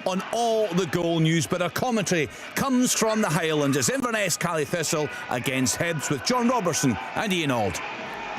on all the goal news, but our commentary comes from the Highlands. It's Inverness Caley-Thistle against Hibs with John Robertson and Ian Auld.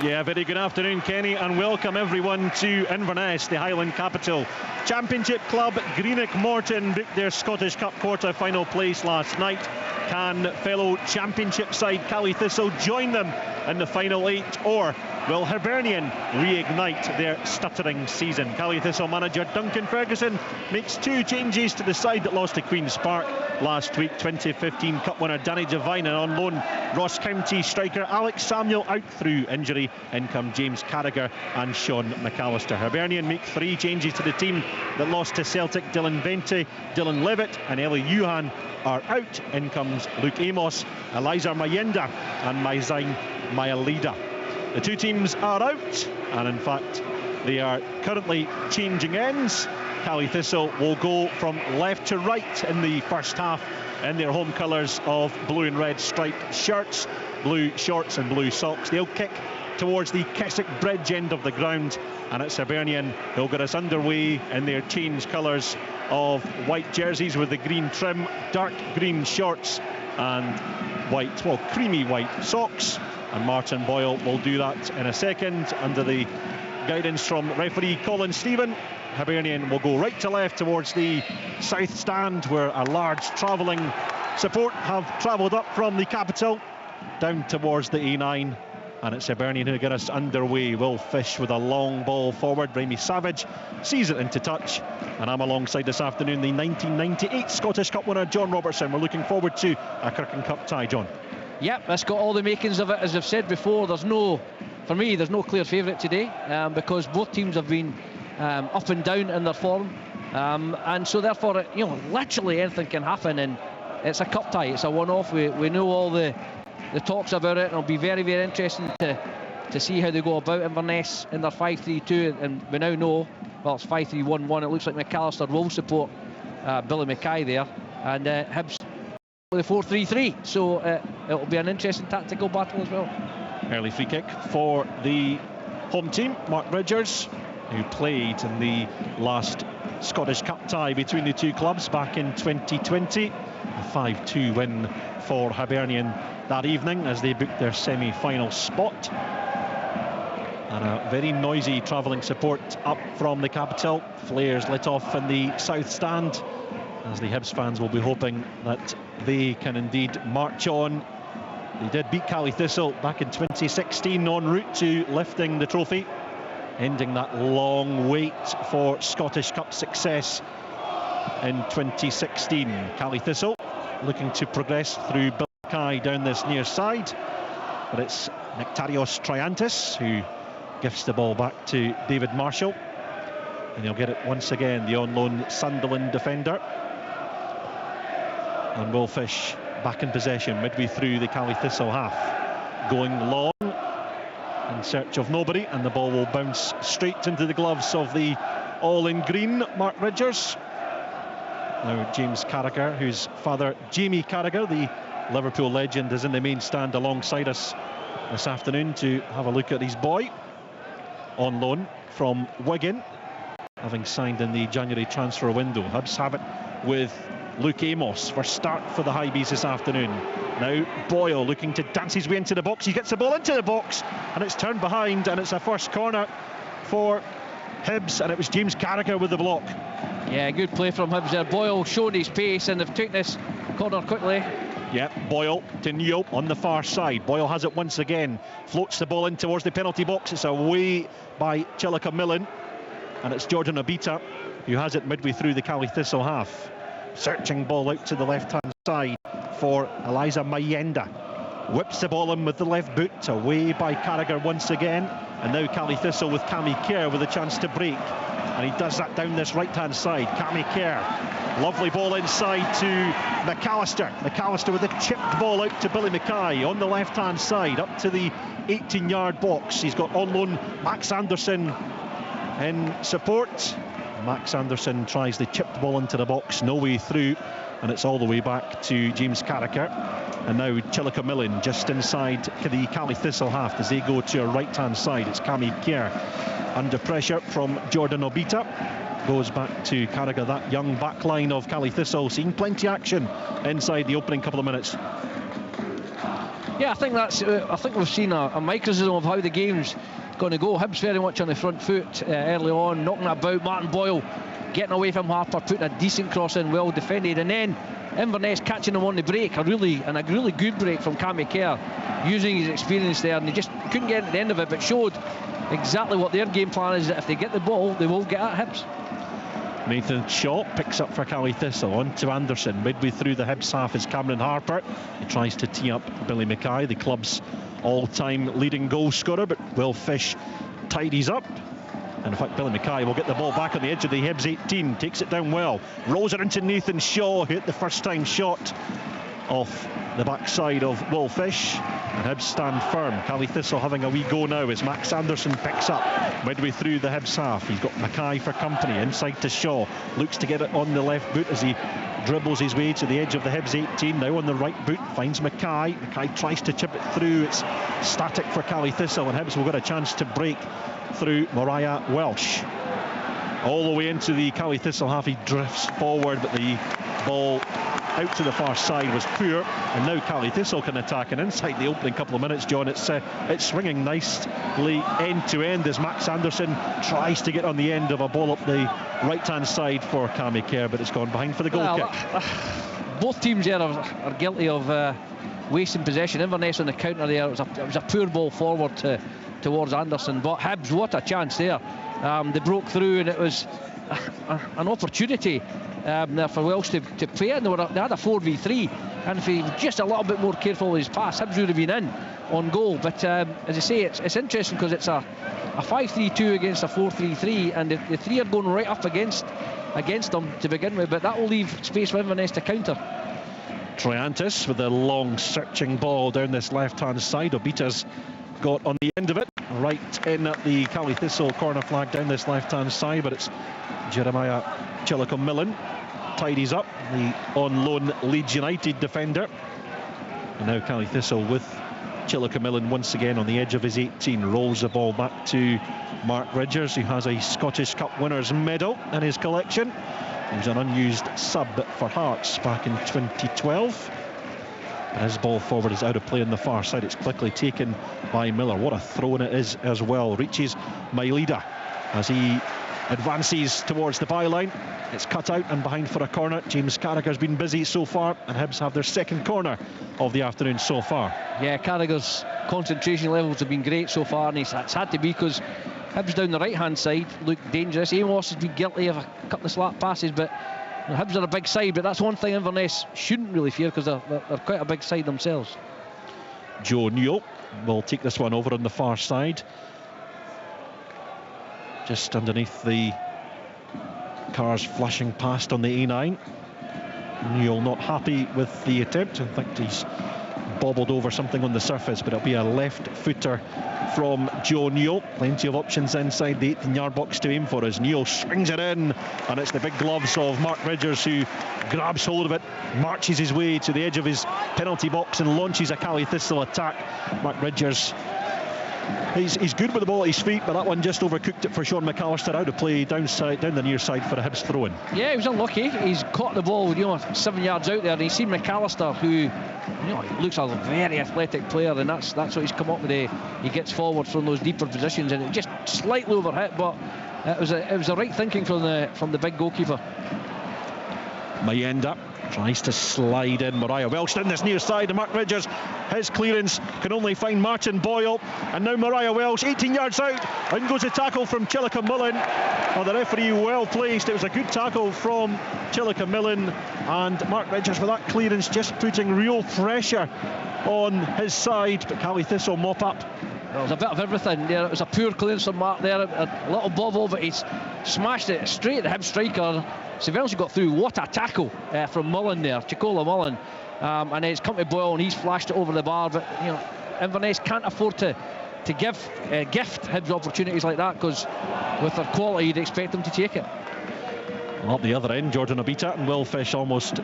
Yeah, very good afternoon, Kenny, and welcome everyone to Inverness, the Highland capital. Championship club Greenock Morton booked their Scottish Cup quarter-final place last night. Can fellow Championship side Caley-Thistle join them in the final 8, or will Hibernian reignite their stuttering season? Caley-Thistle manager Duncan Ferguson makes 2 changes to the side that lost to Queen's Park last week. 2015 Cup winner Danny Devine, and on loan Ross County striker Alex Samuel out through injury. In come James Carragher and Sean McAllister. Hibernian make 3 changes to the team that lost to Celtic. Dylan Vente, Dylan Levitt and Eli Yuhan are out. In comes Luke Amos, Eliza Mayenda and Maizain Mayalida. The 2 teams are out, and in fact they are currently changing ends. Caley-Thistle will go from left to right in the first half in their home colours of blue and red striped shirts, blue shorts and blue socks. They'll kick towards the Keswick Bridge end of the ground, and it's Hibernian who'll get us underway in their change colours of white jerseys with the green trim, dark green shorts and white, well, creamy white socks. And Martin Boyle will do that in a second under the guidance from referee Colin Stephen. Hibernian will go right to left towards the south stand, where a large travelling support have travelled up from the capital down towards the A9, and it's Hibernian who get us underway. Will Fish with a long ball forward. Remy Savage sees it into touch, and I'm alongside this afternoon the 1998 Scottish Cup winner John Robertson. We're looking forward to a Kirkin Cup tie, John. Yep, that's got all the makings of it. As I've said before, there's no clear favourite today, because both teams have been up and down in their form, and so therefore, literally anything can happen, and it's a cup tie. It's a one-off. We know all the talks about it, and it'll be very, very interesting to see how they go about Inverness in their 5-3-2, and we now know, well, it's 5-3-1-1. It looks like McAllister will support Billy Mackay there, and Hibs with the 4-3-3, so it'll be an interesting tactical battle as well. Early free kick for the home team. Mark Bridgers, who played in the last Scottish Cup tie between the 2 clubs back in 2020. A 5-2 win for Hibernian that evening as they booked their semi-final spot. And a very noisy travelling support up from the capital. Flares lit off in the south stand, as the Hibs fans will be hoping that they can indeed march on. They did beat Caley-Thistle back in 2016 en route to lifting the trophy, ending that long wait for Scottish Cup success in 2016. Caley-Thistle looking to progress through Billy Mackay down this near side, but it's Nectarios Triantis who gifts the ball back to David Marshall, and he'll get it once again, the on-loan Sunderland defender. And Will Fish back in possession midway through the Caley-Thistle half, going long in search of nobody, and the ball will bounce straight into the gloves of the all-in-green Mark Bridgers. Now James Carragher, whose father Jamie Carragher, the Liverpool legend, is in the main stand alongside us this afternoon to have a look at his boy on loan from Wigan, having signed in the January transfer window. Hibs have it with Luke Amos for start for the Highbees this afternoon. Now Boyle looking to dance his way into the box. He gets the ball into the box, and it's turned behind, and it's a first corner for Hibs, and it was James Carragher with the block. Yeah, good play from Hibs there. Boyle showed his pace, and they've taken this corner quickly. Yeah, Boyle to Neil on the far side. Boyle has it once again, floats the ball in towards the penalty box. It's away by Chillicomillan, and it's Jordan Obita who has it midway through the Caley-Thistle half. Searching ball out to the left-hand side for Eliza Mayenda. Whips the ball in with the left boot, away by Carragher once again. And now Caley-Thistle with Cammy Kerr with a chance to break. And he does that down this right-hand side. Cammy Kerr, lovely ball inside to McAllister. McAllister with a chipped ball out to Billy Mackay on the left-hand side, up to the 18-yard box. He's got on loan Max Anderson in support. Max Anderson tries the chipped ball into the box, no way through, and it's all the way back to James Carragher. And now Chillicomillan just inside the Caley-Thistle half as they go to a right-hand side. It's Cammy Kerr under pressure from Jordan Obita. goes back to Carragher. That young back line of Cali Thistle seeing plenty of action inside the opening couple of minutes. Yeah, I think that's. I think we've seen a microcosm of how the game's going to go. Hibs very much on the front foot early on, knocking about. Martin Boyle getting away from Harper, putting a decent cross in, well defended, and then Inverness catching him on the break, a really good break from Cammy Kerr, using his experience there, and they just couldn't get at the end of it, but showed exactly what their game plan is, that if they get the ball, they will get at Hibs. Nathan Shaw picks up for Cali Thistle, on to Anderson. Midway through the Hibs half is Cameron Harper. He tries to tee up Billy Mackay, the club's all-time leading goal scorer, but Will Fish tidies up. And in fact, Billy Mackay will get the ball back on the edge of the Hibs 18, takes it down well, rolls it into Nathan Shaw, hit the first time shot off the backside of Will Fish, and Hibs stand firm. Cali Thistle having a wee go now as Max Anderson picks up midway through the Hibs half. He's got Mackay for company, inside to Shaw, looks to get it on the left boot as he dribbles his way to the edge of the Hibs 18, now on the right boot, finds Mackay. Mackay tries to chip it through, it's static for Cali Thistle, and Hibs will get a chance to break through Moriah Welsh. All the way into the Cali Thistle half, he drifts forward, but the ball out to the far side was poor, and now Cali Thistle can attack, and inside the opening couple of minutes, John, it's swinging nicely end to end as Max Anderson tries to get on the end of a ball up the right hand side for Cammy Kerr, but it's gone behind for the goal kick. Both teams there are guilty of wasting possession. Inverness on the counter there, it was a poor ball forward towards Anderson, but Hibs, what a chance there. They broke through, and it was an opportunity there for Welsh to play it. They had a 4v3, and if he was just a little bit more careful with his pass, Hibs would have been in on goal. But as I say, it's interesting because it's a 5-3-2 against a 4-3-3, and the three are going right up against them to begin with, but that will leave space for Inverness to counter. Triantis with a long searching ball down this left hand side. Obita's got on the end of it, right in at the Cali Thistle corner flag down this left hand side, but it's Jeremiah Chillicum-Millen tidies up, the on loan Leeds United defender. And now Cali Thistle with Chillicum-Millen once again on the edge of his 18, rolls the ball back to Mark Ridgers, who has a Scottish Cup winners medal in his collection. He was an unused sub for Hearts back in 2012. But his ball forward is out of play on the far side. It's quickly taken by Miller. What a throw-in it is as well. Reaches Mailida as he advances towards the byline. It's cut out and behind for a corner. James Carragher's been busy so far, and Hibs have their second corner of the afternoon so far. Yeah, Carragher's concentration levels have been great so far, and it's had to be because Hibs down the right-hand side look dangerous. Amos has been guilty of a couple of slap passes, but Hibs are a big side, but that's one thing Inverness shouldn't really fear because they're quite a big side themselves. Joe Newell will take this one over on the far side, just underneath the cars flashing past on the A9. Newell not happy with the attempt. In fact, he's bobbled over something on the surface, but it'll be a left footer from Joe Newell. Plenty of options inside the 18-yard box to aim for as Newell swings it in, and it's the big gloves of Mark Ridgers who grabs hold of it, marches his way to the edge of his penalty box and launches a Cali Thistle attack. Mark Ridgers, he's good with the ball at his feet, but that one just overcooked it for Sean McAllister, out of play down the near side for a Hibs throw-in. Yeah, he was unlucky. He's caught the ball 7 yards out there, and he's seen McAllister, who he looks like a very athletic player, and that's what he's come up with. He gets forward from those deeper positions, and it just slightly overhit, but it was the right thinking from the big goalkeeper. Mayenda tries to slide in. Moriah Welsh down this near side, and Mark Ridgers, his clearance can only find Martin Boyle, and now Moriah Welsh 18 yards out, and goes a tackle from Chillicum-Millen. The referee well placed. It was a good tackle from Chillicum-Millen, and Mark Ridgers with that clearance just putting real pressure on his side, but Cali Thistle mop up. There was a bit of everything there. It was a poor clearance from Mark there, a little bobble, but he's smashed it straight at the Hibs striker. So eventually got through. What a tackle from Mullen there, Chicola Mullen, and it's come to Boyle, and he's flashed it over the bar. But Inverness can't afford to gift Hibs opportunities like that, because with their quality you'd expect them to take it. Well, up the other end, Jordan Obita and Will Fish almost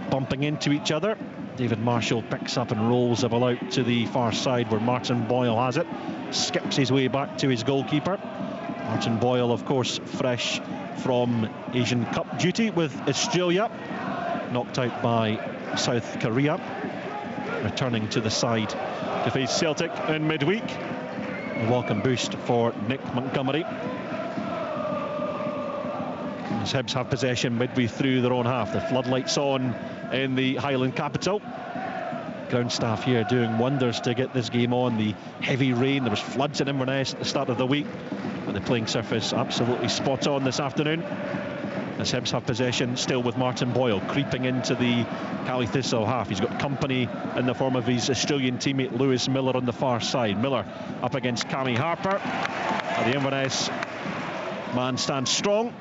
bumping into each other. David Marshall picks up and rolls the ball out to the far side where Martin Boyle has it, skips his way back to his goalkeeper. Martin Boyle, of course, fresh from Asian Cup duty with Australia, knocked out by South Korea, returning to the side to face Celtic in midweek. A welcome boost for Nick Montgomery. As Hibs have possession midway through their own half. The floodlights on in the Highland capital. Ground staff here doing wonders to get this game on. The heavy rain, there was floods in Inverness at the start of the week, but the playing surface absolutely spot on this afternoon. As Hibs have possession still with Martin Boyle creeping into the Caley Thistle half. He's got company in the form of his Australian teammate Lewis Miller on the far side. Miller up against Cammy Harper. The Inverness man stands strong,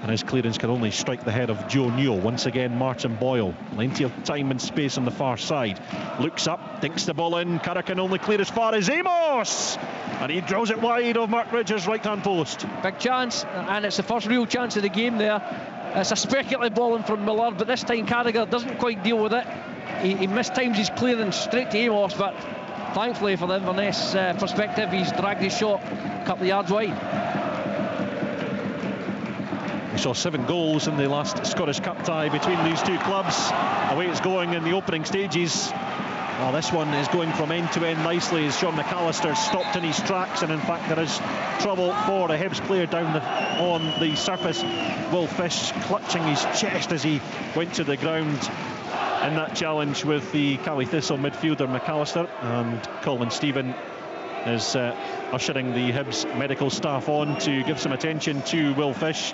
and his clearance can only strike the head of Joe Newell. Once again, Martin Boyle, plenty of time and space on the far side. Looks up, dinks the ball in. Carrick can only clear as far as Amos, and he draws it wide of Mark Ridge's right-hand post. Big chance, and it's the first real chance of the game there. It's a speculative ball in from Miller, but this time Carragher doesn't quite deal with it. He mistimes his clearance straight to Amos, but thankfully for the Inverness perspective, he's dragged his shot a couple of yards wide. We saw 7 goals in the last Scottish Cup tie between these two clubs. The way it's going in the opening stages, well, this one is going from end to end nicely as Sean McAllister stopped in his tracks, and in fact there is trouble for a Hibs player down on the surface. Will Fish clutching his chest as he went to the ground in that challenge with the Caley Thistle midfielder McAllister, and Colin Stephen is ushering the Hibs medical staff on to give some attention to Will Fish.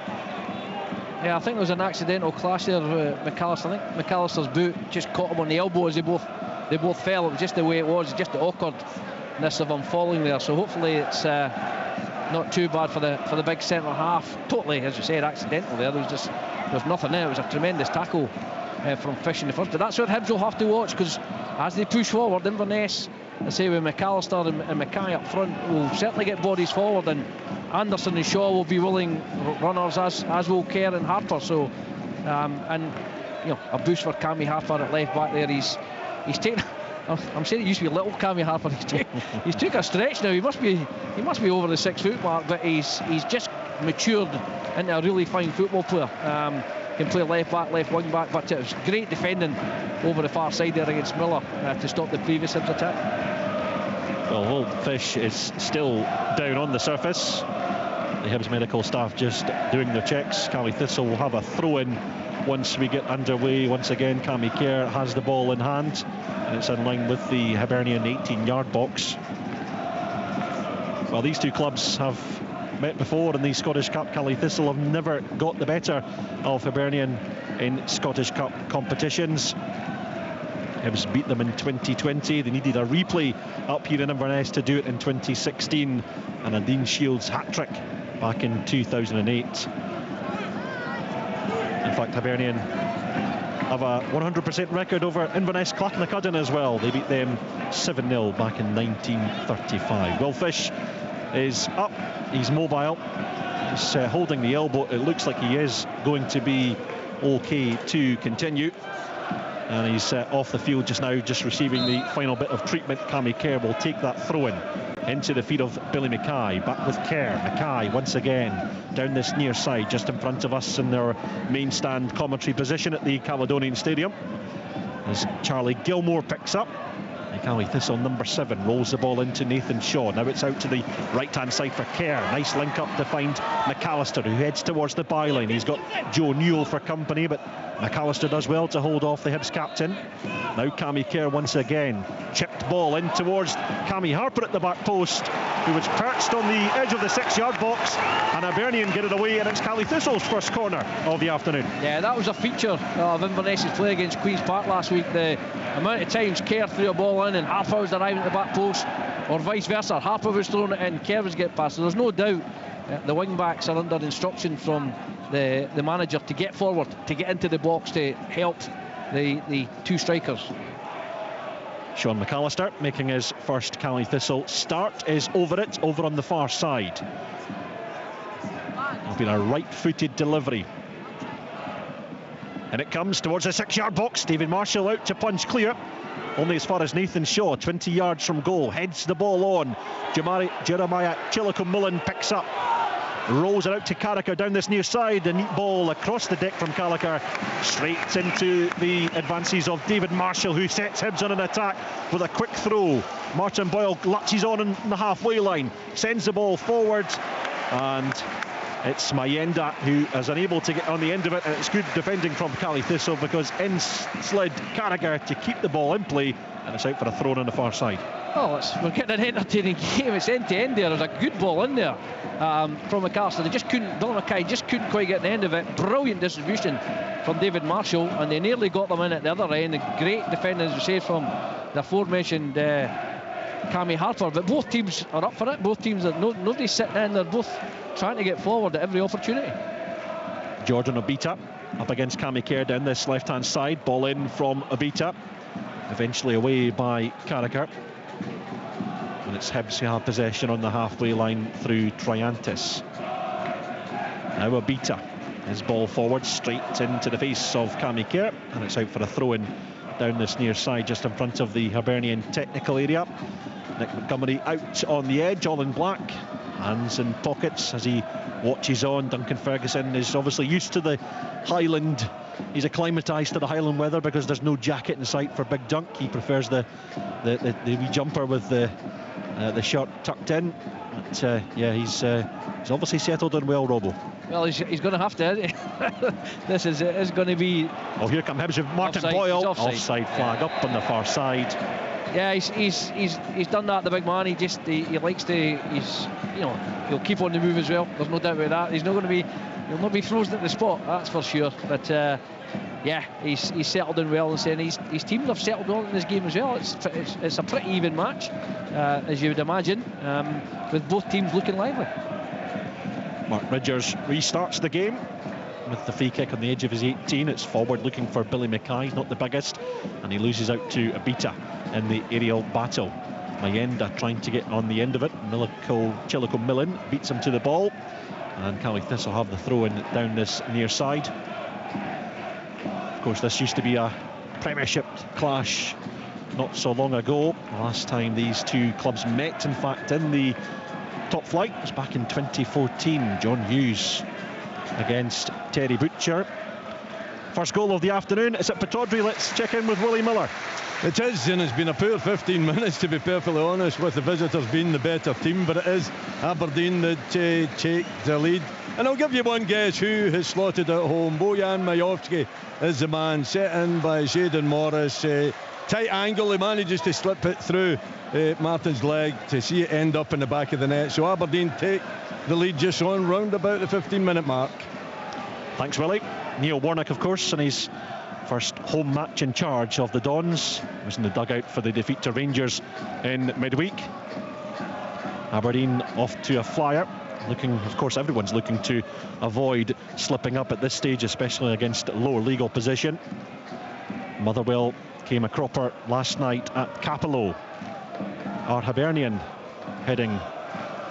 Yeah, I think there was an accidental clash there with McAllister. I think McAllister's boot just caught him on the elbow as they both fell. It was just the way it was, just the awkwardness of him falling there. So hopefully it's not too bad for the big centre half. Totally, as you said, accidental there. There was nothing there. It was a tremendous tackle from Fish in the first. But that's what Hibs will have to watch, because as they push forward, Inverness, I say with McAllister and Mackay up front, will certainly get bodies forward, and Anderson and Shaw will be willing runners, as will Kerr and Harper. So and you know, a boost for Cammy Harper at left back there. He's taken, I'm saying it used to be little Cammy Harper, he's taken a stretch now. He must be over the 6 foot mark, but he's just matured into a really fine football player. Can play left back, left wing back, but it was great defending over the far side there against Miller to stop the previous Hibs attack. Well, Will Fish is still down on the surface. The Hibs medical staff just doing their checks. Caley Thistle will have a throw-in once we get underway. Once again, Cammy Kerr has the ball in hand, and it's in line with the Hibernian 18-yard box. Well, these two clubs have met before in the Scottish Cup. Caley Thistle have never got the better of Hibernian in Scottish Cup competitions. Hibs beat them in 2020. They needed a replay up here in Inverness to do it in 2016, and a Dean Shields hat-trick back in 2008. In fact, Hibernian have a 100% record over Inverness Clachnacudden as well. They beat them 7-0 back in 1935. Will Fish is up, he's mobile, he's holding the elbow. It looks like he is going to be okay to continue, and he's off the field just now, just receiving the final bit of treatment. Cammy Kerr will take that throw-in into the feet of Billy Mackay. Back with Kerr. Mackay once again down this near side, just in front of us in their main stand commentary position at the Caledonian Stadium, as Charlie Gilmore picks up. Caley Thistle number 7 rolls the ball into Nathan Shaw. Now it's out to the right-hand side for Kerr. Nice link up to find McAllister, who heads towards the byline. He's got Joe Newell for company, but McAllister does well to hold off the Hibs captain. Now Cammy Kerr once again. Chipped ball in towards Cammy Harper at the back post, who was perched on the edge of the 6-yard box, and Hibernian get it away, and it's Caley Thistle's first corner of the afternoon. Yeah, that was a feature of Inverness's play against Queen's Park last week. The amount of times Kerr threw a ball in and Harper was arriving at the back post, or vice versa. Harper was throwing it in, Kerr was getting past. So there's no doubt the wing backs are under instruction from the manager to get forward, to get into the box, to help the two strikers. Sean McAllister making his first Caley Thistle start is over on the far side. It's been a right-footed delivery, and it comes towards the 6-yard box. David Marshall out to punch clear, only as far as Nathan Shaw, 20 yards from goal. Heads the ball on. Jeremiah Chillicum-Mullen picks up rolls it out to Carragher down this near side. A neat ball across the deck from Carragher, straight into the advances of David Marshall, who sets Hibs on an attack with a quick throw. Martin Boyle latches on the halfway line, sends the ball forward, and it's Mayenda who is unable to get on the end of it, and it's good defending from Caley Thistle, because in slid Carragher to keep the ball in play, and it's out for a throw on the far side. Oh, we're getting an entertaining game. It's end to end there. There's a good ball in there from McAllister. They just couldn't, Dylan Mackay just couldn't quite get the end of it. Brilliant distribution from David Marshall, and they nearly got them in at the other end. And great defending, as we say, from the aforementioned Cammy Harper. But both teams are up for it. Both teams are nobody's sitting in. They're both trying to get forward at every opportunity. Jordan Obita up against Cammy Kerr down this left-hand side. Ball in from Obita, eventually away by Carragher. And it's Hibs who have possession on the halfway line through Triantis. Now Obita, his ball forward straight into the face of Cammy Kerr, and it's out for a throw-in down this near side just in front of the Hibernian technical area. Nick Montgomery out on the edge, all in black, hands in pockets as he watches on. Duncan Ferguson is obviously used to the Highland. He's acclimatised to the Highland weather because there's no jacket in sight for Big Dunk. He prefers the wee jumper with the shirt tucked in. But yeah, he's obviously settled in well, Robbo. Well, he's going to have to. This is going to be. Oh, here come Hibs with Martin offside. Boyle. Offside Flag up on the far side. Yeah, he's done that, the big man. He likes to. He'll keep on the move as well. There's no doubt about that. He'll not be frozen at the spot, that's for sure. But yeah, he's settled in well, and saying his teams have settled well in this game as well. It's a pretty even match, as you would imagine, with both teams looking lively. Mark Ridgers restarts the game with the free kick on the edge of his 18. It's forward looking for Billy Mackay. He's not the biggest, and he loses out to Obita in the aerial battle. Mayenda trying to get on the end of it. Chilico Millen beats him to the ball, and Caley Thistle have the throw in down this near side. Of course, this used to be a Premiership clash not so long ago. The last time these two clubs met, in fact, in the top flight was back in 2014. John Hughes against Terry Butcher. First goal of the afternoon is at Pittodrie. Let's check in with Willie Miller. It is, and it's been a poor 15 minutes, to be perfectly honest, with the visitors being the better team, but it is Aberdeen that take the lead. And I'll give you one guess who has slotted at home. Bojan Majowski is the man, set in by Jayden Morris. Tight angle, he manages to slip it through Martin's leg to see it end up in the back of the net. So Aberdeen take the lead just on round about the 15-minute mark. Thanks, Willie. Neil Warnock, of course, in his first home match in charge of the Dons, was in the dugout for the defeat to Rangers in midweek. Aberdeen off to a flyer. Looking, of course, everyone's looking to avoid slipping up at this stage, especially against lower legal position. Motherwell came a cropper last night at Capello. Our Hibernian heading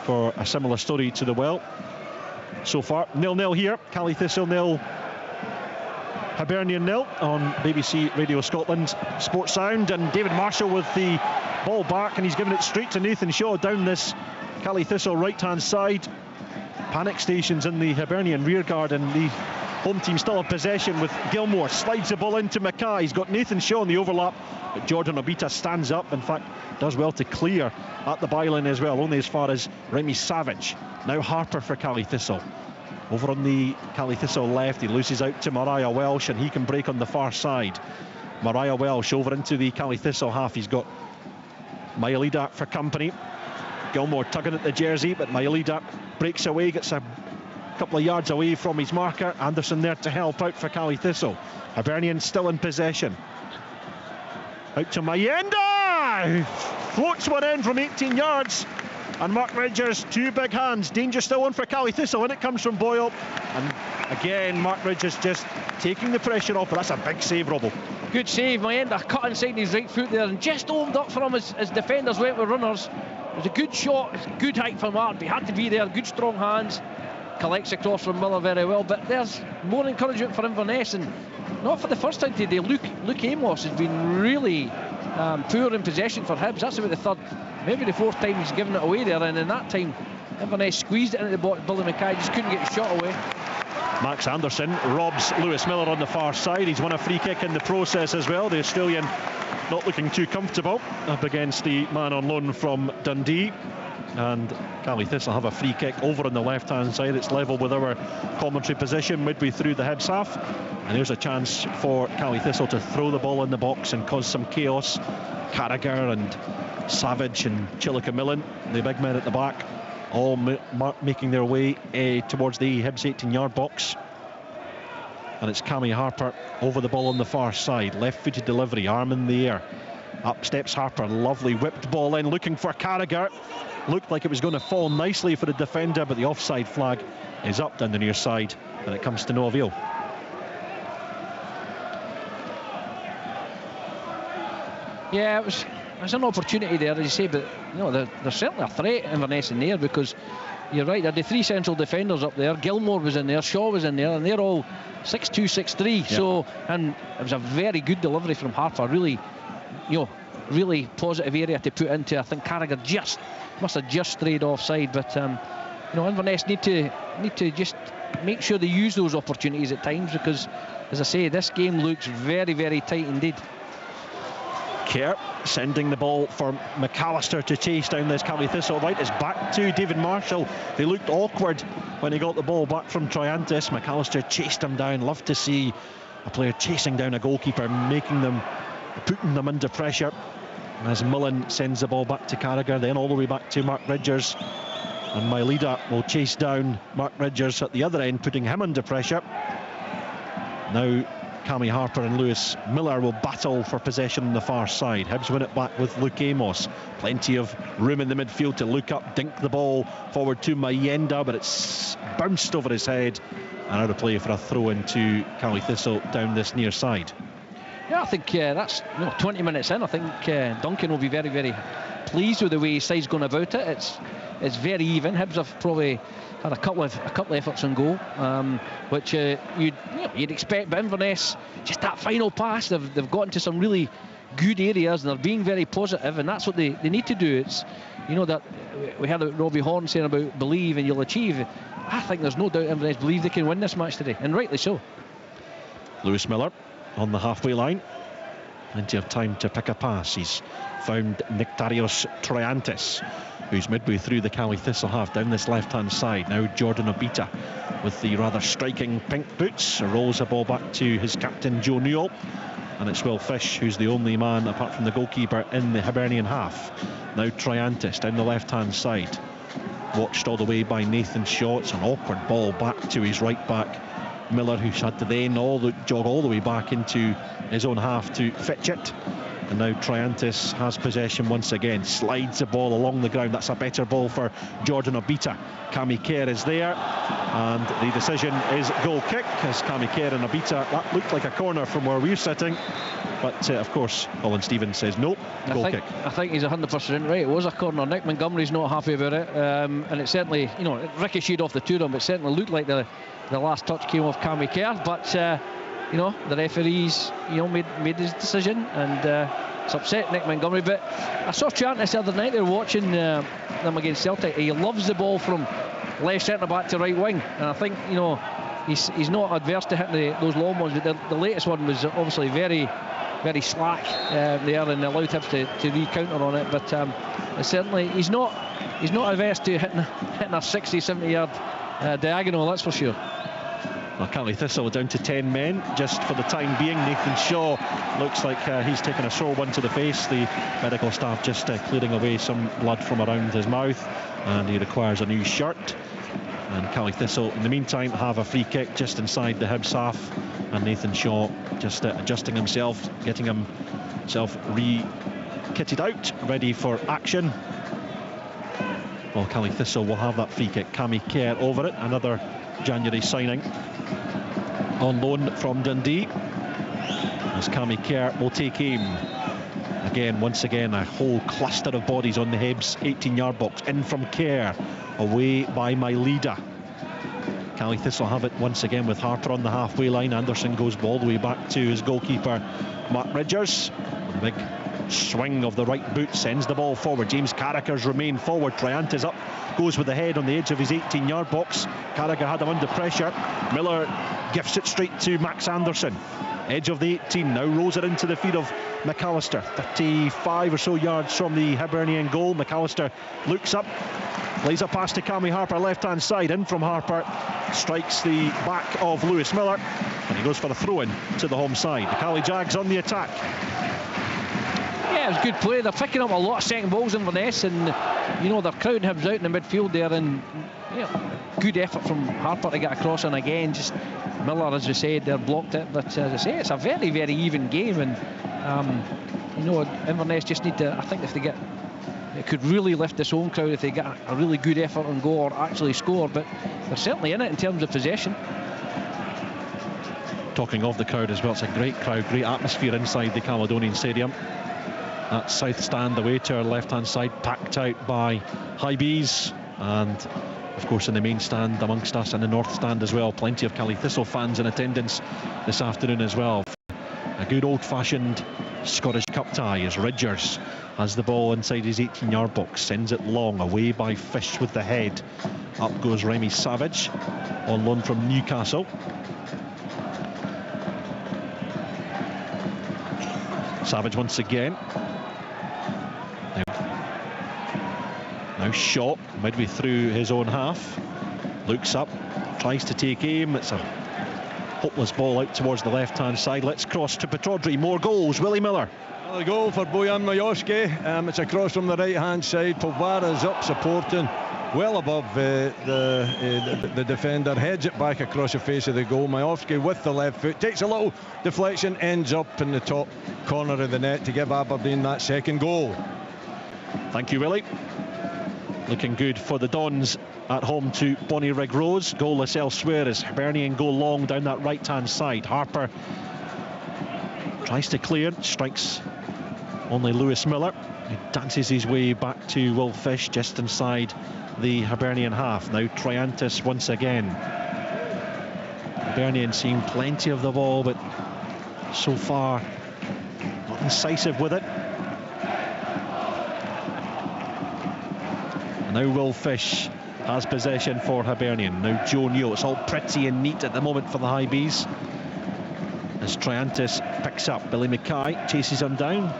for a similar story to the Well. So far, 0-0 here. Caley Thistle 0, Hibernian 0 on BBC Radio Scotland Sports Sound. And David Marshall with the ball back, and he's given it straight to Nathan Shaw down this Caley Thistle right-hand side. Panic stations in the Hibernian rearguard, and the home team still have possession with Gilmore. Slides the ball into Mackay. He's got Nathan Shaw in the overlap, but Jordan Obita stands up. In fact, does well to clear at the byline as well, only as far as Remy Savage. Now Harper for Caley Thistle. Over on the Caley Thistle left, he loses out to Mariah Welsh, and he can break on the far side. Mariah Welsh over into the Caley Thistle half. He's got Mailida for company. Gilmore tugging at the jersey, but Mailida breaks away, gets a couple of yards away from his marker. Anderson there to help out for Caley Thistle. Hibernian still in possession. Out to Mayenda, floats one in from 18 yards. And Mark Ridgers, two big hands. Danger still on for Caley Thistle, and it comes from Boyle. And again, Mark Ridgers just taking the pressure off, but that's a big save, Robbo. Good save. Mayenda cut inside his right foot there and just opened up for him as defenders went with runners. It was a good shot, good height for Mark, but he had to be there. Good strong hands. Collects across from Miller very well, but there's more encouragement for Inverness, and not for the first time today. Luke Amos has been really poor in possession for Hibs. That's about the third, maybe the fourth time he's given it away there, and in that time Inverness squeezed it into the box. Billy Mackay just couldn't get the shot away. Max Anderson robs Lewis Miller on the far side. He's won a free kick in the process as well. The Australian not looking too comfortable up against the man on loan from Dundee. And Caley Thistle have a free kick over on the left hand side. It's level with our commentary position midway through the Hibs half, and there's a chance for Caley Thistle to throw the ball in the box and cause some chaos. Carragher and Savage and Chilika-Millen, the big men at the back, all making their way towards the Hibs 18-yard box. And it's Cammy Harper over the ball on the far side, left-footed delivery, arm in the air. Up steps Harper, lovely whipped ball in, looking for Carragher. Looked like it was going to fall nicely for the defender, but the offside flag is up down the near side, and it comes to no avail. Yeah, it was an opportunity there, as you say, but you know, there's certainly a threat Inverness in there, because you're right, there are the three central defenders up there. Gilmore was in there, Shaw was in there, and they're all 6'2", 6'3". Yeah. So, and it was a very good delivery from Harper. Really, you know, really positive area to put into. I think Carragher must have just strayed offside, but you know, Inverness need to just make sure they use those opportunities at times, because, as I say, this game looks very, very tight indeed. Kerr sending the ball for McAllister to chase down this Caley Thistle. Right, it's back to David Marshall. They looked awkward when he got the ball back from Triantis. McAllister chased him down. Love to see a player chasing down a goalkeeper, putting them under pressure. As Millen sends the ball back to Carragher, then all the way back to Mark Ridgers, and Mailida will chase down Mark Ridgers at the other end, putting him under pressure. Now Cammy Harper and Lewis Miller will battle for possession on the far side. Hibs win it back with Luke Amos. Plenty of room in the midfield to look up, dink the ball forward to Mayenda, but it's bounced over his head, and out of play for a throw into Caley Thistle down this near side. Yeah, I think that's 20 minutes in. I think Duncan will be very, very pleased with the way his side's going about it. It's very even. Hibs have probably had a couple of efforts on goal, which you'd expect. But Inverness, just that final pass, they've got into some really good areas, and they're being very positive, and that's what they need to do. It's, you know, that we heard Robbie Horn saying about believe and you'll achieve. I think there's no doubt Inverness believe they can win this match today, and rightly so. Lewis Miller on the halfway line, plenty of time to pick a pass. He's found Nectarios Triantis, who's midway through the Caley Thistle half down this left hand side. Now Jordan Obita with the rather striking pink boots rolls the ball back to his captain Joe Newell, and it's Will Fish who's the only man apart from the goalkeeper in the Hibernian half. Now Triantis down the left hand side, watched all the way by Nathan Shaw. It's an awkward ball back to his right back Miller, who's had to then jog all the way back into his own half to fetch it. And now Triantis has possession once again, slides the ball along the ground. That's a better ball for Jordan Obita. Cammy Kerr is there, and the decision is goal kick, as Cammy Kerr and Obita, that looked like a corner from where we're sitting, but of course Colin Stevens says no, goal kick. I think he's 100% right. It was a corner. Nick Montgomery's not happy about it, and it certainly, you know, it ricocheted off the two of them. It certainly looked like the last touch came off Cammy Kerr, but you know, the referees, you know, made his decision, and it's upset Nick Montgomery. But I saw Triantis the other night. They were watching them against Celtic. He loves the ball from left centre back to right wing, and I think, you know, he's not adverse to hitting those long ones. But the latest one was obviously very, very slack there, and allowed him to re-counter on it. But certainly he's not adverse to hitting a 60-70 yard diagonal, that's for sure. Well, Caley Thistle down to 10 men just for the time being. Nathan Shaw looks like he's taken a sore one to the face. The medical staff just clearing away some blood from around his mouth, and he requires a new shirt. And Caley Thistle in the meantime have a free kick just inside the Hibs half, and Nathan Shaw just adjusting himself, getting himself re-kitted out, ready for action. Well, Caley Thistle will have that free kick. Cammy Kerr over it, another January signing on loan from Dundee, as Cammy Kerr will take aim. Again, once again, a whole cluster of bodies on the Hibs 18-yard box. In from Kerr, away by Mailida. Caley Thistle have it once again with Harper on the halfway line. Anderson goes all the way back to his goalkeeper Mark Ridgers. The big swing of the right boot sends the ball forward. James Carragher's remain forward. Triantis up, goes with the head on the edge of his 18-yard box. Carragher had him under pressure. Miller gifts it straight to Max Anderson. Edge of the 18, now rolls it into the feet of McAllister. 35 or so yards from the Hibernian goal. McAllister looks up, lays a pass to Cammy Harper, left-hand side. In from Harper, strikes the back of Lewis Miller, and he goes for a throw-in to the home side. The Cali Jags on the attack. Yeah, it was good play. They're picking up a lot of second balls in Inverness, and you know, they're crowding Hibs out in the midfield there, and good effort from Harper to get across, and again just Miller, as you said, they blocked it. But as I say, it's a very, very even game, and you know, Inverness just need to, I think if they get, it could really lift this home crowd if they get a really good effort and go or actually score, but they're certainly in it in terms of possession. Talking of the crowd as well, it's a great crowd, great atmosphere inside the Caledonian Stadium. That south stand away to our left-hand side, packed out by Hibees, and of course in the main stand amongst us in the north stand as well, plenty of Cali Thistle fans in attendance this afternoon as well. A good old-fashioned Scottish Cup tie as Ridgers has the ball inside his 18-yard box, sends it long, away by Fish with the head. Up goes Remy Savage on loan from Newcastle. Savage once again. Now shot midway through his own half, looks up, tries to take aim. It's a hopeless ball out towards the left-hand side. Let's cross to Pittodrie. More goals. Willie Miller. Well, a goal for Bojan Majowski. It's across from the right-hand side. Polvara's up supporting, well above the defender, heads it back across the face of the goal. Majowski with the left foot takes a little deflection, ends up in the top corner of the net to give Aberdeen that second goal. Thank you, Willie. Looking good for the Dons at home to Bonnyrigg Rose. Goalless elsewhere as Hibernian go long down that right-hand side. Harper tries to clear, strikes only Lewis Miller. He dances his way back to Will Fish just inside the Hibernian half. Now Triantis once again. Hibernian seeing plenty of the ball, but so far not incisive with it. Now Will Fish has possession for Hibernian. Now Joe Neal. It's all pretty and neat at the moment for the Hibees. As Triantis picks up, Billy Mackay chases him down.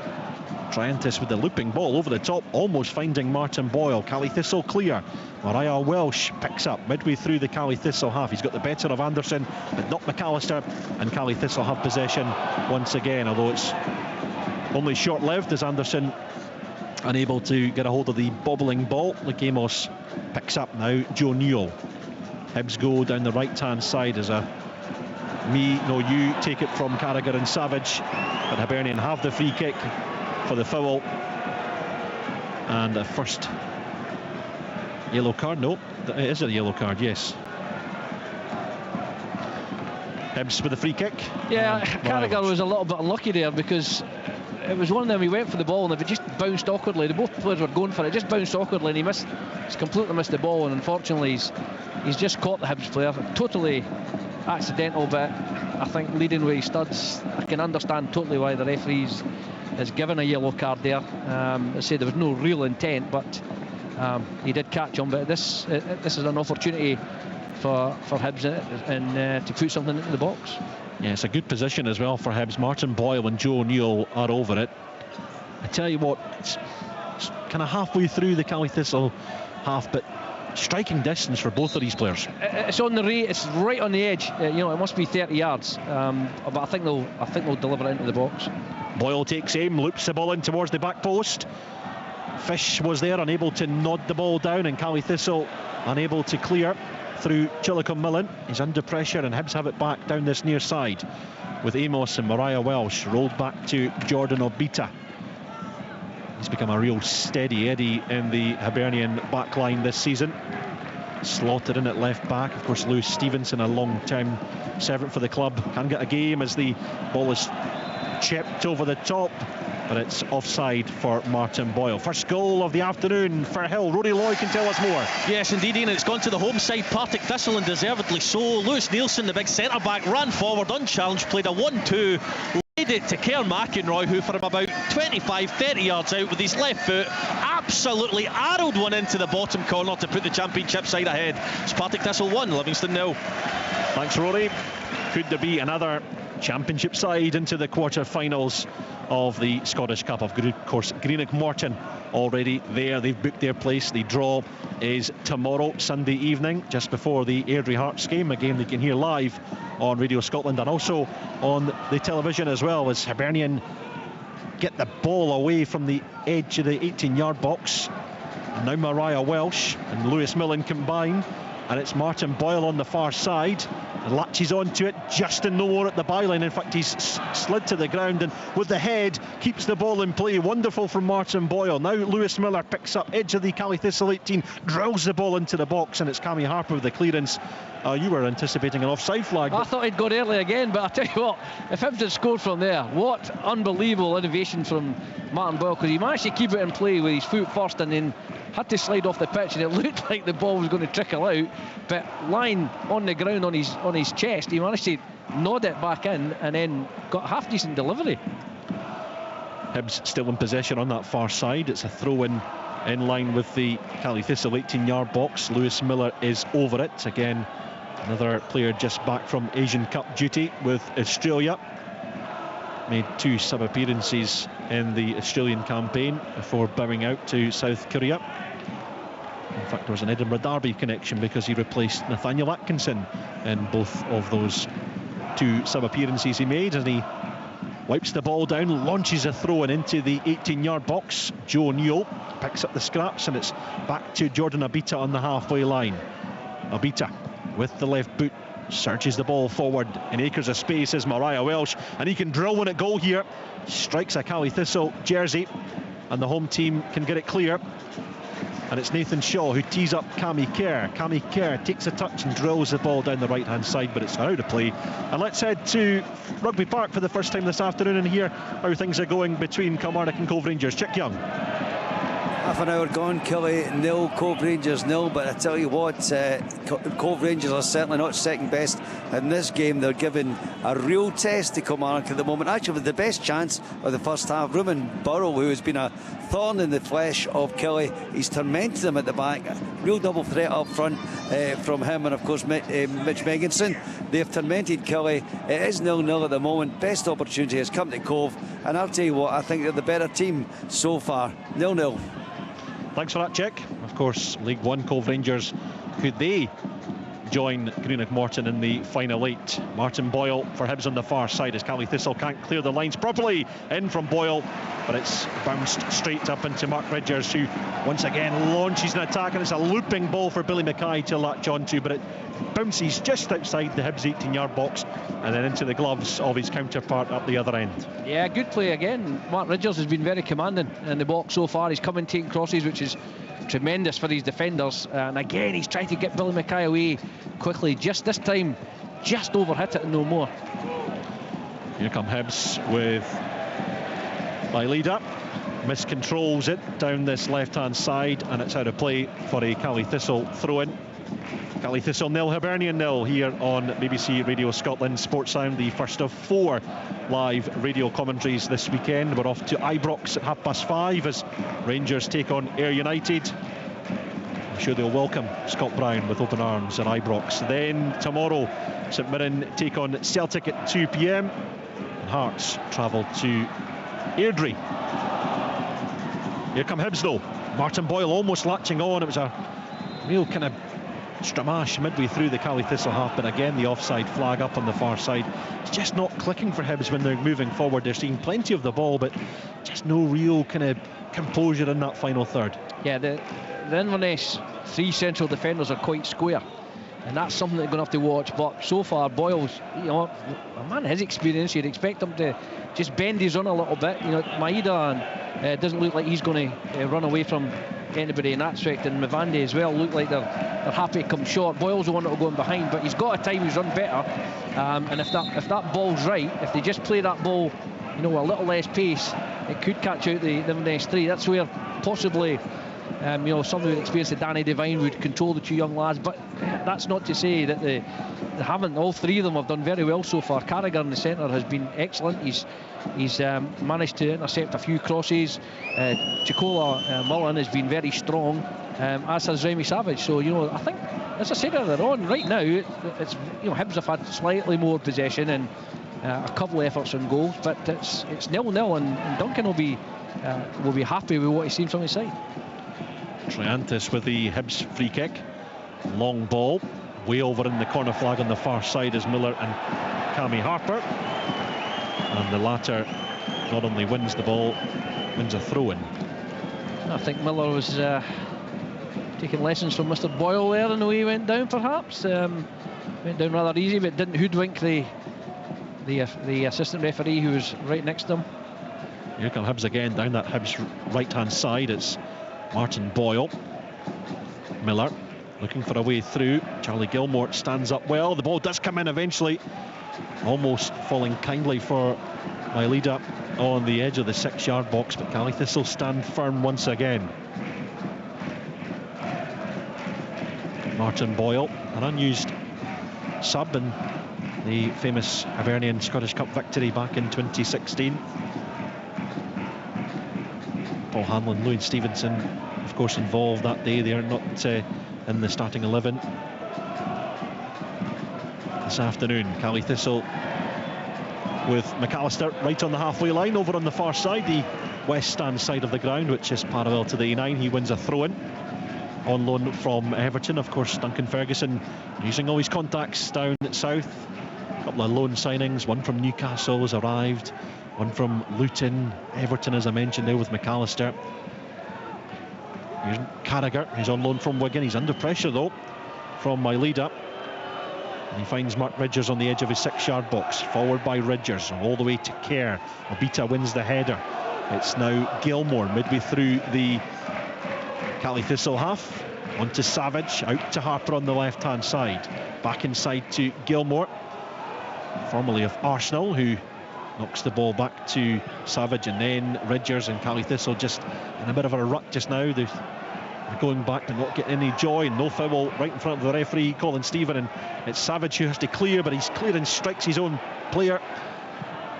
Triantis with the looping ball over the top, almost finding Martin Boyle. Cali Thistle clear. Mariah Welsh picks up midway through the Cali Thistle half. He's got the better of Anderson, but not McAllister, and Cali Thistle have possession once again, although it's only short-lived as Anderson unable to get a hold of the bobbling ball. Luke Amos picks up now Joe Neal. Hibs go down the right-hand side as a me, no you, take it from Carragher and Savage, but Hibernian have the free kick for the foul, and a first yellow card. No, it is a yellow card, yes. Hibs with the free kick. Yeah, Carragher was a little bit unlucky there, because it was one of them, he went for the ball and if it just bounced awkwardly, both players were going for it, just bounced awkwardly, and he's completely missed the ball, and unfortunately he's just caught the Hibs player. Totally accidental, but I think leading with his studs, I can understand totally why the referees has given a yellow card there. I say there was no real intent, but he did catch him. But this is an opportunity for Hibs and to put something into the box. Yeah, it's a good position as well for Hibs. Martin Boyle and Joe Neal are over it. I tell you what, it's kind of halfway through the Cali Thistle half, but striking distance for both of these players. It's on the it's right on the edge. You know, it must be 30 yards. But I think they'll deliver it into the box. Boyle takes aim, loops the ball in towards the back post. Fish was there, unable to nod the ball down, and Cali Thistle unable to clear through Chillicum Millen. He's under pressure, and Hibs have it back down this near side with Amos and Mariah Welsh. Rolled back to Jordan Obita. He's become a real steady Eddie in the Hibernian back line this season. Slotted in at left back. Of course, Lewis Stevenson, a long-time servant for the club, can get a game as the ball is chipped over the top, but it's offside for Martin Boyle. First goal of the afternoon for Hill. Rory Loy can tell us more. Yes, indeed, Ian. It's gone to the home side, Partick Thistle, and deservedly so. Lewis Nielsen, the big centre-back, ran forward unchallenged, played a 1-2, laid played it to Kerr McInroy, who from about 25-30 yards out with his left foot absolutely arrowed one into the bottom corner to put the Championship side ahead. It's Partick Thistle 1, Livingston 0. Thanks, Rory. Could there be another Championship side into the quarter-finals of the Scottish Cup? Of course, Greenock Morton already there. They've booked their place. The draw is tomorrow, Sunday evening, just before the Airdrie Hearts game, a game they can hear live on Radio Scotland and also on the television as well, as Hibernian get the ball away from the edge of the 18-yard box. And now Mariah Welsh and Lewis Millen combine, and it's Martin Boyle on the far side, and latches onto it just in no more at the byline. In fact, he's slid to the ground and with the head keeps the ball in play. Wonderful from Martin Boyle. Now Lewis Miller picks up edge of the Caley Thistle 18, drills the ball into the box, and it's Cammy Harper with the clearance. You were anticipating an offside flag. I thought he'd gone early again, but I tell you what, if Hibs had scored from there, what unbelievable innovation from Martin Boyle, because he managed to keep it in play with his foot first and then had to slide off the pitch, and it looked like the ball was going to trickle out, but lying on the ground on his chest, he managed to nod it back in and then got a half decent delivery. Hibs still in possession on that far side. It's a throw-in in line with the Caley Thistle 18-yard box. Lewis Miller is over it. Again, another player just back from Asian Cup duty with Australia. Made 2 sub-appearances in the Australian campaign before bowing out to South Korea. In fact, there was an Edinburgh Derby connection because he replaced Nathaniel Atkinson in both of those 2 sub-appearances he made, and he wipes the ball down, launches a throw-in into the 18-yard box. Joe Newell picks up the scraps, and it's back to Jordan Abita on the halfway line. Abita with the left boot surges the ball forward in acres of space is Mariah Welsh, and he can drill one at goal here. Strikes a Caley Thistle jersey, and the home team can get it clear. And it's Nathan Shaw who tees up Cammy Kerr. Cammy Kerr takes a touch and drills the ball down the right-hand side, but it's out of play. And let's head to Rugby Park for the first time this afternoon and hear how things are going between Kilmarnock and Cove Rangers. Chick Young. Half an hour gone, Killie 0, Cove Rangers 0, but I tell you what, Cove Rangers are certainly not second best in this game. They're giving a real test to Kilmarnock at the moment, actually with the best chance of the first half. Ruben Burrow, who has been a thorn in the flesh of Killie, he's tormented them at the back. Real double threat up front from him and of course Mitch Megginson. They've tormented Killie. It is 0-0 at the moment. Best opportunity has come to Cove, and I'll tell you what, I think they're the better team so far. 0-0. Thanks for that, Chick. Of course, League One, Cove Rangers, could they join Greenock Morton in the final 8? Martin Boyle for Hibs on the far side as Caley Thistle can't clear the lines properly. In from Boyle, but it's bounced straight up into Mark Ridgers, who once again launches an attack, and it's a looping ball for Billy Mackay to latch onto, but it bounces just outside the Hibs 18-yard box and then into the gloves of his counterpart up the other end. Yeah, good play again. Mark Ridgers has been very commanding in the box so far. He's come and taken crosses, which is tremendous for his defenders, and again he's trying to get Billy Mackay away quickly. Just this time, just overhit it and no more. Here come Hibs with Bailida, miscontrols it down this left-hand side, and it's out of play for a Caley Thistle throw-in. Caley Thistle 0, Hibernian 0 here on BBC Radio Scotland Sports Sound, the first of 4 live radio commentaries this weekend. We're off to Ibrox at 5:30 as Rangers take on Ayr United. I'm sure they'll welcome Scott Brown with open arms at Ibrox. Then tomorrow, St Mirren take on Celtic at 2 p.m. and Hearts travel to Airdrie. Here come Hibs though. Martin Boyle almost latching on. It was a real kind of stramash midway through the Caley Thistle half, but again the offside flag up on the far side. It's just not clicking for Hibs when they're moving forward. They're seeing plenty of the ball, but just no real kind of composure in that final third. Yeah, the Inverness 3 central defenders are quite square, and that's something they're going to have to watch. But so far, Boyle's, you know, a man his experience, you'd expect him to just bend his run a little bit. You know, Maeda doesn't look like he's going to run away from anybody in that respect, and Mavande as well look like they're happy to come short. Boyle's the one that will go in behind, but he's got to time his run better. And if that ball's right, if they just play that ball, you know, a little less pace, it could catch out the Inverness 3. That's where possibly You know, somebody with experience of Danny Devine would control the two young lads, but that's not to say that they haven't. All three of them have done very well so far. Carragher in the centre has been excellent. He's managed to intercept a few crosses. Chicola Mullen has been very strong, as has Remy Savage. So, you know, I think, as I said earlier on, right now it's, you know, Hibs have had slightly more possession and a couple of efforts on goals, but it's 0-0, and Duncan will be happy with what he's seen from his side. Triantis with the Hibs free kick. Long ball, way over in the corner flag on the far side is Miller and Cammy Harper. And the latter not only wins the ball, wins a throw-in. I think Miller was taking lessons from Mr. Boyle there in the way he went down, perhaps. Went down rather easy, but didn't hoodwink the assistant referee who was right next to him. Here come Hibs again, down that Hibs right-hand side. It's Martin Boyle. Miller looking for a way through. Charlie Gilmore stands up well. The ball does come in eventually. Almost falling kindly for Mailida on the edge of the 6-yard box, but Caley Thistle stand firm once again. Martin Boyle, an unused sub in the famous Hibernian Scottish Cup victory back in 2016. Paul Hanlon, Louis Stevenson, of course, involved that day. They are not in the starting 11 this afternoon. Caley Thistle with McAllister right on the halfway line, over on the far side, the west stand side of the ground, which is parallel to the A9. He wins a throw-in on loan from Everton. Of course, Duncan Ferguson using all his contacts down at South. A couple of loan signings, one from Newcastle has arrived, one from Luton, Everton, as I mentioned there with McAllister. Here's Carragher, he's on loan from Wigan. He's under pressure though from Mailida, and he finds Mark Ridgers on the edge of his 6-yard box. Forward by Ridgers, all the way to Kerr. Obita wins the header. It's now Gilmore midway through the Caley Thistle half. On to Savage, out to Harper on the left-hand side. Back inside to Gilmore, formerly of Arsenal, who knocks the ball back to Savage, and then Ridgers and Caley Thistle just in a bit of a rut just now. They're going back and not getting any joy, and no foul right in front of the referee, Colin Stephen, and it's Savage who has to clear, but he's clearing, strikes his own player.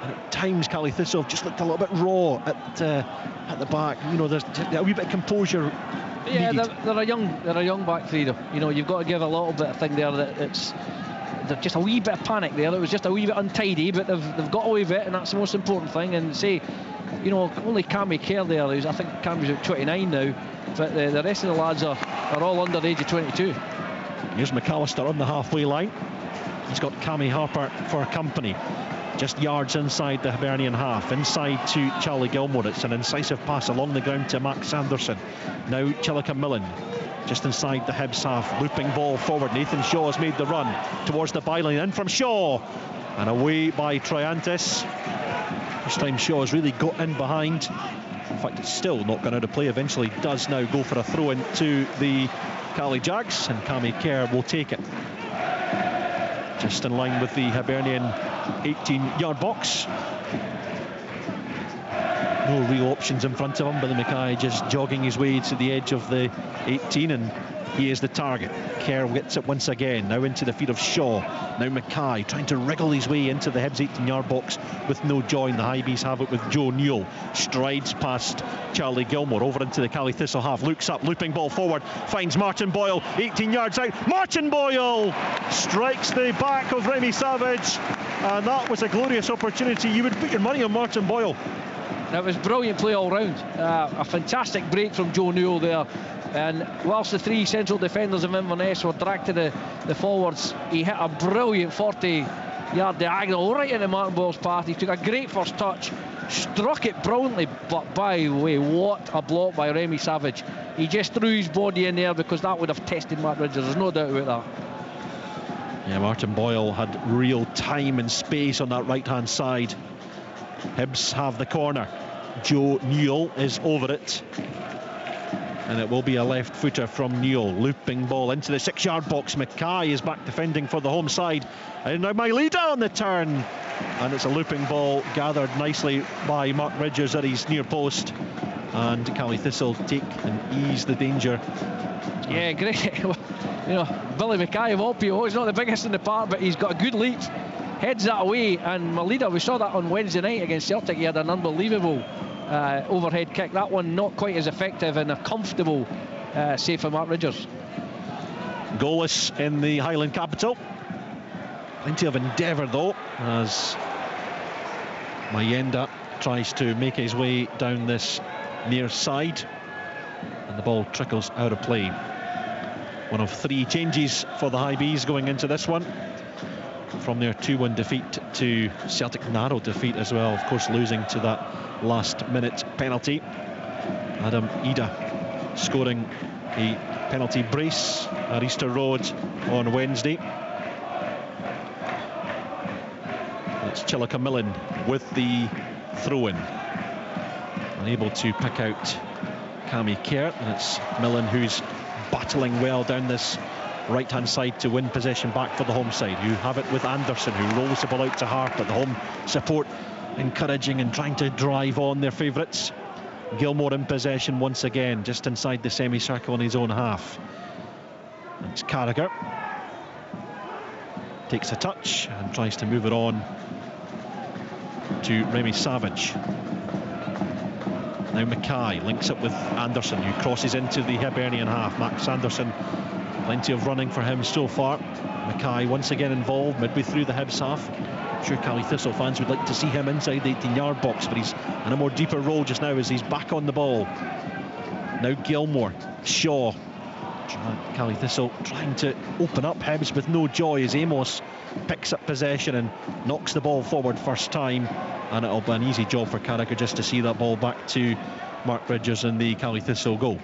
And at times Caley Thistle just looked a little bit raw at the back. You know, there's a wee bit of composure. Yeah, they're a young back three though. You know, you've got to give a little bit of thing there that it's just a wee bit of panic there. It was just a wee bit untidy, but they've got away with it, and that's the most important thing. And say, you know, only Cammy Kerr there, who's, I think Cammy's at 29 now, but the rest of the lads are all under the age of 22. Here's McAllister on the halfway line. He's got Cammy Harper for company. Just yards inside the Hibernian half, inside to Charlie Gilmore. It's an incisive pass along the ground to Max Sanderson. Now Chilika Millen, just inside the Hibs half, looping ball forward. Nathan Shaw has made the run towards the byline, in from Shaw, and away by Triantis. This time Shaw has really got in behind. In fact, it's still not gone out of play. Eventually does now go for a throw-in to the Caley Jags, and Cammy Kerr will take it. Just in line with the Hibernian 18-yard box. No real options in front of him. Billy Mackay just jogging his way to the edge of the 18, and he is the target. Kerr gets it once again, now into the feet of Shaw. Now Mackay trying to wriggle his way into the Hibs 18-yard box with no joy. The Highbees have it with Joe Newell. Strides past Charlie Gilmore over into the Caley Thistle half, looks up, looping ball forward, finds Martin Boyle 18 yards out. Martin Boyle strikes the back of Remy Savage, and that was a glorious opportunity. You would put your money on Martin Boyle. It was brilliant play all round. A fantastic break from Joe Newell there, and whilst the three central defenders of Inverness were dragged to the forwards, he hit a brilliant 40-yard diagonal right into Martin Boyle's path. He took a great first touch, struck it brilliantly, but by the way, what a block by Remy Savage. He just threw his body in there because that would have tested Mark Ridgers, there's no doubt about that. Yeah, Martin Boyle had real time and space on that right-hand side. Hibs have the corner. Joe Newell is over it, and it will be a left footer from Newell. Looping ball into the 6-yard box. Mackay is back defending for the home side, and now Mailida on the turn, and it's a looping ball gathered nicely by Mark Ridgers at his near post, and Cally Thistle take and ease the danger. Yeah, great. You know, Billy Mackay of all people, he's not the biggest in the park, but he's got a good leap, heads that away, and Malida, we saw that on Wednesday night against Celtic. He had an unbelievable overhead kick. That one not quite as effective, and a comfortable save for Mark Ridgers. Goalless in the Highland capital. Plenty of endeavour though, as Mayenda tries to make his way down this near side, and the ball trickles out of play. One of 3 changes for the High Bees going into this one, from their 2-1 defeat to Celtic narrow defeat as well, of course losing to that last minute penalty. Adam Ida scoring a penalty brace at Easter Road on Wednesday. It's Chillicamillan with the throw-in, unable to pick out Cammy Kerr, and it's Millen who's battling well down this right hand side to win possession back for the home side, who have it with Anderson, who rolls the ball out to Hart, but the home support encouraging and trying to drive on their favourites. Gilmore in possession once again, just inside the semicircle in his own half. And it's Carragher, takes a touch and tries to move it on to Remy Savage. Now Mackay links up with Anderson, who crosses into the Hibernian half. Max Anderson, plenty of running for him so far. Mackay once again involved midway through the Hibs half. I'm sure Cally Thistle fans would like to see him inside the 18-yard box, but he's in a more deeper role just now as he's back on the ball. Now Gilmore, Shaw. Cally Thistle trying to open up Hibs with no joy as Amos picks up possession and knocks the ball forward first time, and it'll be an easy job for Carragher just to see that ball back to Mark Ridgers and the Cally Thistle goal.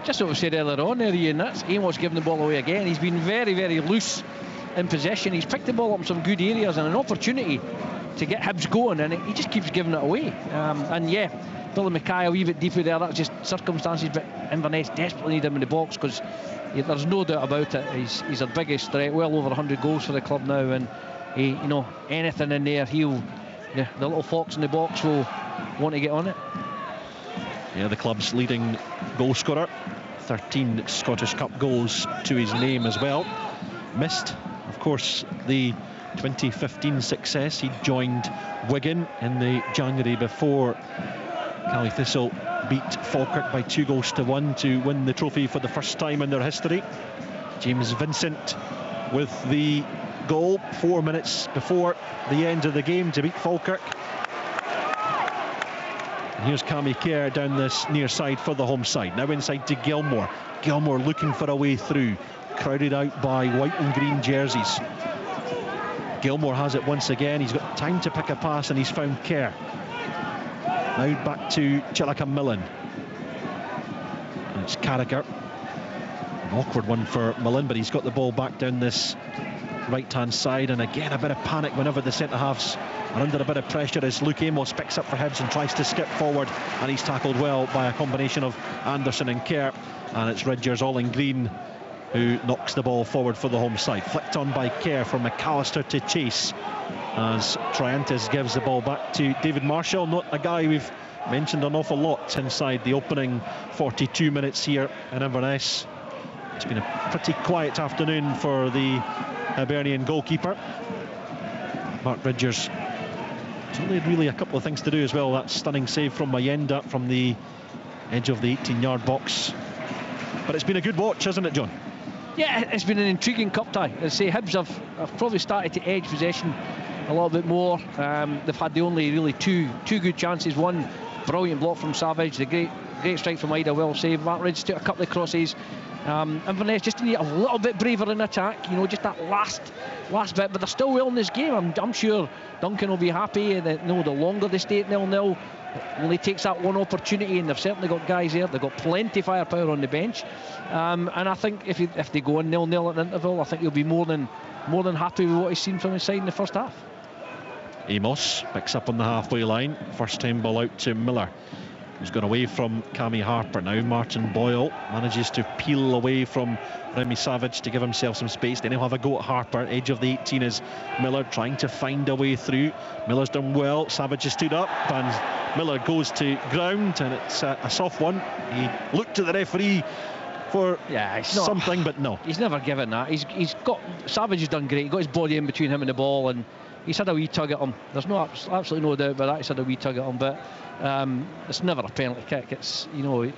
Just what we said earlier on there, Ian, that's Amos giving the ball away again. He's been very, very loose in possession. He's picked the ball up in some good areas and an opportunity to get Hibs going, and he just keeps giving it away. And yeah, Billy Mackay a wee bit deeper there, that's just circumstances, but Inverness desperately need him in the box, because there's no doubt about it, he's our biggest threat, well over 100 goals for the club now, and he, you know, anything in there, the little fox in the box will want to get on it. Yeah, the club's leading goal scorer, 13 Scottish Cup goals to his name as well. Missed, of course, the 2015 success. He joined Wigan in the January before Cally Thistle beat Falkirk by 2-1 to win the trophy for the first time in their history. James Vincent with the goal 4 minutes before the end of the game to beat Falkirk. And here's Cammy Kerr down this near side for the home side. Now inside to Gilmore. Gilmore looking for a way through, crowded out by white and green jerseys. Gilmore has it once again. He's got time to pick a pass and he's found Kerr. Now back to Chillicamillan. And it's Carragher. An awkward one for Millen, but he's got the ball back down this right-hand side, and again a bit of panic whenever the centre-halves are under a bit of pressure as Luke Amos picks up for Hibs and tries to skip forward, and he's tackled well by a combination of Anderson and Kerr, and it's Ridgers all in green who knocks the ball forward for the home side. Flicked on by Kerr for McAllister to chase as Triantis gives the ball back to David Marshall, not a guy we've mentioned an awful lot inside the opening 42 minutes here in Inverness. It's been a pretty quiet afternoon for the Hibernian goalkeeper. Mark Ridgers. It's only really a couple of things to do as well. That stunning save from Mayenda from the edge of the 18-yard box. But it's been a good watch, hasn't it, John? Yeah, it's been an intriguing cup tie. As I say, Hibs have probably started to edge possession a little bit more. They've had the only really two good chances. One brilliant block from Savage, the great strike from Ida, well saved. Mark Ridge took a couple of crosses. Inverness just need a little bit braver in attack, you know, just that last bit, but they're still well in this game. I'm sure Duncan will be happy that, you know, the longer they stay at 0-0, it only takes that one opportunity, and they've certainly got guys there. They've got plenty of firepower on the bench, and I think if they go on 0-0 at an interval, I think he'll be more than happy with what he's seen from his side in the first half. Amos picks up on the halfway line. First time ball out to Miller. He's gone away from Cammy Harper. Now Martin Boyle manages to peel away from Remy Savage to give himself some space. Then he'll have a go at Harper. Edge of the 18 is Miller trying to find a way through. Miller's done well. Savage has stood up and Miller goes to ground, and it's a soft one. He looked at the referee for something, but no. He's never given that. He's got, Savage has done great. He got his body in between him and the ball, and he's had a wee tug at him. There's absolutely no doubt about that. He's had a wee tug at him, but it's never a penalty kick. It's, you know, it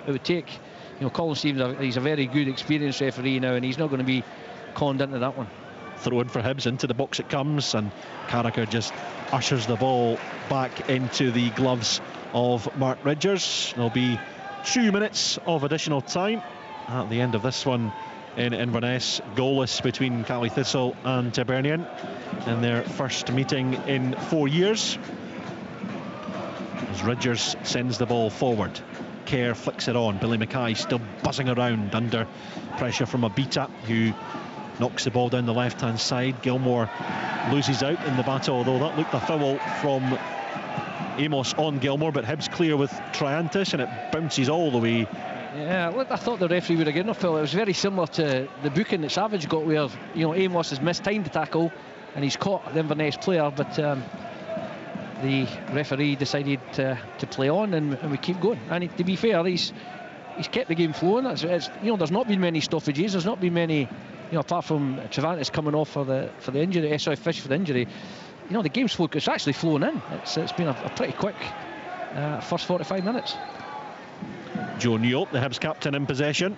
would take, you know, Colin Stevens, he's a very good, experienced referee now, and he's not going to be conned into that one. Throw in for Hibs, into the box it comes, and Carragher just ushers the ball back into the gloves of Mark Ridgers. There'll be 2 minutes of additional time at the end of this one in Inverness. Goalless between Caley Thistle and Hibernian in their first meeting in 4 years. As Ridgers sends the ball forward, Kerr flicks it on. Billy Mackay still buzzing around under pressure from Abita, who knocks the ball down the left hand side. Gilmore loses out in the battle, although that looked a foul from Amos on Gilmore, but Hibs clear with Triantis, and it bounces all the way. Yeah, look, I thought the referee would have given a foul. It was very similar to the booking that Savage got, where, you know, Amos has mistimed the tackle and he's caught the Inverness player, but the referee decided to play on, and we keep going. And to be fair, he's kept the game flowing. It's, you know, there's not been many stoppages. There's not been many, you know, apart from Travantis coming off for the injury, Fish for the injury. You know, the game's flowing. It's actually flowing in. It's been a pretty quick first 45 minutes. Joe Newell, the Hibs captain, in possession.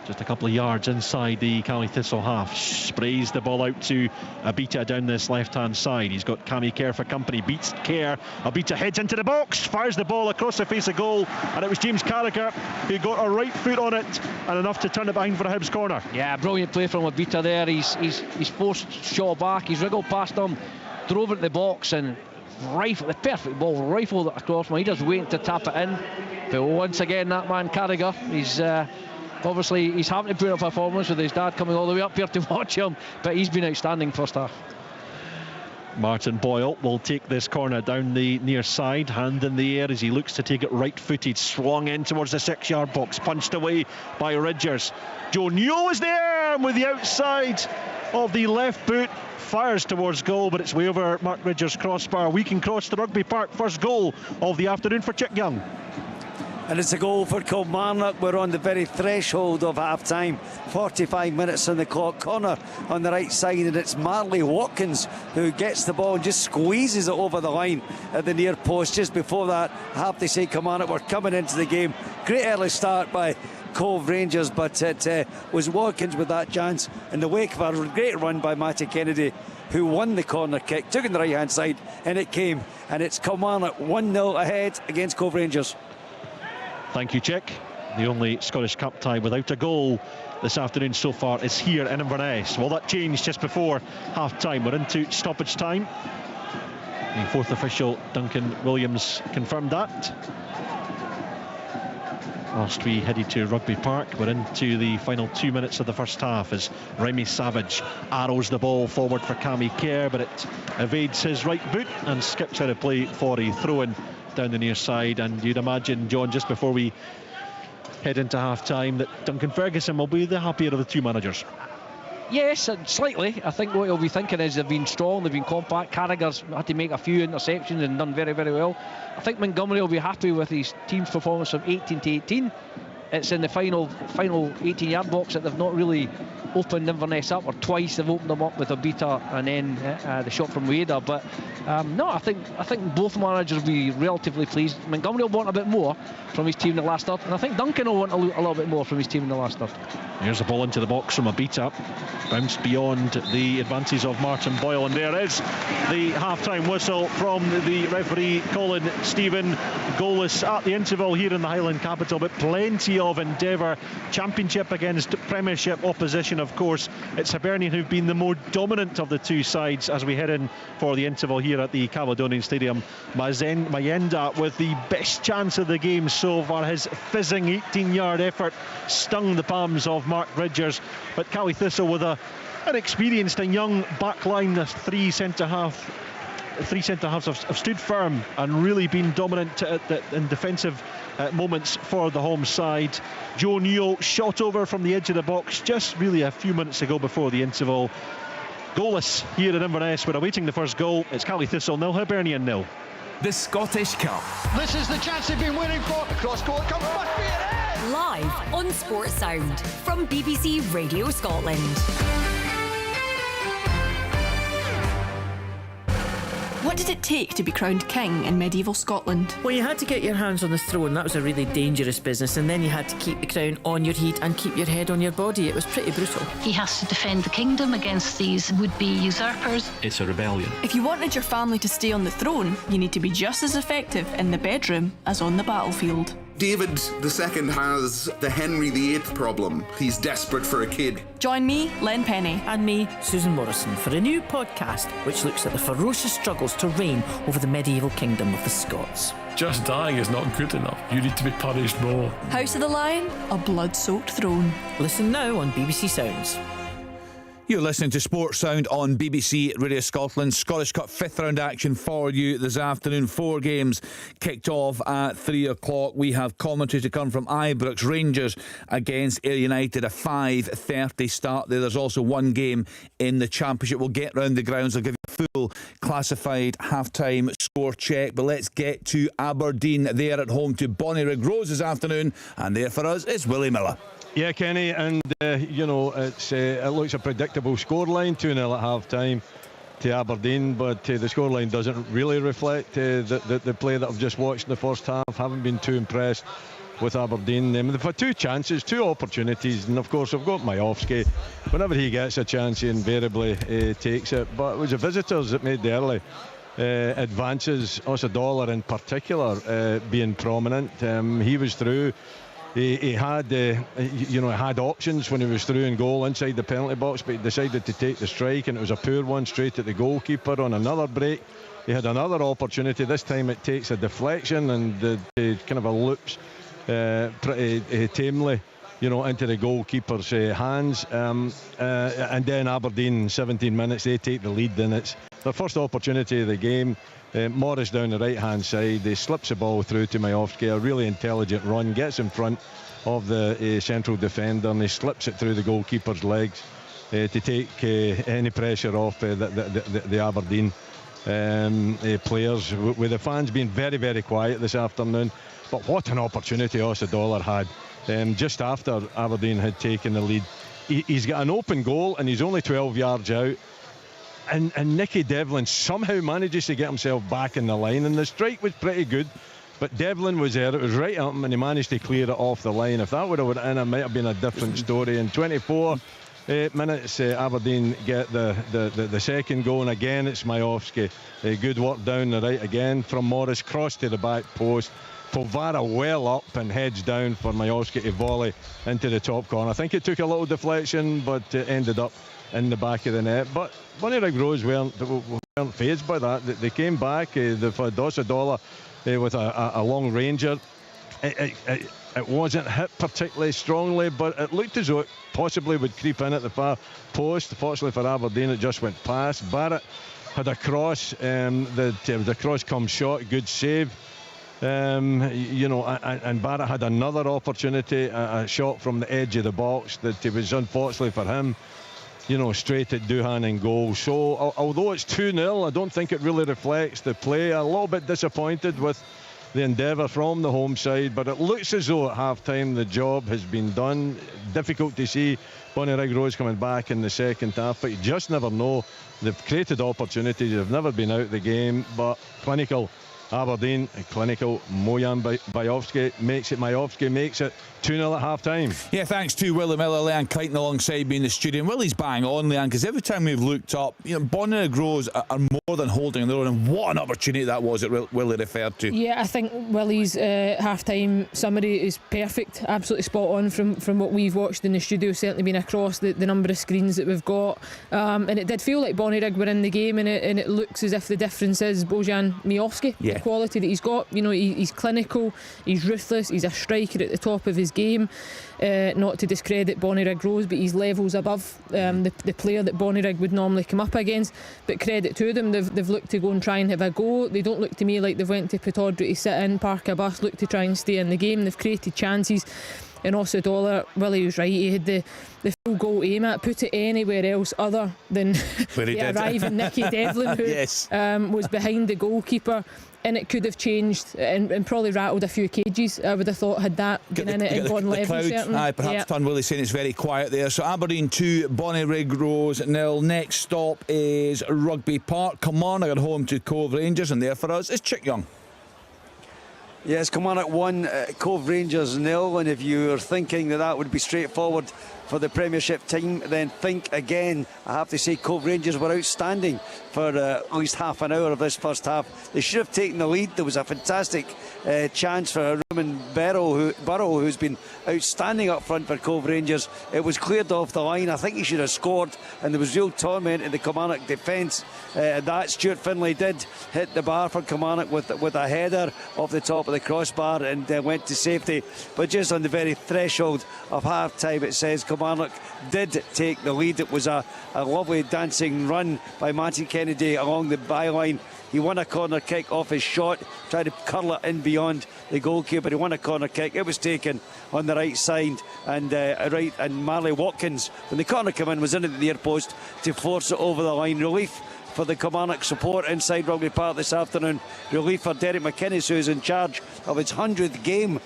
Just a couple of yards inside the Caley Thistle half. Sprays the ball out to Abita down this left-hand side. He's got Cammy Kerr for company. Beats Kerr. Abita heads into the box. Fires the ball across the face of goal. And it was James Carragher who got a right foot on it and enough to turn it behind for a Hibs corner. Yeah, brilliant play from Abita there. He's forced Shaw back. He's wriggled past him, drove it in the box, and the perfect ball, rifled it across. He just waiting to tap it in. But once again, that man Carragher, he's obviously he's having to put a performance with his dad coming all the way up here to watch him, but he's been outstanding first half. Martin Boyle will take this corner down the near side, hand in the air as he looks to take it right-footed, swung in towards the 6-yard box, punched away by Ridgers. Joe Newell is there, and with the outside of the left boot, fires towards goal, but it's way over Mark Ridgers' crossbar. We can cross the Rugby Park first goal of the afternoon for Chick Young. And it's a goal for Kilmarnock. We're on the very threshold of half-time. 45 minutes on the clock. Corner on the right side, and it's Marley Watkins who gets the ball and just squeezes it over the line at the near post. Just before that, I have to say Kilmarnock were coming into the game. Great early start by Cove Rangers, but it was Watkins with that chance in the wake of a great run by Matty Kennedy, who won the corner kick, took it on the right-hand side, and it came. And it's Kilmarnock 1-0 ahead against Cove Rangers. Thank you, Chick. The only Scottish Cup tie without a goal this afternoon so far is here in Inverness. Well, that changed just before half-time. We're into stoppage time. The fourth official, Duncan Williams, confirmed that. Whilst we headed to Rugby Park, we're into the final 2 minutes of the first half as Remy Savage arrows the ball forward for Cammy Kerr, but it evades his right boot and skips out of play for a throw-in down the near side. And you'd imagine, John, just before we head into half-time, that Duncan Ferguson will be the happier of the two managers. Yes, slightly. I think what he'll be thinking is they've been strong, they've been compact. Carragher's had to make a few interceptions and done very, very well. I think Montgomery will be happy with his team's performance from 18-18. It's in the final 18-yard box that they've not really opened Inverness up, or twice they've opened them up with Abita and then the shot from Ueda. But no, I think both managers will be relatively pleased. Montgomery will want a bit more from his team in the last third, and I think Duncan will want a little bit more from his team in the last third. Here's the ball into the box from Abita, bounced beyond the advances of Martin Boyle, and there is the half-time whistle from the referee Colin Stephen. Goalless at the interval here in the Highland capital, but plenty of endeavour. Championship against Premiership opposition, of course. It's Hibernian who've been the more dominant of the two sides as we head in for the interval here at the Caledonian Stadium. Mayenda with the best chance of the game so far. His fizzing 18-yard effort stung the palms of Mark Ridgers, but Caley Thistle with an experienced and young backline, the three centre-half three centre-halves have stood firm and really been dominant in defensive moments for the home side. Joe Newell shot over from the edge of the box just really a few minutes ago before the interval. Goalless here at Inverness. We're awaiting the first goal. It's Caley Thistle 0, Hibernian 0. The Scottish Cup. This is the chance they've been waiting for. Cross court comes, must be it. Live on Sports Sound from BBC Radio Scotland. What did it take to be crowned king in medieval Scotland? Well, you had to get your hands on the throne. That was a really dangerous business. And then you had to keep the crown on your head and keep your head on your body. It was pretty brutal. He has to defend the kingdom against these would-be usurpers. It's a rebellion. If you wanted your family to stay on the throne, you need to be just as effective in the bedroom as on the battlefield. David II has the Henry VIII problem. He's desperate for a kid. Join me, Len Penny. And me, Susan Morrison, for a new podcast which looks at the ferocious struggles to reign over the medieval kingdom of the Scots. Just dying is not good enough. You need to be punished more. House of the Lion, a blood-soaked throne. Listen now on BBC Sounds. You're listening to Sports Sound on BBC Radio Scotland. Scottish Cup 5th round action for you this afternoon. 4 games kicked off at 3 o'clock. We have commentary to come from Ibrox. Rangers against Ayr United, a 5:30 start there. There's also one game in the Championship. We'll get round the grounds. I'll give you a full classified half-time score check. But let's get to Aberdeen. They're at home to Bonnyrigg Rose this afternoon. And there for us is Willie Miller. Yeah, Kenny, and it looks a predictable scoreline, 2-0 at half-time to Aberdeen, but the scoreline doesn't really reflect the play that I've just watched in the first half. Haven't been too impressed with Aberdeen. They've had 2 chances, 2 opportunities, and of course I've got Majowski. Whenever he gets a chance, he invariably takes it, but it was the visitors that made the early advances. Osadollar in particular being prominent. He was through. He had options when he was through and goal inside the penalty box, but he decided to take the strike, and it was a poor one straight at the goalkeeper on another break. He had another opportunity. This time it takes a deflection and kind of a loops pretty tamely, into the goalkeeper's hands. And then Aberdeen, 17 minutes, they take the lead, and it's their first opportunity of the game. Morris down the right hand side, he slips the ball through to Majowski, a really intelligent run, gets in front of the central defender, and he slips it through the goalkeeper's legs to take any pressure off the Aberdeen players, with the fans being very, very quiet this afternoon. But what an opportunity Osadollar had just after Aberdeen had taken the lead. He's got an open goal and he's only 12 yards out. And Nicky Devlin somehow manages to get himself back in the line, and the strike was pretty good, but Devlin was there, it was right at him, and he managed to clear it off the line. If that would have went in, it might have been a different story. In 24 minutes, Aberdeen get the second goal, and again it's Majowski. Good work down the right again from Morris, cross to the back post. Polvara well up and heads down for Majowski to volley into the top corner. I think it took a little deflection, but it ended up in the back of the net. But Bonnyrigg Rose weren't fazed by that. They came back. They've had Osadollar with a long ranger. It wasn't hit particularly strongly, but it looked as though it possibly would creep in at the far post. Fortunately for Aberdeen, it just went past. Barrett had a cross. The cross comes short. Good save. And Barrett had another opportunity, a shot from the edge of the box that it was unfortunately for him, straight at Duhan in goal. So although it's 2-0, I don't think it really reflects the play. A little bit disappointed with the endeavour from the home side, but it looks as though at half-time the job has been done. Difficult to see Bonnyrigg Rose coming back in the second half, but you just never know. They've created opportunities, they've never been out of the game, but clinical Aberdeen, clinical Mojan Majowski makes it 2-0 at half time. Yeah, thanks to Willie Miller. Leanne Crichton alongside me in the studio. And Willie's bang on, Leanne, because every time we've looked up, Bonnyrigg Rose are more than holding their own, and what an opportunity that was that Willie referred to. Yeah, I think Willie's half time summary is perfect, absolutely spot on from what we've watched in the studio, certainly been across the number of screens that we've got, and it did feel like Bonnyrigg were in the game, and it looks as if the difference is Bojan Majowski. Yeah, the quality that he's got. You know, he's clinical, he's ruthless, he's a striker at the top of his game. Not to discredit Bonnyrigg Rose, but he's levels above the player that Bonnyrigg would normally come up against. But credit to them, they've looked to go and try and have a go. They don't look to me like they've went to Pittodrie to sit in, park a bus, look to try and stay in the game. They've created chances. And also Dollar, Willie was right, he had the full goal aim at, put it anywhere else other than the arriving Nicky Devlin, who was behind the goalkeeper, and it could have changed and probably rattled a few cages. I would have thought, had that gone in it and gone level, certainly. Perhaps turned Willie saying it's very quiet there. So Aberdeen 2, Bonnyrigg Rose 0. Next stop is Rugby Park. Kilmarnock at home to Cove Rangers, and there for us is Chick Young. Yes, Kilmarnock 1, Cove Rangers 0, and if you're thinking that would be straightforward for the Premiership team, then think again. I have to say Cove Rangers were outstanding for at least half an hour of this first half. They should have taken the lead. There was a fantastic chance for Ruben Burrow, who's been outstanding up front for Cove Rangers. It was cleared off the line. I think he should have scored, and there was real torment in the Kilmarnock defence. That Stuart Finlay did hit the bar for Kilmarnock with a header off the top of the crossbar and went to safety. But just on the very threshold of half time, it says Kilmarnock did take the lead. It was a lovely dancing run by Matty Kennedy along the byline. He won a corner kick off his shot, tried to curl it in beyond the goalkeeper. He won a corner kick. It was taken on the right side, and Marley Watkins, when the corner came in, was in at the near post to force it over the line. Relief for the Kilmarnock support inside Rugby Park this afternoon. Relief for Derek McInnes, who is in charge of his 100th game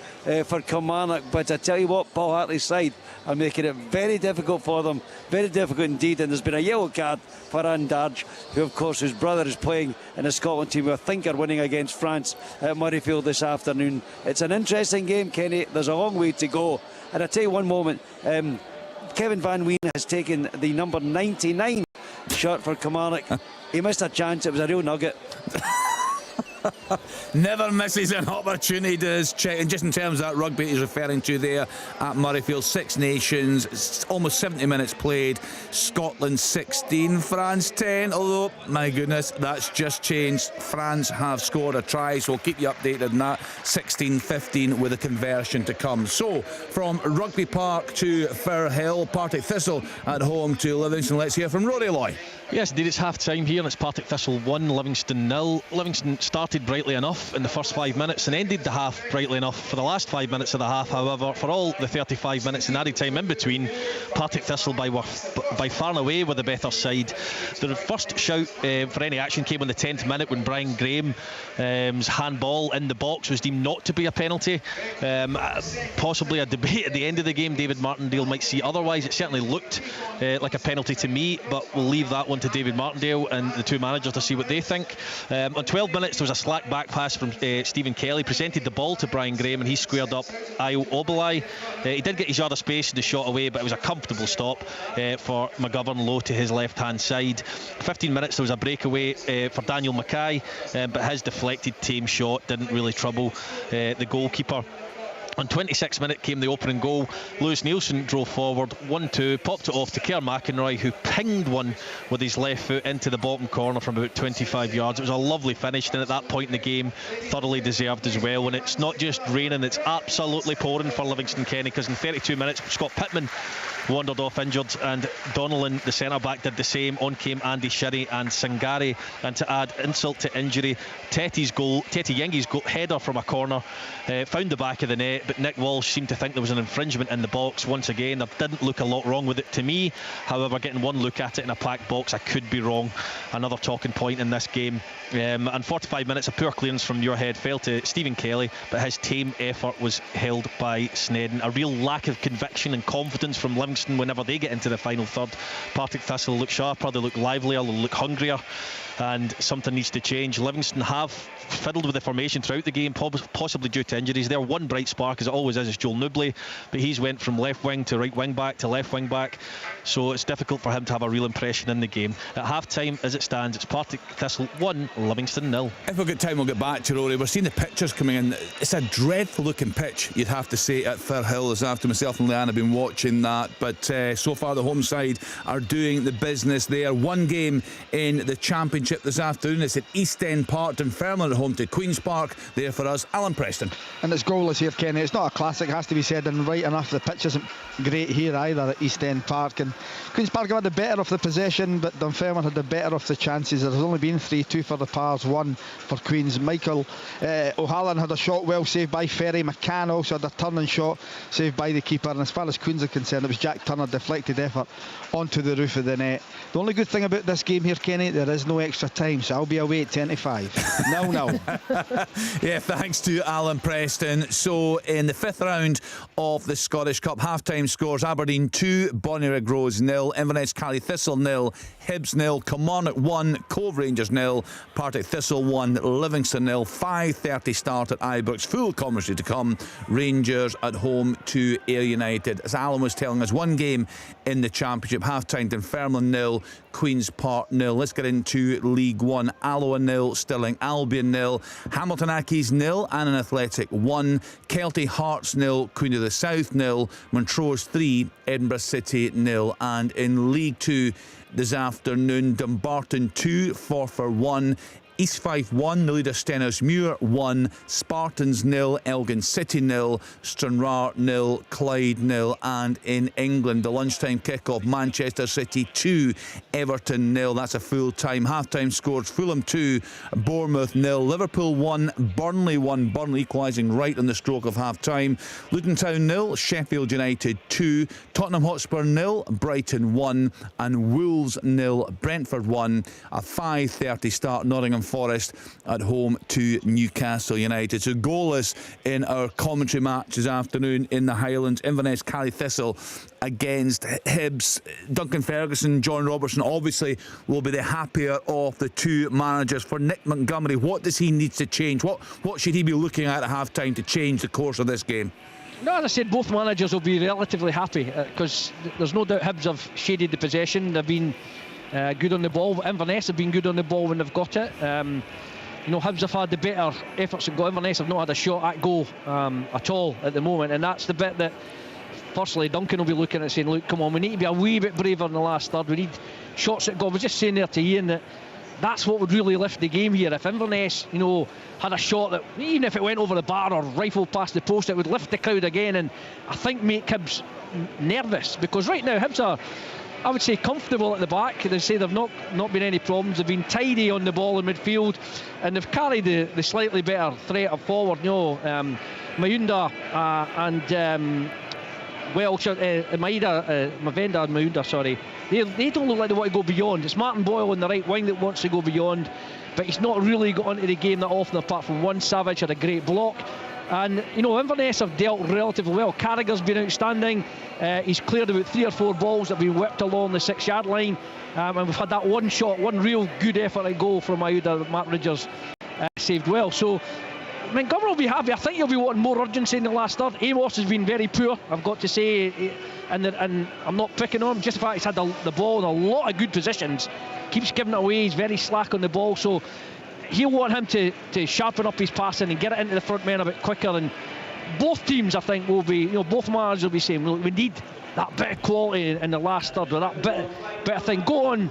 for Kilmarnock. But I tell you what, Paul Hartley's side are making it very difficult for them, very difficult indeed. And there's been a yellow card for Anne Darge, who of course his brother is playing in a Scotland team who I think are winning against France at Murrayfield this afternoon. It's an interesting game, Kenny. There's a long way to go. And I tell you one moment, Kevin Van Ween has taken the number 99 shot for Kilmarnock. He missed a chance. It was a real nugget. Never misses an opportunity, does Chick. And just in terms of that rugby he's referring to there at Murrayfield, 6 nations, almost 70 minutes played. Scotland 16, France 10. Although, my goodness, that's just changed. France have scored a try, so we'll keep you updated on that. 16-15 with a conversion to come. So, from Rugby Park to Firhill, Partick Thistle at home to Livingston. Let's hear from Rory Loy. Yes, indeed, it's half time here and it's Partick Thistle 1, Livingston 0. Livingston started brightly enough in the first 5 minutes and ended the half brightly enough for the last 5 minutes of the half. However, for all the 35 minutes in added time in between, Partick Thistle by far and away were the better side. The first shout for any action came on the 10th minute when Brian Graham's handball in the box was deemed not to be a penalty. Possibly a debate at the end of the game. David Martindale might see otherwise. It certainly looked like a penalty to me, but we'll leave that one to David Martindale and the two managers to see what they think. On 12 minutes there was a slack back pass from Stephen Kelly, presented the ball to Brian Graham and he squared up Ayo Obilai. He did get his yard of space and the shot away, but it was a comfortable stop for McGovern low to his left hand side. 15 minutes there was a breakaway for Daniel Mackay, but his deflected tame shot didn't really trouble the goalkeeper. On 26 minutes came the opening goal. Lewis Nielsen drove forward 1-2, popped it off to Kerr McInroy, who pinged one with his left foot into the bottom corner from about 25 yards. It was a lovely finish, and at that point in the game thoroughly deserved as well. And it's not just raining, it's absolutely pouring for Livingston, Kenny, because in 32 minutes Scott Pittman wandered off injured and Donnellan, the centre back, did the same. On came Andy Shirry and Sangari, and to add insult to injury, Teti Yengi's header from a corner found the back of the net, but Nick Walsh seemed to think there was an infringement in the box once again. There didn't look a lot wrong with it to me. However, getting one look at it in a packed box, I could be wrong. Another talking point in this game. And 45 minutes, a poor clearance from Muirhead fell to Stephen Kelly, but his tame effort was held by Snedden. A real lack of conviction and confidence from Livingston whenever they get into the final third. Partick Thistle look sharper, they look livelier, they look hungrier, and something needs to change. Livingston have fiddled with the formation throughout the game, possibly due to injuries. Their one bright spark, as it always is Joel Nubley, but he's went from left wing to right wing back to left wing back, so it's difficult for him to have a real impression in the game. At half time, as it stands, it's Partick Thistle 1, Livingston 0. If we've got time, we'll get back to Rory. We're seeing the pictures coming in. It's a dreadful looking pitch, you'd have to say, at Firhill this afternoon. Myself and Leanne have been watching that, but so far the home side are doing the business there. One game in the Championship this afternoon. It's at East End Park. Dunfermline at home to Queen's Park. There for us, Alan Preston. And it's goalless here, Kenny. It's not a classic, has to be said, and right enough, the pitch isn't great here either at East End Park, and Queen's Park have had the better of the possession, but Dunfermline had the better of the chances. There's only been 3-2 for the Pars, 1 for Queen's. Michael O'Halloran had a shot well saved by Ferry. McCann also had a turning shot saved by the keeper, and as far as Queen's are concerned, it was Jack Turner deflected effort onto the roof of the net. The only good thing about this game here, Kenny, there is no extra time, so I'll be away at 10-5. 0-0. Yeah, thanks to Alan Preston. So in the 5th round of the Scottish Cup, half-time scores: Aberdeen 2, Bonnyrigg Rose 0, Inverness Cally Thistle 0, Hibs 0, Kilmarnock 1, Cove Rangers 0, Partick Thistle 1, Livingston 0. 5:30 start at Ibrox. Full commentary to come. Rangers at home to Ayr United. As Alan was telling us, one game in the Championship, half-time: Dunfermline 0, Queen's Park 0. Let's get into League One. Alloa 0, Stirling Albion 0, Hamilton Accies 0, Annan Athletic 1, Kelty Hearts 0, Queen of the South 0, Montrose 3, Edinburgh City 0. And in League 2 this afternoon, Dumbarton 2, Forfar 1, East Fife 1, the leader Stenhousemuir 1, Spartans 0, Elgin City 0, Stranraer 0, Clyde 0. And in England, the lunchtime kick-off: Manchester City 2, Everton 0. That's a full-time. Half-time scores: Fulham 2, Bournemouth 0, Liverpool 1, Burnley 1, Burnley equalising right on the stroke of half-time. Luton Town 0, Sheffield United 2, Tottenham Hotspur 0, Brighton 1, and Wolves 0, Brentford 1. A 5:30 start. Nottingham Forest at home to Newcastle United. So goalless in our commentary match this afternoon in the Highlands. Inverness Cally Thistle against Hibs. Duncan Ferguson, John Robertson obviously will be the happier of the two managers. For Nick Montgomery, what does he need to change? What should he be looking at half time to change the course of this game? No, as I said, both managers will be relatively happy because there's no doubt Hibs have shaded the possession. They've been good on the ball. Inverness have been good on the ball when they've got it. Hibs have had the better efforts at goal. Inverness have not had a shot at goal at all at the moment, and that's the bit that firstly Duncan will be looking at, saying, look, come on, we need to be a wee bit braver in the last third. We need shots at goal. I was just saying there to Ian that that's what would really lift the game here. If Inverness had a shot that, even if it went over the bar or rifled past the post, it would lift the crowd again, and I think make Hibs nervous, because right now Hibs are, I would say, comfortable at the back. They say they've not been any problems. They've been tidy on the ball in midfield, and they've carried the slightly better threat up forward. Mayunda and Mavenda and Mayunda, sorry. They don't look like they want to go beyond. It's Martin Boyle on the right wing that wants to go beyond, but he's not really got onto the game that often, apart from one. Savage had a great block. And Inverness have dealt relatively well. Carragher's been outstanding. He's cleared about 3 or 4 balls that have been whipped along the 6-yard line, and we've had that one shot, one real good effort at goal from Mayuda that Matt Ridgers saved well. So Montgomery will be happy. I think he'll be wanting more urgency in the last third. Amos has been very poor, I've got to say, and I'm not picking on him, just the fact he's had the ball in a lot of good positions, keeps giving it away. He's very slack on the ball, so he'll want him to sharpen up his passing and get it into the front men a bit quicker. And both teams, I think, will be, both managers will be saying, look, we need that bit of quality in the last third, or that bit of thing. Go on,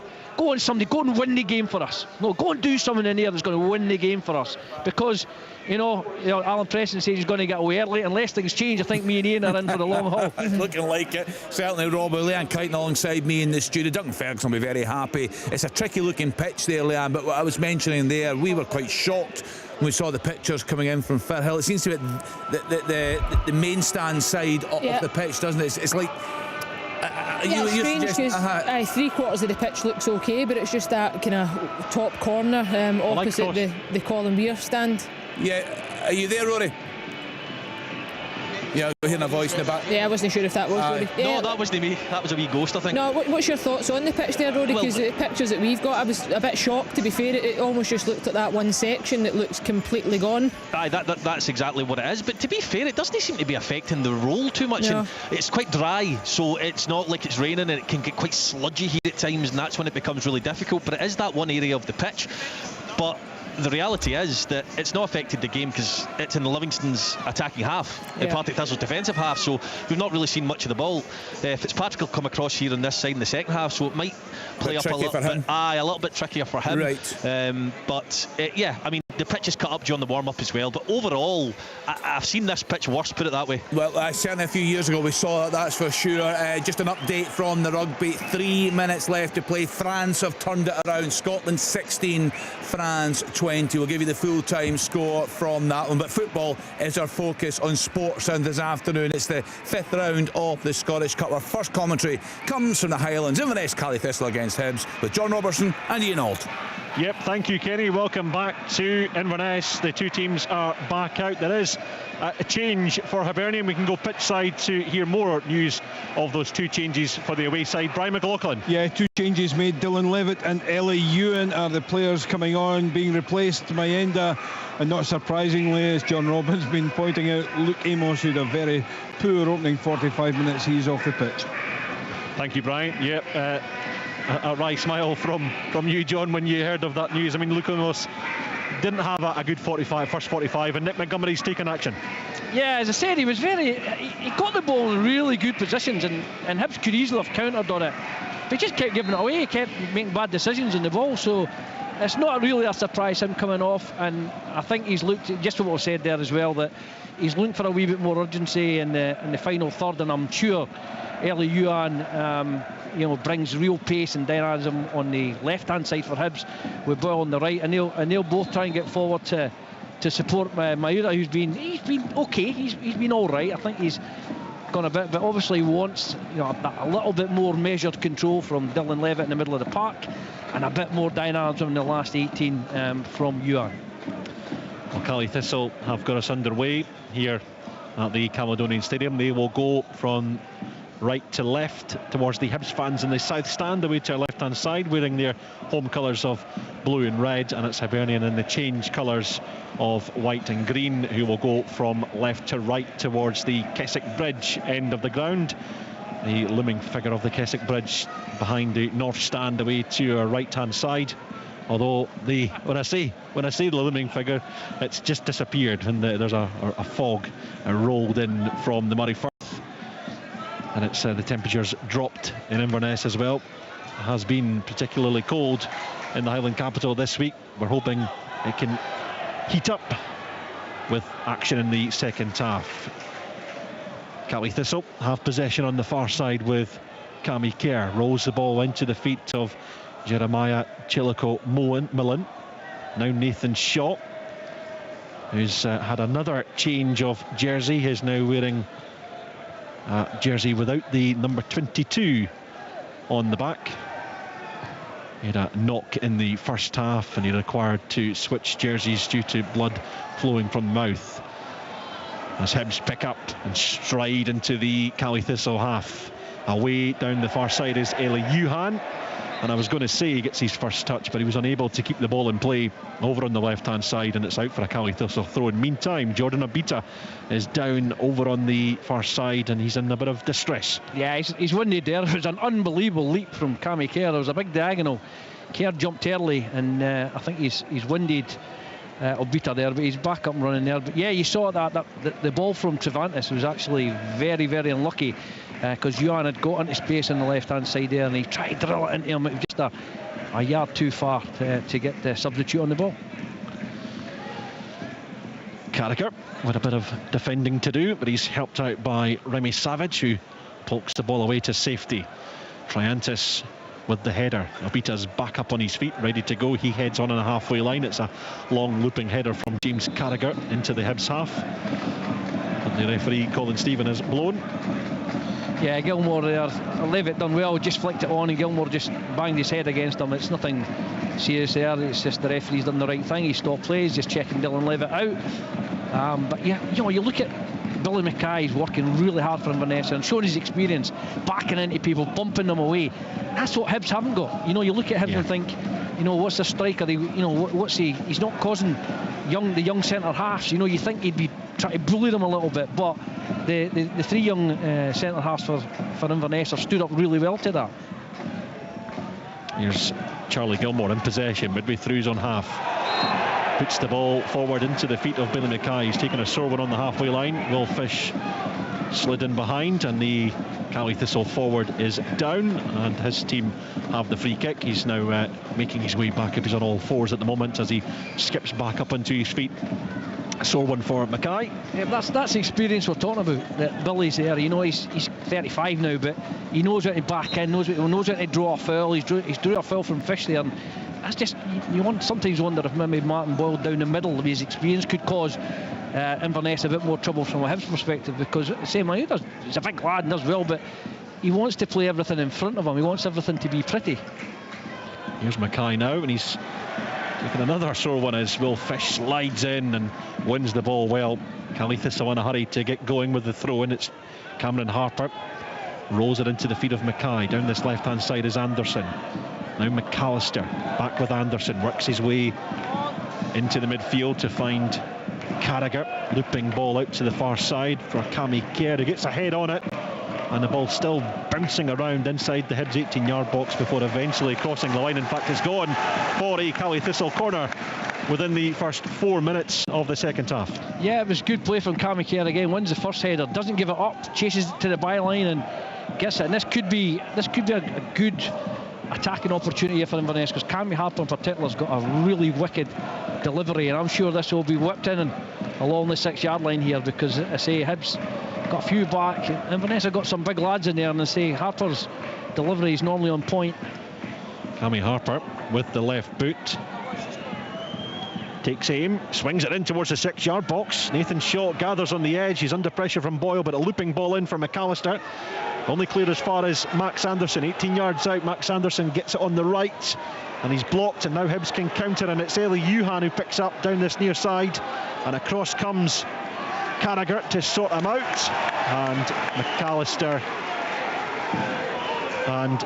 somebody, go and win the game for us. No, go and do something in there that's going to win the game for us. Because, Alan Preston says he's going to get away early. Unless things change, I think me and Ian are in for the long haul. It's looking like it. Certainly, Robbie. Leanne Kyton alongside me in the studio. Duncan Ferguson will be very happy. It's a tricky looking pitch there, Leanne, but what I was mentioning there, we were quite shocked when we saw the pictures coming in from Firhill. It seems to be the main stand side of the pitch, doesn't it? It's like... it's strange because 3/4 of the pitch looks okay, but it's just that kind of top corner opposite the Colin Weir stand. Yeah, are you there, Rory? Yeah, we're hearing a voice in the back. Yeah, I wasn't sure if that was Rory. No, that wasn't me. That was a wee ghost, I think. No, what's your thoughts on the pitch there, Rory? Because the pictures that we've got, I was a bit shocked, to be fair. It almost just looked at that one section that looks completely gone. Aye, that's exactly what it is. But to be fair, it doesn't seem to be affecting the roll too much. No. And it's quite dry, so it's not like it's raining, and it can get quite sludgy here at times, and that's when it becomes really difficult. But it is that one area of the pitch. But the reality is that it's not affected the game because it's in the Livingston's attacking half, in Partick Thistle's defensive half, so we've not really seen much of the ball. Fitzpatrick will come across here on this side in the second half, so it might play up a little bit. A little bit trickier for him. Right. But yeah, I mean, the pitch is cut up during the warm-up as well, but overall I've seen this pitch worse, put it that way. Well, certainly a few years ago we saw that's for sure. Just an update from the rugby, 3 minutes left to play. France have turned it around. Scotland 16, France 20. We'll give you the full-time score from that one, but football is our focus on Sportsound this afternoon. It's the 5th round of the Scottish Cup. Our first commentary comes from the Highlands. Inverness Caley Thistle against Hibs with John Robertson and Ian Auld. Yep, thank you, Kenny. Welcome back to Inverness. The two teams are back out. There is a change for Hibernian. We can go pitch side to hear more news of those two changes for the away side. Brian McLaughlin. Yeah, two changes made. Dylan Levitt and Ellie Ewan are the players coming on, being replaced. Mayenda, and not surprisingly, as John Robbins been pointing out, Luke Amos, who had a very poor opening 45 minutes. He's off the pitch. Thank you, Brian. Yep. A wry smile from you, John, when you heard of that news. I mean, Luke Amos didn't have a good first 45, and Nick Montgomery's taken action. Yeah, as I said, he got the ball in really good positions, and Hibs could easily have countered on it. But he just kept giving it away. He kept making bad decisions on the ball, so it's not really a surprise him coming off. And I think he's looked, just what was said there as well, that he's looking for a wee bit more urgency in the final third, and I'm sure Ellie Ewan brings real pace and dynamism on the left-hand side for Hibs, with Boyle on the right, and they'll both try and get forward to support Miura, who's been okay. He's been all right. I think he's gone a bit, but obviously wants a little bit more measured control from Dylan Levitt in the middle of the park, and a bit more dynamism in the last 18 from Ewan. Well, Caley Thistle have got us underway here at the Caledonian Stadium. They will go from right to left towards the Hibs fans in the south stand, away to our left hand side, wearing their home colours of blue and red, and it's Hibernian in the change colours of white and green, who will go from left to right towards the Keswick Bridge end of the ground. The looming figure of the Keswick Bridge behind the north stand, away to our right hand side. Although when I say the looming figure, it's just disappeared, and there's a fog rolled in from the Murray Firth. And it's the temperatures dropped in Inverness as well. It has been particularly cold in the Highland capital this week. We're hoping it can heat up with action in the second half. Caley Thistle have possession on the far side with Cammy Kerr. Rolls the ball into the feet of Jeremiah Chillico-Millen. Now Nathan Shaw, who's had another change of jersey. He's now wearing jersey without the number 22 on the back. He had a knock in the first half, and he required to switch jerseys due to blood flowing from the mouth. As Hibs pick up and stride into the Caley Thistle half. Away down the far side is Eli Yuhan, and I was going to say he gets his first touch, but he was unable to keep the ball in play over on the left hand side, and it's out for a Caley Thistle throw. In meantime, Jordan Abita is down over on the far side, and he's in a bit of distress. Yeah, he's winded there. It was an unbelievable leap from Cammy Kerr. There was a big diagonal. Kerr jumped early, and I think he's winded Abita there, but he's back up and running there. But yeah, you saw that the ball from Cervantes was actually very, very unlucky, because Yuan had got into space on the left hand side there, and he tried to drill it into him. It was just a yard too far to get the substitute on the ball. Carragher with a bit of defending to do, but he's helped out by Remy Savage, who pokes the ball away to safety. Triantis with the header. Abita's back up on his feet, ready to go. He heads on the halfway line. It's a long looping header from James Carragher into the Hibs half. And the referee, Colin Stephen, has blown. Yeah, Gilmore there. Levitt done well, just flicked it on, and Gilmore just banged his head against him. It's nothing serious there. It's just the referee's done the right thing. He stopped plays, just checking Dylan Levitt out. But yeah, you look at Billy Mackay, is working really hard for Inverness and showing his experience, backing into people, bumping them away. That's what Hibs haven't got. You look at Hibs and think, what's the striker? What's he? He's not causing the young centre halves. You think he'd be trying to bully them a little bit, but the three young centre halves for Inverness have stood up really well to that. Here's Charlie Gilmore in possession, midway through his own half. puts the ball forward into the feet of Billy Mackay. He's taken a sore one on the halfway line. Will Fish slid in behind, and the Caley Thistle forward is down, and his team have the free kick. He's now making his way back up. He's on all fours at the moment as he skips back up onto his feet. A sore one for Mackay. Yeah, that's the experience we're talking about, that Billy's there. You know, he's 35 now, but he knows when to back in, knows when to draw a foul. He's drew a foul from Fish there, and that's just, sometimes wonder if maybe Martin Boyle down the middle of his experience could cause Inverness a bit more trouble from a Hibs perspective, because same way he's a big lad and does well, but he wants to play everything in front of him. He wants everything to be pretty. Here's Mackay now, and he's taking another sore one as Will Fish slides in and wins the ball well. Caley Thistle in a hurry to get going with the throw in. It's Cameron Harper rolls it into the feet of Mackay. Down this left hand side is Anderson. Now McAllister back with Anderson, works his way into the midfield to find Carragher. Looping ball out to the far side for Cammy Kerr, who gets a head on it, and the ball still bouncing around inside the Hibs 18-yard box before eventually crossing the line. In fact, it's gone for a Caley Thistle corner within the first 4 minutes of the second half. Yeah, it was good play from Cammy Kerr again. Wins the first header, doesn't give it up, chases it to the byline and gets it. And this could be a good attacking opportunity for Inverness, because Cammy Harper in particular has got a really wicked delivery, and I'm sure this will be whipped in and along the 6-yard line here, because I say Hibs got a few back. Inverness have got some big lads in there, and I say Harper's delivery is normally on point. Cammy Harper with the left boot takes aim, swings it in towards the 6-yard box. Nathan Shaw gathers on the edge. He's under pressure from Boyle, but a looping ball in for McAllister. Only cleared as far as Max Anderson. 18 yards out, Max Anderson gets it on the right, and he's blocked, and now Hibs can counter, and it's Eli Yuhan who picks up down this near side, and across comes Carragher to sort him out, and McAllister and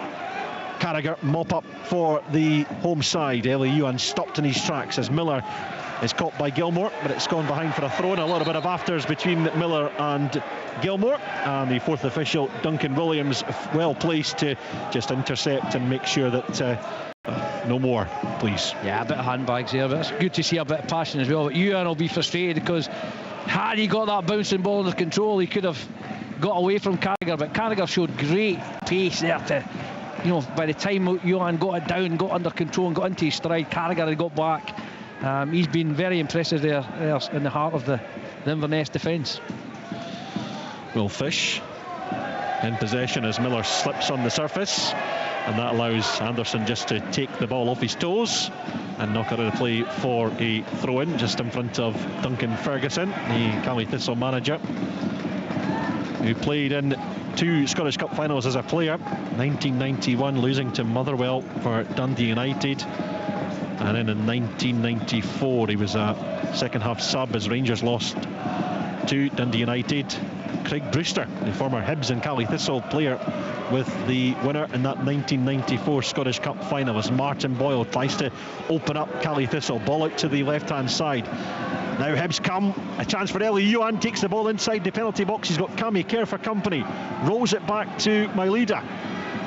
Carragher mop up for the home side. Eli Yuhan stopped in his tracks as Miller is caught by Gilmore, but it's gone behind for a throw, and a little bit of afters between Miller and Gilmore, and the fourth official, Duncan Williams, well placed to just intercept and make sure that no more, please. Yeah, a bit of handbags there, but it's good to see a bit of passion as well. But Yuan will be frustrated, because had he got that bouncing ball under control, he could have got away from Carragher, but Carragher showed great pace there to, by the time Yuan got it down, got under control and got into his stride, Carragher had got back. He's been very impressive there in the heart of the Inverness defence. Will Fish in possession as Miller slips on the surface, and that allows Anderson just to take the ball off his toes and knock it out of play for a throw-in just in front of Duncan Ferguson, the Caley Thistle manager, who played in 2 Scottish Cup finals as a player. 1991 losing to Motherwell for Dundee United, and then in 1994 he was a second half sub as Rangers lost to Dundee United. Craig Brewster, the former Hibs and Caley Thistle player, with the winner in that 1994 Scottish Cup final, as Martin Boyle tries to open up Caley Thistle. Ball out to the left hand side. Now Hibs come, a chance for Eli Yuan, takes the ball inside the penalty box. He's got Cammy Kerr for company, rolls it back to Mailida.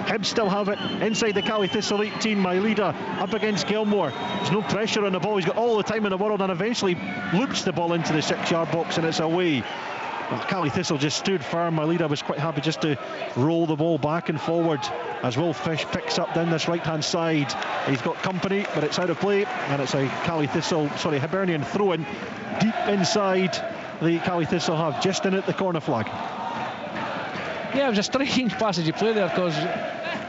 Hibs still have it inside the Caley Thistle 18. Mailida up against Gilmore. There's no pressure on the ball. He's got all the time in the world, and eventually loops the ball into the 6-yard box, and it's away. Well, Caley Thistle just stood firm. Mailida was quite happy just to roll the ball back and forward as Will Fish picks up down this right-hand side. He's got company, but it's out of play, and it's a Hibernian throw-in deep inside the Caley Thistle half, just in at the corner flag. Yeah, it was a strange passage of play there, because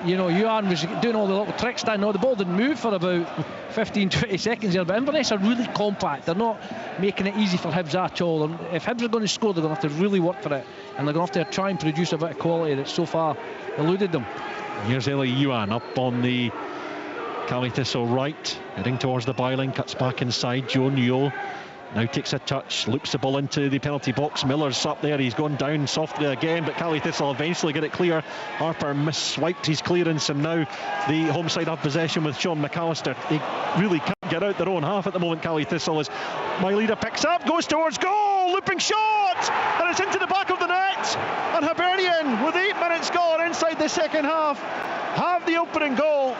Yuan was doing all the little tricks down. The ball didn't move for about 15-20 seconds there, but Inverness are really compact. They're not making it easy for Hibs at all, and if Hibs are going to score, they're going to have to really work for it, and they're going to have to try and produce a bit of quality that so far eluded them. Here's Eli Yuan up on the Caley Thistle right, heading towards the byline, cuts back inside. Joe Newell now takes a touch, loops the ball into the penalty box. Miller's up there, he's gone down softly again, but Caley Thistle eventually get it clear. Harper misswiped his clearance, and now the home side have possession with Sean McAllister. They really can't get out their own half at the moment, Caley Thistle, as Mailida picks up, goes towards goal, looping shot, and it's into the back of the net, and Hibernian, with 8 minutes gone inside the second half, have the opening goal.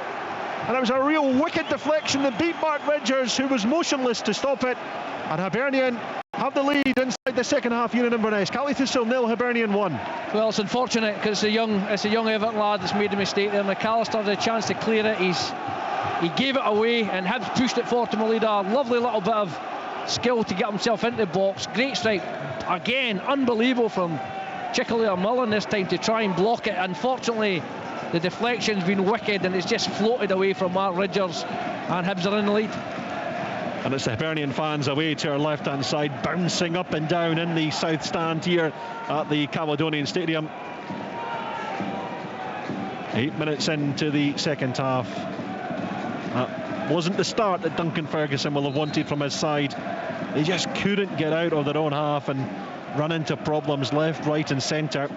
and it was a real wicked deflection that beat Mark Ridgers, who was motionless to stop it. And Hibernian have the lead inside the second half here in Inverness. Caley Thistle 0, Hibernian 1. Well, it's unfortunate because it's a young Everton lad that's made a mistake there. McAllister had a chance to clear it. He gave it away, and Hibs pushed it forward to Malida. Lovely little bit of skill to get himself into the box. Great strike again, unbelievable from Chickilly or Mullen this time to try and block it. Unfortunately, the deflection's been wicked and it's just floated away from Mark Ridgers, and Hibs are in the lead. And it's the Hibernian fans away to our left hand side, bouncing up and down in the south stand here at the Caledonian Stadium. 8 minutes into the second half. That wasn't the start that Duncan Ferguson will have wanted from his side. They just couldn't get out of their own half and run into problems left, right and centre.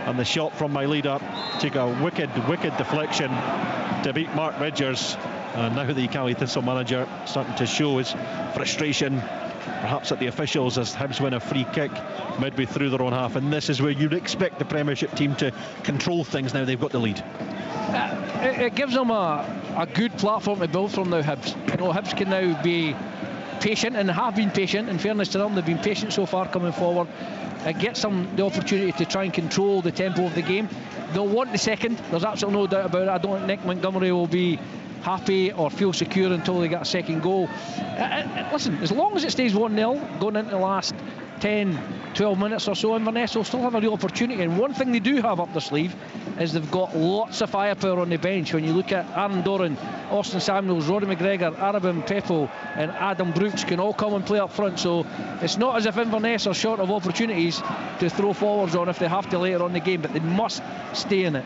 And the shot from Mailida took a wicked deflection to beat Mark Ridgers. And now the Caley Thistle manager starting to show his frustration, perhaps at the officials, as Hibs win a free kick midway through their own half. And this is where you'd expect the Premiership team to control things now they've got the lead. It gives them a good platform to build from now, Hibs. You know, Hibs can now be patient, and have been patient. In fairness to them, they've been patient so far coming forward. It gets them the opportunity to try and control the tempo of the game. They'll want the second, there's absolutely no doubt about it. I don't think Nick Montgomery will be happy or feel secure until they get a second goal. Listen, as long as it stays 1-0 going into the last 10-12 minutes or so, Inverness will still have a real opportunity. And one thing they do have up their sleeve is they've got lots of firepower on the bench. When you look at Aaron Doran, Austin Samuels, Rory McGregor, Arabin Pepo and Adam Brooks can all come and play up front, so it's not as if Inverness are short of opportunities to throw forwards on if they have to later on in the game, but they must stay in it.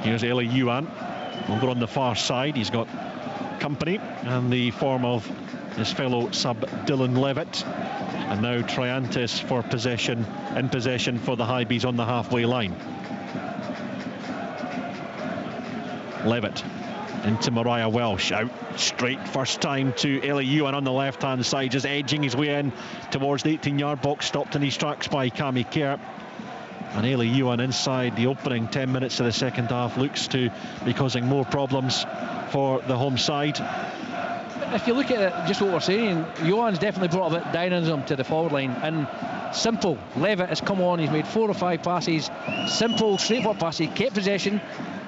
Here's Eli Yuan over on the far side. He's got company and the form of his fellow sub Dylan Levitt, and now Triantis for possession, in possession for the Hibees on the halfway line. Levitt into Mariah Welsh, out straight first time to Eli Yuan on the left hand side, just edging his way in towards the 18-yard box, stopped in his tracks by Cammy Kerr. And Eli Yuan inside the opening 10 minutes of the second half looks to be causing more problems for the home side. If you look at it, just what we're saying, Johan's definitely brought a bit of dynamism to the forward line, and simple. Levitt has come on, he's made 4 or 5 passes, simple, straightforward passes, kept possession.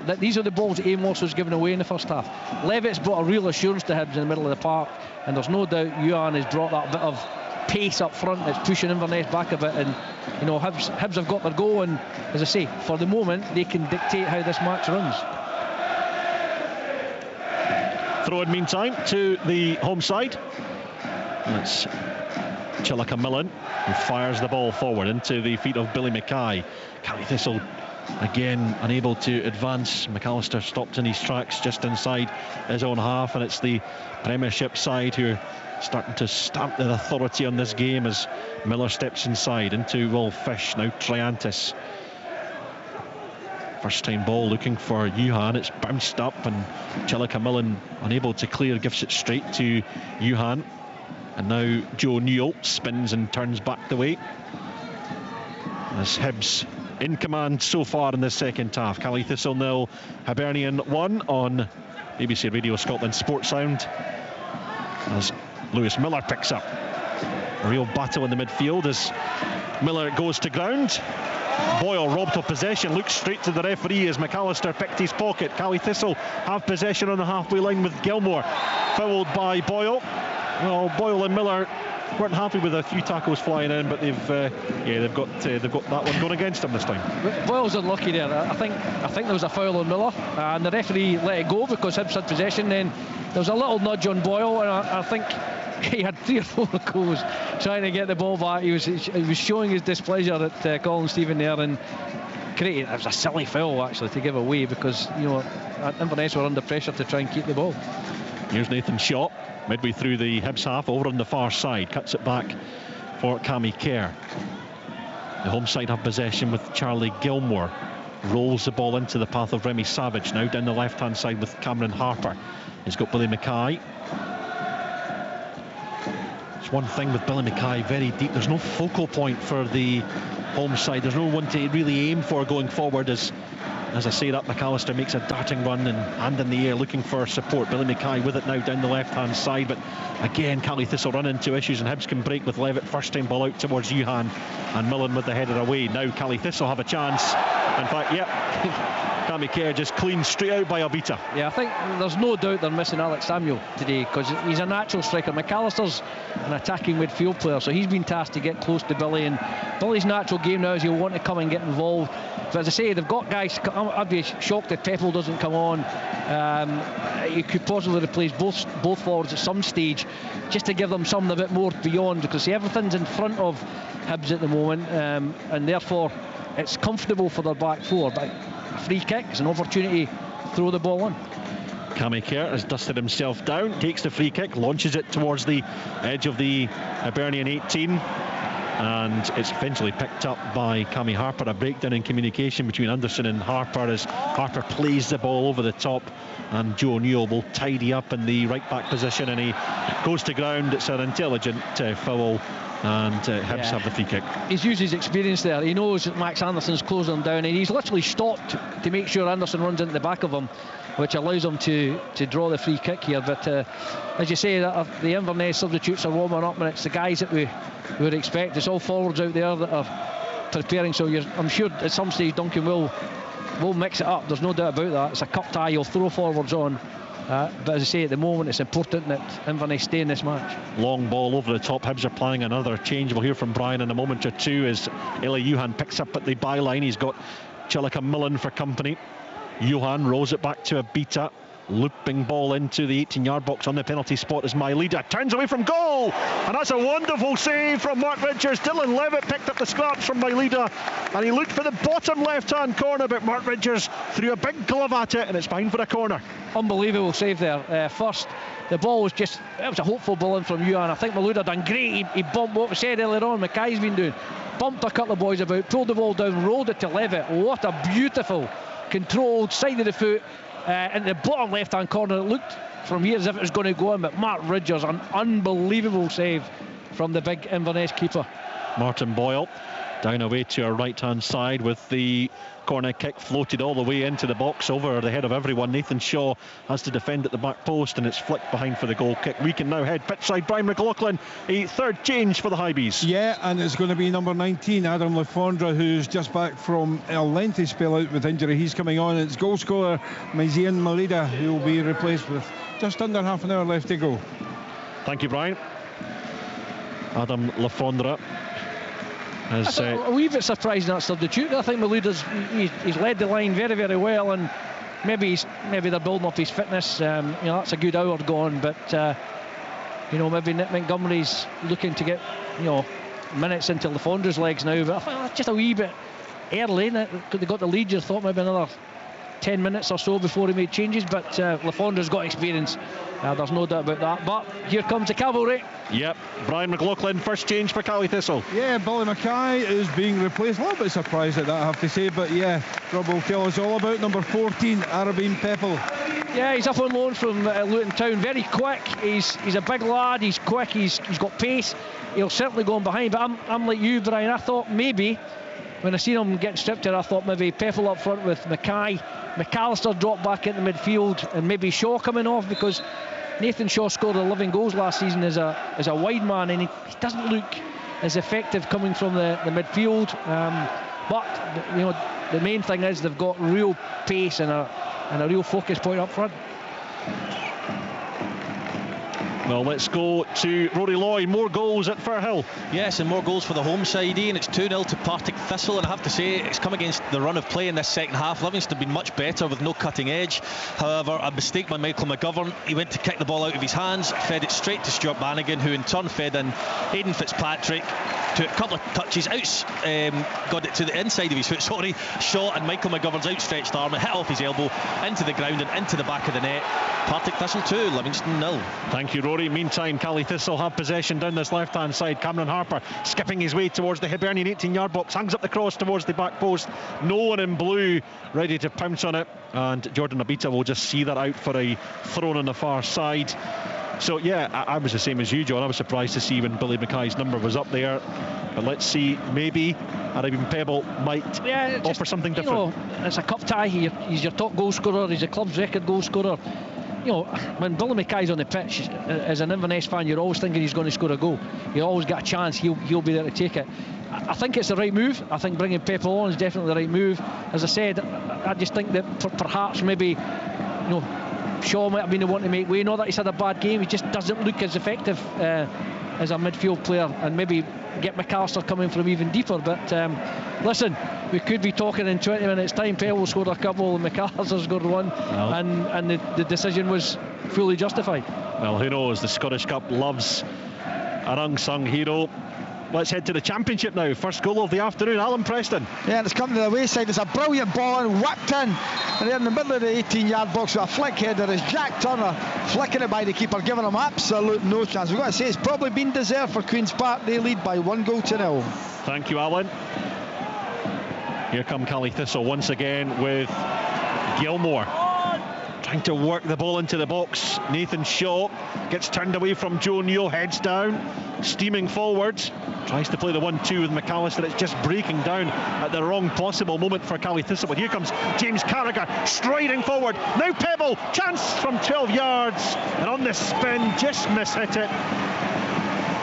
That these are the balls that Amos was giving away in the first half. Levitt's brought a real assurance to Hibs in the middle of the park, and there's no doubt Johan has brought that bit of pace up front that's pushing Inverness back a bit. And you know, Hibs have got their goal, and as I say, for the moment they can dictate how this match runs. Throw in meantime to the home side. That's Chilaka Millen, who fires the ball forward into the feet of Billy Mackay. Caley Thistle again unable to advance. McAllister stopped in his tracks just inside his own half, and it's the Premiership side who are starting to stamp their authority on this game as Miller steps inside into Will Fish. Now Triantis, first time ball looking for Johan, it's bounced up and Chilaka Millen unable to clear, gives it straight to Johan, and now Joe Newell spins and turns back the way as Hibs in command so far in the second half. Caley Thistle 0, Hibernian 1 on BBC Radio Scotland Sports Sound, as Lewis Miller picks up a real battle in the midfield as Miller goes to ground. Boyle robbed of possession, looks straight to the referee as McAllister picked his pocket. Caley Thistle have possession on the halfway line with Gilmore fouled by Boyle. Well, Boyle and Miller weren't happy with a few tackles flying in, but they've got that one going against them this time. Boyle's unlucky there. I think there was a foul on Miller, and the referee let it go because Hibs had possession. Then there was a little nudge on Boyle, and I think he had 3 or 4 goals trying to get the ball back. He was showing his displeasure at Colin Stephen there, and it was a silly foul actually to give away because, you know, Inverness were under pressure to try and keep the ball. Here's Nathan Shaw midway through the Hibs half over on the far side, cuts it back for Cammy Kerr. The home side have possession with Charlie Gilmore, rolls the ball into the path of Remy Savage, now down the left hand side with Cameron Harper. He's got Billy Mackay. It's one thing with Billy Mackay, very deep, there's no focal point for the home side, there's no one to really aim for going forward as as I say that, McAllister makes a darting run and hand in the air looking for support. Billy Mackay with it now down the left hand side, but again Callie Thistle run into issues and Hibs can break with Levitt. First time ball out towards Johan and Millen with the header away. Now Callie Thistle have a chance. In fact, Cammy Kerr just cleaned straight out by Abita. Yeah, I think there's no doubt they're missing Alex Samuel today because he's a natural striker. McAllister's an attacking midfield player, so he's been tasked to get close to Billy, and Billy's natural game now is he'll want to come and get involved. But as I say, they've got guys. I'd be shocked if Peppel doesn't come on. You could possibly replace both forwards at some stage just to give them something a bit more beyond, because see, everything's in front of Hibs at the moment, and therefore it's comfortable for their back four. But a free kick is an opportunity to throw the ball in. Cammy Kerr has dusted himself down, takes the free kick, launches it towards the edge of the Hibernian 18, and it's eventually picked up by Cammy Harper. A breakdown in communication between Anderson and Harper as Harper plays the ball over the top, and Joe O'Neill will tidy up in the right back position, and he goes to ground. It's an intelligent foul, and Hibs have the free kick. He's used his experience there. He knows that Max Anderson's closing him down, and he's literally stopped to make sure Anderson runs into the back of him, which allows him to draw the free kick here. But as you say, the Inverness substitutes are warming up, and it's the guys that we would expect. It's all forwards out there that are preparing, so I'm sure at some stage Duncan will mix it up. There's no doubt about that. It's a cup tie, he'll throw forwards on. But as I say, at the moment it's important that Inverness stay in this match. Long ball over the top. Hibs are planning another change. We'll hear from Brian in a moment or two as Eli Johan picks up at the byline. He's got Chilika Millen for company. Johan rolls it back to Abita. Looping ball into the 18-yard box on the penalty spot as Mailida turns away from goal, and that's a wonderful save from Mark Ridgers. Dylan Levitt picked up the scraps from Mailida, and he looked for the bottom left-hand corner, but Mark Ridgers threw a big glove at it, and it's behind for a corner. Unbelievable save there. First, the ball was it was a hopeful ball in from Johan. I think Mailida done great. He bumped what we said earlier on, Mackay's been doing. Bumped a couple of boys about, pulled the ball down, rolled it to Levitt. What a beautiful controlled side of the foot. In the bottom left-hand corner, it looked from here as if it was going to go in, but Mark Ridgers, an unbelievable save from the big Inverness keeper. Martin Boyle down away to our right-hand side with the corner kick floated all the way into the box over the head of everyone. Nathan Shaw has to defend at the back post, and it's flicked behind for the goal kick. We can now head pitch side. Brian McLaughlin, a third change for the Highbees. Yeah, and it's going to be number 19, Adam Lafondra, who's just back from a lengthy spell out with injury. He's coming on. It's goal scorer Maizian Mailida, who will be replaced with just under half an hour left to go. Thank you, Brian. Adam Lafondra has a wee bit surprising that substitute. I think Malida's he's led the line very, very well, and maybe they're building up his fitness. That's a good hour gone, but maybe Nick Montgomery's looking to get minutes into Lafondra's legs now. But I think that's just a wee bit early. They got the lead. You thought maybe another 10 minutes or so before he made changes, but Lafondra's got experience. There's no doubt about that. But here comes the cavalry. Yep, Brian McLaughlin, first change for Callie Thistle. Yeah, Billy Mackay is being replaced. A little bit surprised at that, I have to say, but yeah, Rob will tell us all about number 14, Arabine Peppel. Yeah, he's up on loan from Luton Town. Very quick. He's a big lad. He's quick. He's got pace. He'll certainly go on behind. But I'm like you, Brian. I thought maybe when I seen him get stripped here, I thought maybe Peppel up front with Mackay. McAllister dropped back into midfield, and maybe Shaw coming off, because Nathan Shaw scored 11 goals last season as a wide man, and he doesn't look as effective coming from the midfield. But the main thing is they've got real pace and a real focus point up front. Well, let's go to Rory Lloyd. More goals at Firhill. Yes, and more goals for the home side, Ian. It's 2-0 to Partick Thistle, and I have to say it's come against the run of play in this second half. Livingston have been much better with no cutting edge. However, a mistake by Michael McGovern. He went to kick the ball out of his hands, fed it straight to Stuart Bannigan, who in turn fed in Aidan Fitzpatrick. Took a couple of touches out, got it to the inside of his foot, shot, and Michael McGovern's outstretched arm, it hit off his elbow into the ground and into the back of the net. Partick Thistle 2, Livingston 0. Thank you, Rory. Meantime, Callie Thistle have possession down this left-hand side. Cameron Harper skipping his way towards the Hibernian 18-yard box, hangs up the cross towards the back post. No one in blue ready to pounce on it, and Jordan Abita will just see that out for a thrown on the far side. So yeah, I was the same as you, John. I was surprised to see when Billy Mackay's number was up there, but let's see, maybe Arabian Pebble might offer something different. It's a cup tie. He's your top goal scorer, he's a club's record goal scorer. When Billy Mackay's on the pitch, as an Inverness fan, you're always thinking he's going to score a goal. You always got a chance, he'll be there to take it. I think it's the right move. I think bringing Pepple on is definitely the right move. As I said, I just think that perhaps maybe Shaw might have been the one to make way. Not that he's had a bad game, he just doesn't look as effective as a midfield player, and maybe get McAllister coming from even deeper. But listen, we could be talking in 20 minutes time. Pebble scored a couple and McAllister scored one, and the decision was fully justified. Well, who knows, the Scottish Cup loves an unsung hero. Let's head to the Championship now. First goal of the afternoon, Alan Preston. Yeah, and it's come to the wayside. It's a brilliant ball and whacked in. And there in the middle of the 18-yard box with a flick header is Jack Turner flicking it by the keeper, giving him absolute no chance. We've got to say it's probably been deserved for Queen's Park. They lead by 1-0. Thank you, Alan. Here come Cally Thistle once again with Gilmore. Trying to work the ball into the box. Nathan Shaw gets turned away from Joe Newell, heads down, steaming forwards. Tries to play the 1-2 with McAllister. It's just breaking down at the wrong possible moment for Cally Thistle. But here comes James Carragher striding forward. Now Pebble, chance from 12 yards. And on the spin, just mishit it.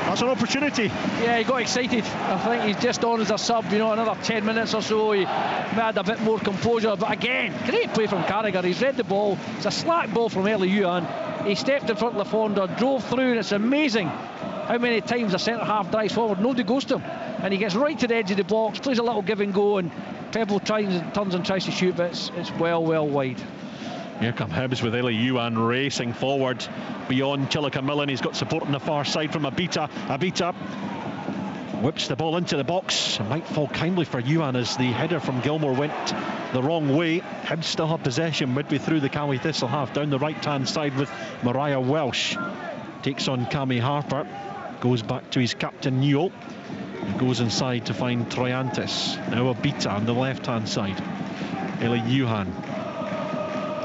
That's an opportunity. Yeah, he got excited. I think he's just on as a sub, another 10 minutes or so. He had a bit more composure. But again, great play from Carragher. He's read the ball. It's a slack ball from Ellie Ewan. He stepped in front of LaFonda, drove through, and it's amazing how many times a centre-half drives forward. Nobody goes to him. And he gets right to the edge of the box, plays a little give and go, and Pebble turns and tries to shoot, but it's well wide. Here come Hibs with Ellie Ewan racing forward beyond Chillicamillan. He's got support on the far side from Abita. Abita whips the ball into the box. It might fall kindly for Ewan as the header from Gilmore went the wrong way. Hibs still have possession midway through the Cally Thistle half, down the right-hand side with Mariah Welsh. Takes on Cammy Harper. Goes back to his captain Newell. He goes inside to find Troyantis. Now Abita on the left-hand side. Ellie Ewan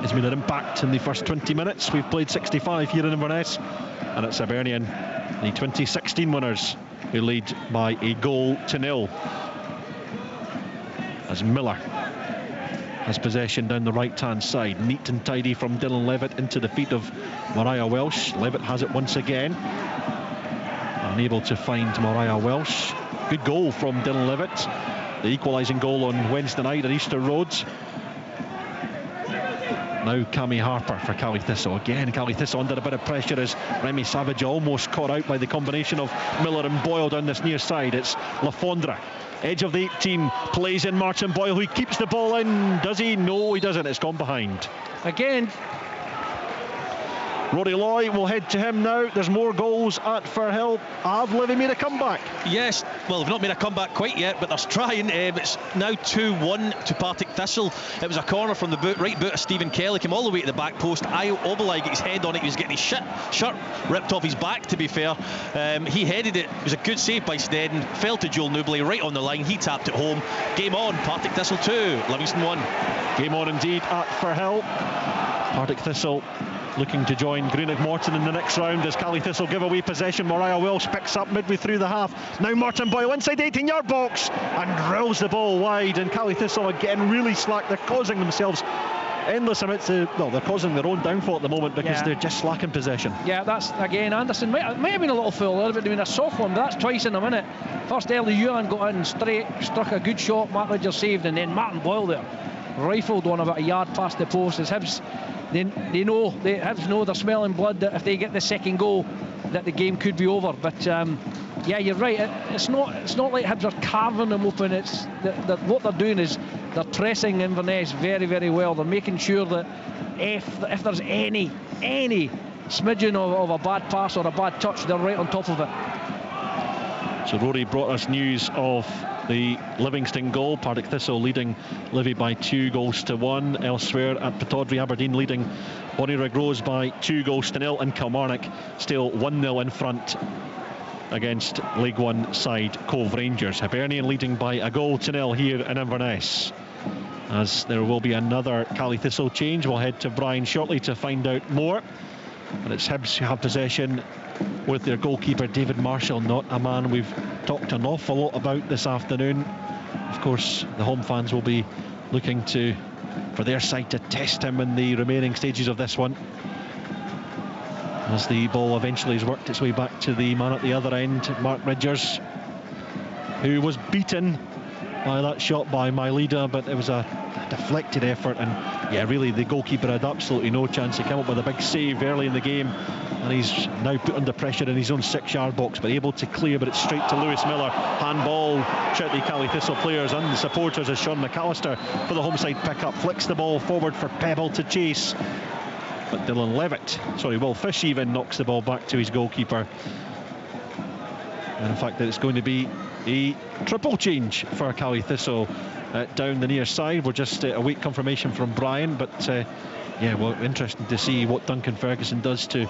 has made an impact in the first 20 minutes. We've played 65 here in Inverness, and it's Hibernian, the 2016 winners, who lead by a 1-0. As Miller has possession down the right-hand side. Neat and tidy from Dylan Levitt into the feet of Mariah Welsh. Levitt has it once again. Unable to find Mariah Welsh. Good goal from Dylan Levitt. The equalising goal on Wednesday night at Easter Road. Now Cammy Harper for Cally Thistle. Again, Cally Thistle under a bit of pressure as Remy Savage almost caught out by the combination of Miller and Boyle down this near side. It's Lafondra, edge of the 18, plays in Martin Boyle, who keeps the ball in. Does he? No, he doesn't. It's gone behind. Again, Rory Loy will head to him now. There's more goals at Firhill. Have Livy made a comeback? Yes, well, they've not made a comeback quite yet, but they're trying. It's now 2-1 to Partick Thistle. It was a corner from the right boot of Stephen Kelly, came all the way to the back post. Ayo Obalai got his head on it. He was getting his shirt ripped off his back, to be fair. He headed it. It was a good save by Snedden. Fell to Joel Newbley right on the line. He tapped it home. Game on. Partick Thistle 2, Livingston 1. Game on indeed at Firhill. Partick Thistle looking to join Greenock Morton in the next round as Cally Thistle give away possession. Mariah Welsh picks up midway through the half. Now Martin Boyle inside the 18-yard box and drills the ball wide, and Cally Thistle again really slack. They're causing themselves endless amounts of, well, they're causing their own downfall at the moment because they're just slacking possession. Yeah, that's again Anderson might have been a little full there, but been a soft one, but that's twice in a minute. First Ellie Ewan got in straight, struck a good shot, Mark Ridger saved, and then Martin Boyle there rifled one about a yard past the post. As Hibs, they know they're smelling blood, that if they get the second goal that the game could be over. But yeah, you're right, it's not like Hibs are carving them open. It's that what they're doing is they're pressing Inverness very, very well. They're making sure that if there's any smidgen of a bad pass or a bad touch, they're right on top of it. So Rory brought us news of the Livingston goal. Partick Thistle leading Livy by 2-1. Elsewhere at Pittodrie, Aberdeen leading Bonnyrigg Rose by 2-0, and Kilmarnock still 1-0 in front against League One side Cove Rangers. Hibernian leading by 1-0 here in Inverness. As there will be another Cally Thistle change, we'll head to Brian shortly to find out more. and it's Hibs who have possession with their goalkeeper David Marshall, not a man we've talked an awful lot about this afternoon. Of course, the home fans will be looking for their side to test him in the remaining stages of this one, as the ball eventually has worked its way back to the man at the other end, Mark Ridgers, who was beaten by that shot by Mailida, but it was a deflected effort, and yeah, really the goalkeeper had absolutely no chance. He came up with a big save early in the game, and he's now put under pressure in his own 6-yard box, but able to clear, but it's straight to Lewis Miller. Handball, shout the Caley Thistle players and the supporters as Sean McAllister for the home side pick-up, flicks the ball forward for Pebble to chase, but Will Fish even knocks the ball back to his goalkeeper. And in fact, it's going to be a triple change for Caley Thistle down the near side. We're just await confirmation from Brian, but yeah, well, interesting to see what Duncan Ferguson does to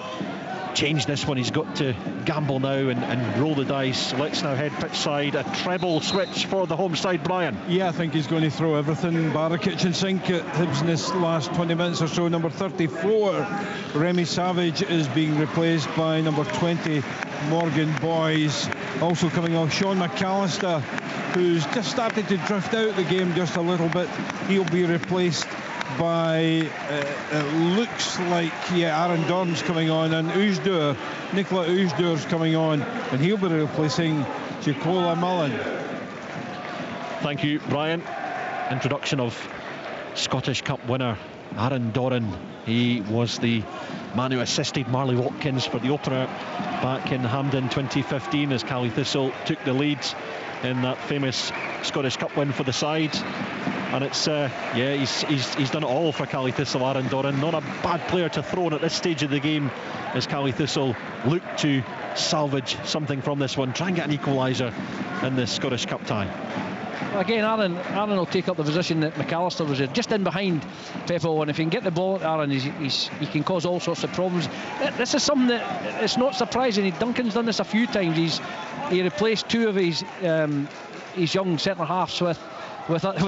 change this one. He's got to gamble now and roll the dice. Let's now head pitch side. A treble switch for the home side, Brian. Yeah, I think he's going to throw everything bar a kitchen sink at Hibs in this last 20 minutes or so. Number 34, Remy Savage, is being replaced by number 20, Morgan Boys. Also coming off, Sean McAllister, who's just started to drift out the game just a little bit. He'll be replaced by it looks like Aaron Dorn's coming on, and Nicola Ousdour's coming on, and he'll be replacing Jacola Mullen. Thank you, Brian. Introduction of Scottish Cup winner Aaron Doran. He was the man who assisted Marley Watkins for the opener back in Hampden 2015 as Caley Thistle took the lead in that famous Scottish Cup win for the side. And it's he's done it all for Caley Thistle, Aaron Doran. Not a bad player to throw in at this stage of the game as Caley Thistle look to salvage something from this one, try and get an equaliser in the Scottish Cup tie. Again, Aaron will take up the position that McAllister was in, just in behind Peppo, and if he can get the ball at Aaron, he can cause all sorts of problems. This is something that it's not surprising. Duncan's done this a few times. He replaced two of his young centre halves with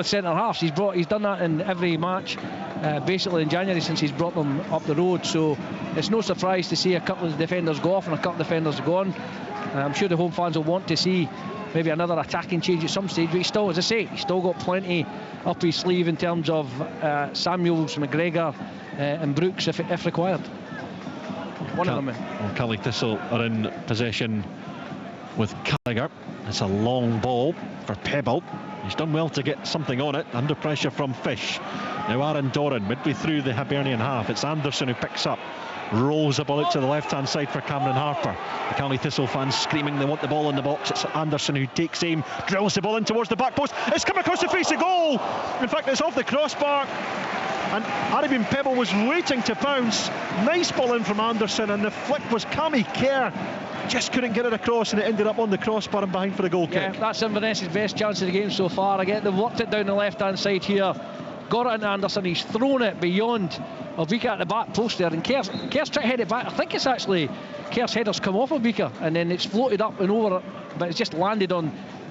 centre halves. He's done that in every match basically in January since he's brought them up the road, so it's no surprise to see a couple of defenders go off and a couple of defenders go on. I'm sure the home fans will want to see maybe another attacking change at some stage, but he's still got plenty up his sleeve in terms of Samuels, McGregor and Brooks if required. One of them. Well, Caley Thistle are in possession with Carragher. It's a long ball for Pebble. He's done well to get something on it, under pressure from Fish. Now Aaron Doran, midway through the Hibernian half. It's Anderson who picks up, rolls the ball out to the left-hand side for Cameron Harper. The Caley Thistle fans screaming they want the ball in the box. It's Anderson who takes aim, drills the ball in towards the back post. It's come across the face of goal. In fact, it's off the crossbar, and Arabian Pebble was waiting to pounce. Nice ball in from Anderson, and the flick was Cammy Kerr. Just couldn't get it across, and it ended up on the crossbar and behind for the goal kick. That's Inverness's best chance of the game so far. Again, they've worked it down the left-hand side here. Got it into Anderson. He's thrown it beyond Obika at the back post there, and Kerr's trying to head it back. I think it's actually Kerr's header's come off Obika, and then it's floated up and over, but it's just landed on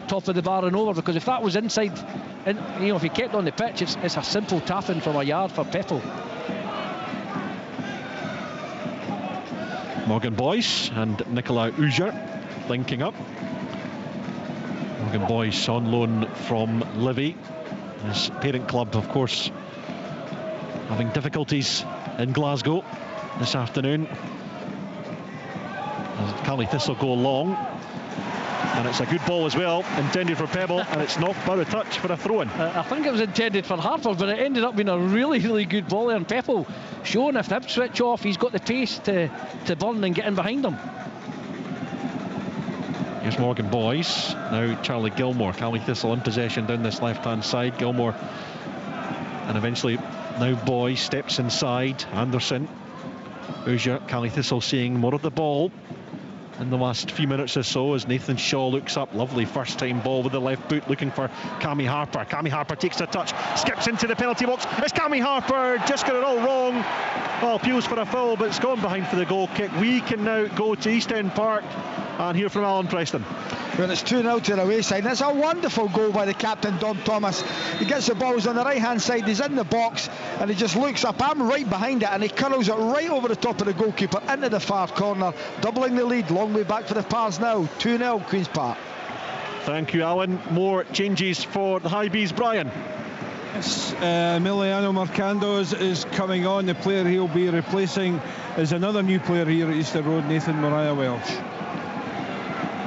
top of the bar and over, because if that was inside, and if he kept on the pitch, it's a simple tap-in from a yard for Pepple. Morgan Boyce and Nicola Ousdour linking up. Morgan Boyce on loan from Livy. His parent club, of course, having difficulties in Glasgow this afternoon. As Caley Thistle go long, and it's a good ball as well, intended for Pebble, and it's knocked by a touch for a throw-in. I think it was intended for Harper, but it ended up being a really, really good ball there, and Pepple showing if the Hibs switch off, he's got the pace to burn and get in behind them. Here's Morgan Boyce, now Charlie Gilmore. Caley Thistle in possession down this left-hand side. Gilmore, and eventually now Boyce steps inside. Anderson, Ousdour. Caley Thistle seeing more of the ball in the last few minutes or so as Nathan Shaw looks up. Lovely first time ball with the left boot, looking for Cammy Harper. Cammy Harper takes a touch, skips into the penalty box. It's Cammy Harper, just got it all wrong. Well, appeals for a foul, but it's gone behind for the goal kick. We can now go to East End Park and hear from Alan Preston. Well, it's 2-0 to the away side. It's a wonderful goal by the captain, Dom Thomas. He gets the ball, he's on the right hand side, he's in the box, and he just looks up. I'm right behind it, and he curls it right over the top of the goalkeeper into the far corner, doubling the lead. Long way back for the Pars now. 2-0 Queen's Park. Thank you, Alan. More changes for the High Bees, Brian. Emiliano Marcandos is coming on. The player he'll be replacing is another new player here at Easter Road, Nathan Mariah Welsh.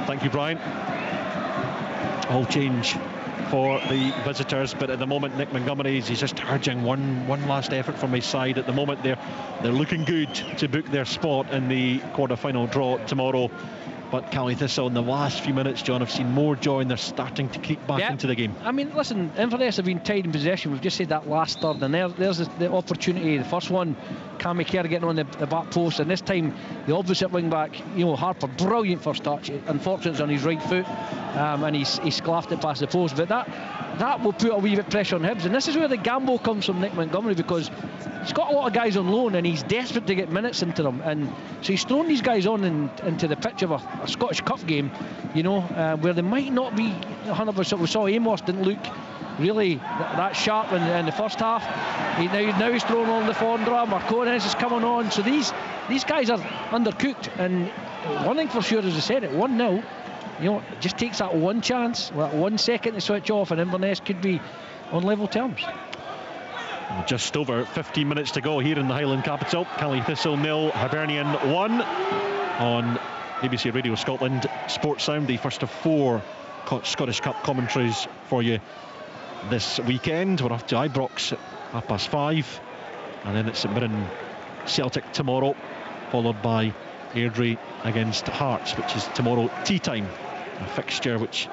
Thank you, Brian. All change for the visitors, but at the moment Nick Montgomery, he's just urging one last effort from his side. At the moment they're looking good to book their spot in the quarter-final draw tomorrow. But Caley Thistle in the last few minutes, John, have seen more joy, and they're starting to creep back into the game. I mean, listen, Inverness have been tied in possession. We've just said that last third, and there's the opportunity. The first one, Cammy Kerr getting on the back post, and this time the opposite wing back, Harper, brilliant first touch. Unfortunately, it's on his right foot, and he sclaffed it past the post. But that will put a wee bit of pressure on Hibs, and this is where the gamble comes from Nick Montgomery, because he's got a lot of guys on loan and he's desperate to get minutes into them, and so he's thrown these guys on into the pitch of a Scottish Cup game, where they might not be 100%. We saw Amos didn't look really that sharp in the first half. Now he's thrown on the Fondra. Marcones is coming on, so these guys are undercooked, and one thing for sure, as I said, at 1-0, it just takes that one chance, that 1 second to switch off, and Inverness could be on level terms. Just over 15 minutes to go here in the Highland capital. Caley Thistle 0, Hibernian 1 on BBC Radio Scotland Sports Sound, the first of 4 Scottish Cup commentaries for you this weekend. We're off to Ibrox at 5:30, and then it's St Mirren Celtic tomorrow, followed by Airdrie against Hearts, which is tomorrow tea time, a fixture which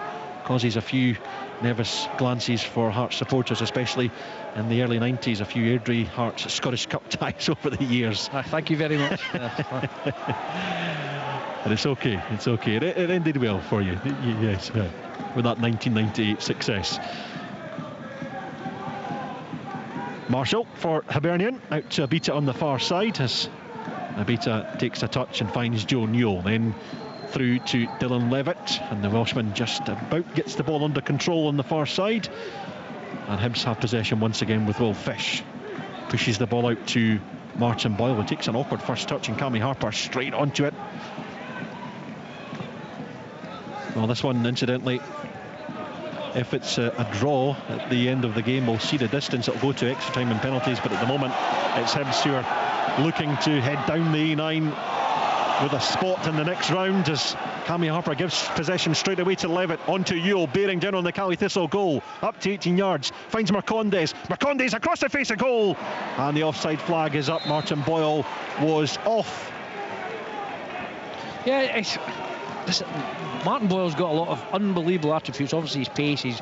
causes a few nervous glances for Hearts supporters, especially in the early 90s. A few Airdrie Hearts Scottish Cup ties over the years. Thank you very much. But it's okay. It ended well for you, yes, with that 1998 success. Marshall for Hibernian, out to Abita on the far side as Abita takes a touch and finds Joe Newell, then through to Dylan Levitt, and the Welshman just about gets the ball under control on the far side, and Hibs have possession once again with Will Fish. Pushes the ball out to Martin Boyle, who takes an awkward first touch, and Cammy Harper straight onto it. Well, this one, incidentally, if it's a draw at the end of the game, we'll see the distance. It'll go to extra time and penalties, but at the moment it's Hibs who are looking to head down the A9 with a spot in the next round, as Cammy Harper gives possession straight away to Levitt, onto Ewell, bearing down on the Caley Thistle goal, up to 18 yards, finds Marcondes across the face of goal, and the offside flag is up. Martin Boyle was off. Yeah, Martin Boyle's got a lot of unbelievable attributes. Obviously his pace, he's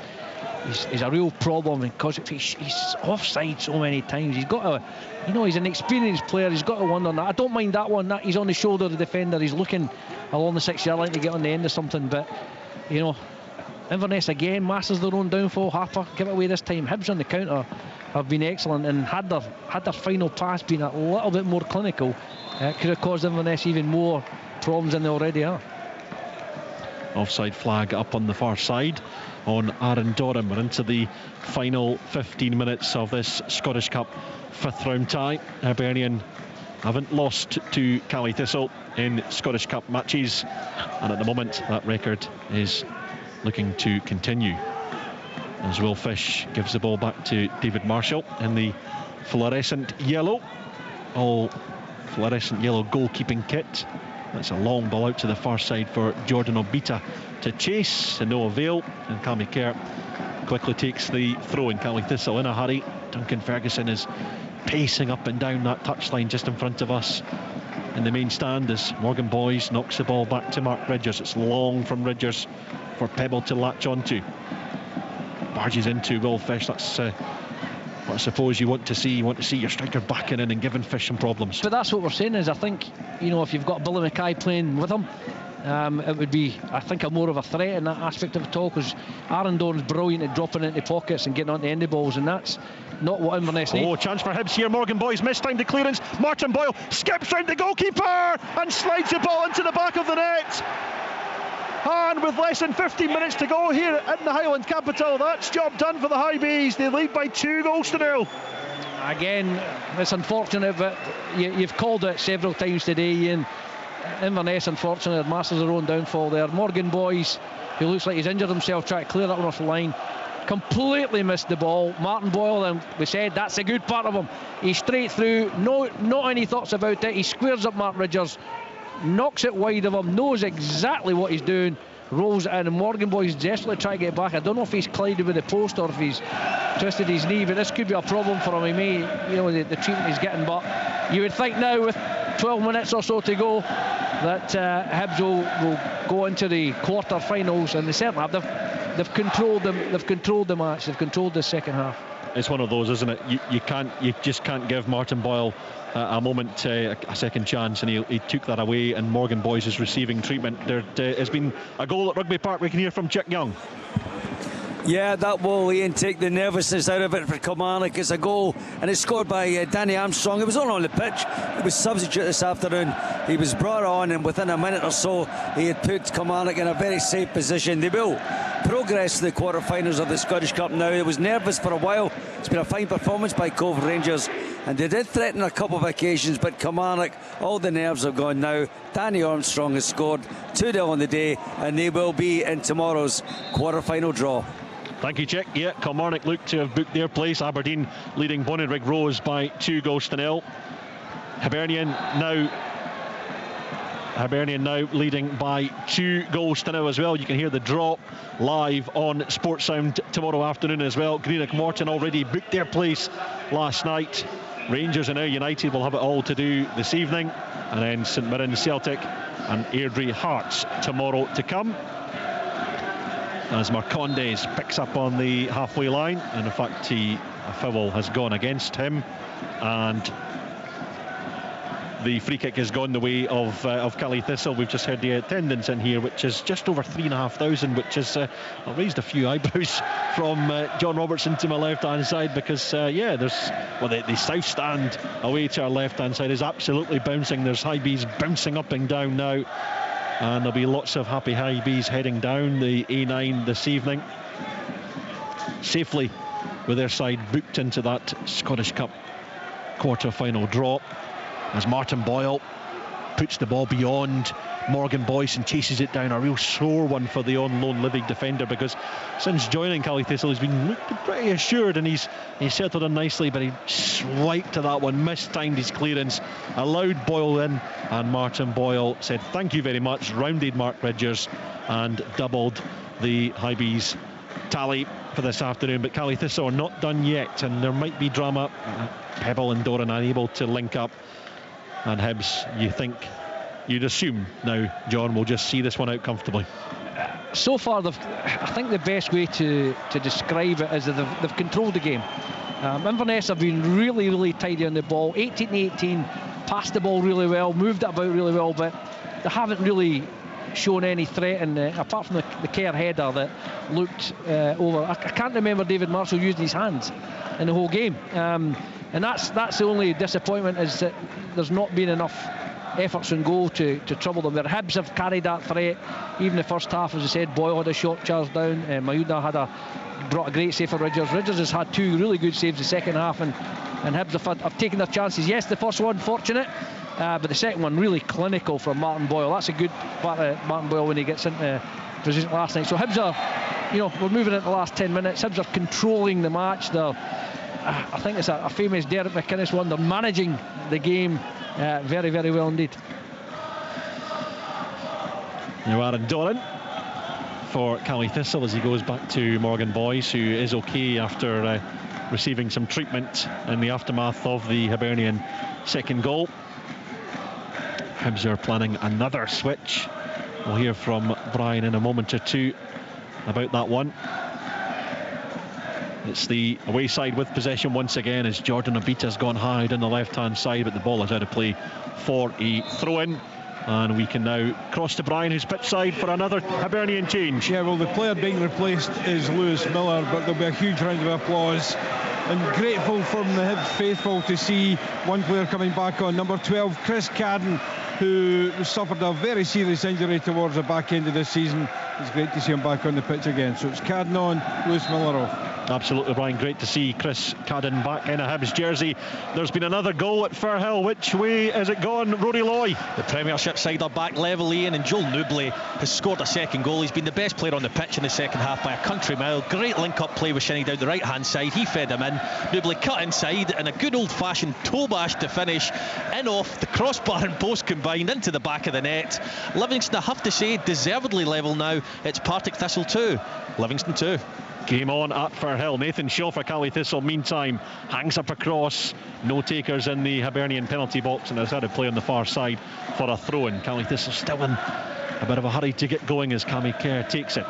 a real problem, because he's offside so many times. He's got he's an experienced player. He's got to wonder that. I don't mind that one, that he's on the shoulder of the defender, he's looking along the 6-yard line to get on the end of something. But Inverness again masters their own downfall. Harper give it away this time. Hibs on the counter have been excellent, and had their final pass been a little bit more clinical, it could have caused Inverness even more problems than they already are. Offside flag up on the far side on Aaron Doran. We're into the final 15 minutes of this Scottish Cup 5th round tie. Hibernian haven't lost to Caley Thistle in Scottish Cup matches, and at the moment that record is looking to continue, as Will Fish gives the ball back to David Marshall in the fluorescent yellow, all fluorescent yellow goalkeeping kit. That's a long ball out to the far side for Jordan Obita to chase, to no avail, and Cammy Kerr quickly takes the throw in. Caley Thistle in a hurry. Duncan Ferguson is pacing up and down that touchline just in front of us in the main stand, as Morgan Boys knocks the ball back to Mark Ridgers. It's long from Ridgers for Pebble to latch onto. Barges into Will Fish. That's what I suppose you want to see. You want to see your striker backing in and giving Fish some problems. But that's what we're saying, is I think, if you've got Billy Mackay playing with him, it would be, I think, more of a threat in that aspect of it all, because Aaron Doran's brilliant at dropping into pockets and getting on the end of balls, and that's not what Inverness need. Chance for Hibs here. Morgan Boys mistimed the clearance. Martin Boyle skips round the goalkeeper and slides the ball into the back of the net. And with less than 15 minutes to go here in the Highland capital, that's job done for the High Bees. They lead by 2-0. Again, it's unfortunate, but you've called it several times today, Ian. Inverness, unfortunately, masters their own downfall there. Morgan Boyce, who looks like he's injured himself, trying to clear that one off the line, completely missed the ball. Martin Boyle, and we said that's a good part of him. He's straight through, not any thoughts about it. He squares up Mark Ridgers, knocks it wide of him, knows exactly what he's doing, rolls it in, and Morgan Boy's desperately trying to get back. I don't know if he's collided with the post or if he's twisted his knee, but this could be a problem for him. He may, the treatment he's getting, but you would think now with 12 minutes or so to go that Hibs will go into the quarter-finals, and they certainly have. They've controlled them. They've controlled the match. They've controlled the second half. It's one of those, isn't it? You just can't give Martin Boyle a moment, a second chance, and he took that away. And Morgan Boyce is receiving treatment. There has been a goal at Rugby Park. We can hear from Chick Young. Yeah, that will, Ian, take the nervousness out of it for Kilmarnock. It's a goal, and it's scored by Danny Armstrong. It was on the pitch. He was substitute this afternoon. He was brought on, and within a minute or so, he had put Kilmarnock in a very safe position. They will progress to the quarter-finals of the Scottish Cup now. It was nervous for a while. It's been a fine performance by Cove Rangers, and they did threaten a couple of occasions, but Kilmarnock, all the nerves have gone now. Danny Armstrong has scored 2-0 on the day, and they will be in tomorrow's quarter-final draw. Thank you, Chick. Yeah, Kilmarnock look to have booked their place. Aberdeen leading Bonnyrigg Rose by 2-0. Hibernian now leading by 2-0 as well. You can hear the drop live on Sports Sound tomorrow afternoon as well. Greenock Morton already booked their place last night. Rangers and now United will have it all to do this evening, and then St Mirren Celtic and Airdrie Hearts tomorrow to come, as Marcondes picks up on the halfway line, and in fact a foul has gone against him, and the free kick has gone the way of Cali Thistle. We've just heard the attendance in here, which is just over 3,500, which is I raised a few eyebrows from John Robertson to my left hand side, because the south stand away to our left hand side is absolutely bouncing. There's High Bees bouncing up and down now, and there'll be lots of happy High Bees heading down the A9 this evening, safely with their side booked into that Scottish Cup quarter-final draw, as Martin Boyle puts the ball beyond Morgan Boyce and chases it down. A real sore one for the on-loan Livy defender, because since joining Cali Thistle he's been looking pretty assured, and he's settled in nicely, but he swiped to that one, mistimed his clearance, allowed Boyle in, and Martin Boyle said thank you very much, rounded Mark Ridgers and doubled the High Bees tally for this afternoon. But Cali Thistle are not done yet, and there might be drama. Pebble and Doran unable to link up, and Hibs, you'd assume now, John, will just see this one out comfortably. So far, I think the best way to describe it is that they've controlled the game. Inverness have been really, really tidy on the ball. 18-18, passed the ball really well, moved it about really well, but they haven't really shown any threat, apart from the Kerr header that looked over. I can't remember David Marshall using his hands in the whole game, and that's the only disappointment, is that there's not been enough efforts in goal to trouble them. Their Hibs have carried that threat. Even the first half, as I said, Boyle had a shot charge down, Mayuna brought a great save for Ridgers. Ridgers has had two really good saves the second half, and Hibs have taken their chances. Yes, the first one fortunate, but the second one really clinical from Martin Boyle. That's a good part of Martin Boyle when he gets into position last night. So Hibs are, we're moving into the last 10 minutes. Hibs are controlling the match. I think it's a famous Derek McInnes one. They're managing the game very, very well indeed. Now Aaron Doran for Cali Thistle as he goes back to Morgan Boyce, who is okay after receiving some treatment in the aftermath of the Hibernian second goal. Hibs are planning another switch. We'll hear from Brian in a moment or two about that one. It's the away side with possession once again, as Jordan Obita's gone high on the left-hand side, but the ball is out of play for a throw-in. And we can now cross to Brian, who's pitch side for another Hibernian change. Yeah, well, the player being replaced is Lewis Miller, but there'll be a huge round of applause. And grateful from the Hibs faithful to see one player coming back on, number 12, Chris Cadden. who suffered a very serious injury towards the back end of this season. It's great to see him back on the pitch again. So it's Cadden on, Lewis Miller off. Absolutely, Brian. Great to see Chris Cadden back in a Hibs jersey. There's been another goal at Firhill. Which way has it gone, Rory Loy? The Premiership side are back level, Ian, and Joel Newbley has scored a second goal. He's been the best player on the pitch in the second half by a country mile. Great link-up play with Shinnie down the right-hand side. He fed him in. Newbley cut inside, and a good old-fashioned toe bash to finish. In off the crossbar and post combined into the back of the net. Livingston, I have to say, deservedly level now. It's Partick Thistle 2, Livingston 2. Game on at Firhill. Nathan Shaw for Cali Thistle, meantime, hangs up across. No takers in the Hibernian penalty box, and has had a play on the far side for a throw-in. Cali Thistle still in a bit of a hurry to get going as Cammy Kerr takes it.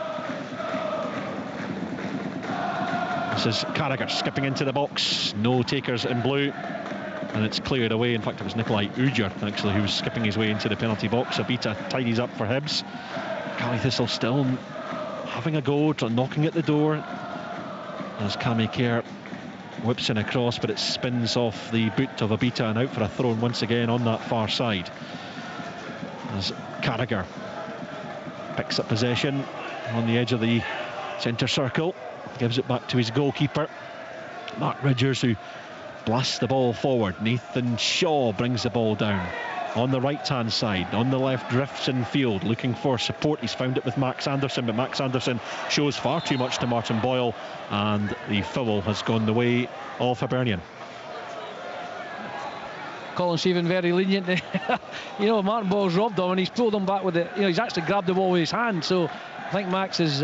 This is Carragher skipping into the box. No takers in blue, and it's cleared away. In fact, it was Nikolai Ujer actually who was skipping his way into the penalty box. Abita tidies up for Hibs. Cali Thistle still having a go, knocking at the door as Cammy Kerr whips in across, but it spins off the boot of Abita and out for a throw once again on that far side as Carragher picks up possession on the edge of the centre circle, gives it back to his goalkeeper Mark Ridgers, who blasts the ball forward. Nathan Shaw brings the ball down on the right hand side. On the left, drifts in field looking for support. He's found it with Max Anderson, but Max Anderson shows far too much to Martin Boyle, and the foul has gone the way of Hibernian. Colin Stephen very lenient. You know, Martin Boyle's robbed him and he's pulled him back with it. You know, he's actually grabbed the ball with his hand, so I think Max has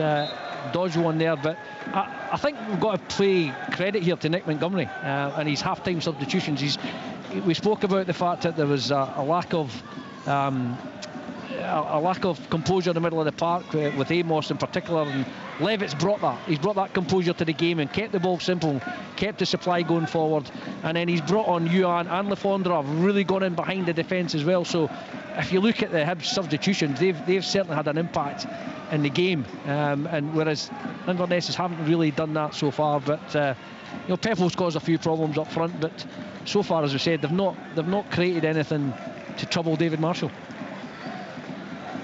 dodged one there. But I think we've got to play credit here to Nick Montgomery and his half-time substitutions. We spoke about the fact that there was a lack of composure in the middle of the park with Amos in particular, and Levitt's brought that. He's brought that composure to the game and kept the ball simple, kept the supply going forward, and then he's brought on Yuan and Lefondre, have really gone in behind the defence as well. So if you look at the Hibs substitutions, they've certainly had an impact in the game, and whereas Inverness haven't really done that so far. But you know, Peppel's caused a few problems up front, but so far, as we said, they've not created anything to trouble David Marshall.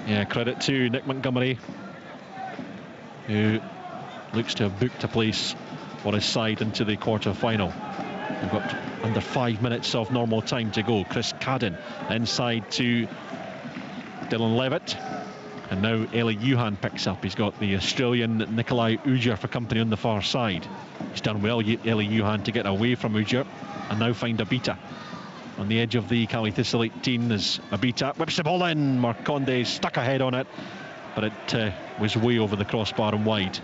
Yeah, credit to Nick Montgomery, who looks to have booked a place for his side into the quarter-final. We've got under 5 minutes of normal time to go. Chris Cadden inside to Dylan Levitt, and now Eli Yuhan picks up. He's got the Australian Nikolai Ujer for company on the far side. He's done well, Eli Yuhan, to get away from Ujer and now find Abita on the edge of the Cali Thistle 18 as Abita whips the ball in. Marconde stuck ahead on it, but it was way over the crossbar and wide.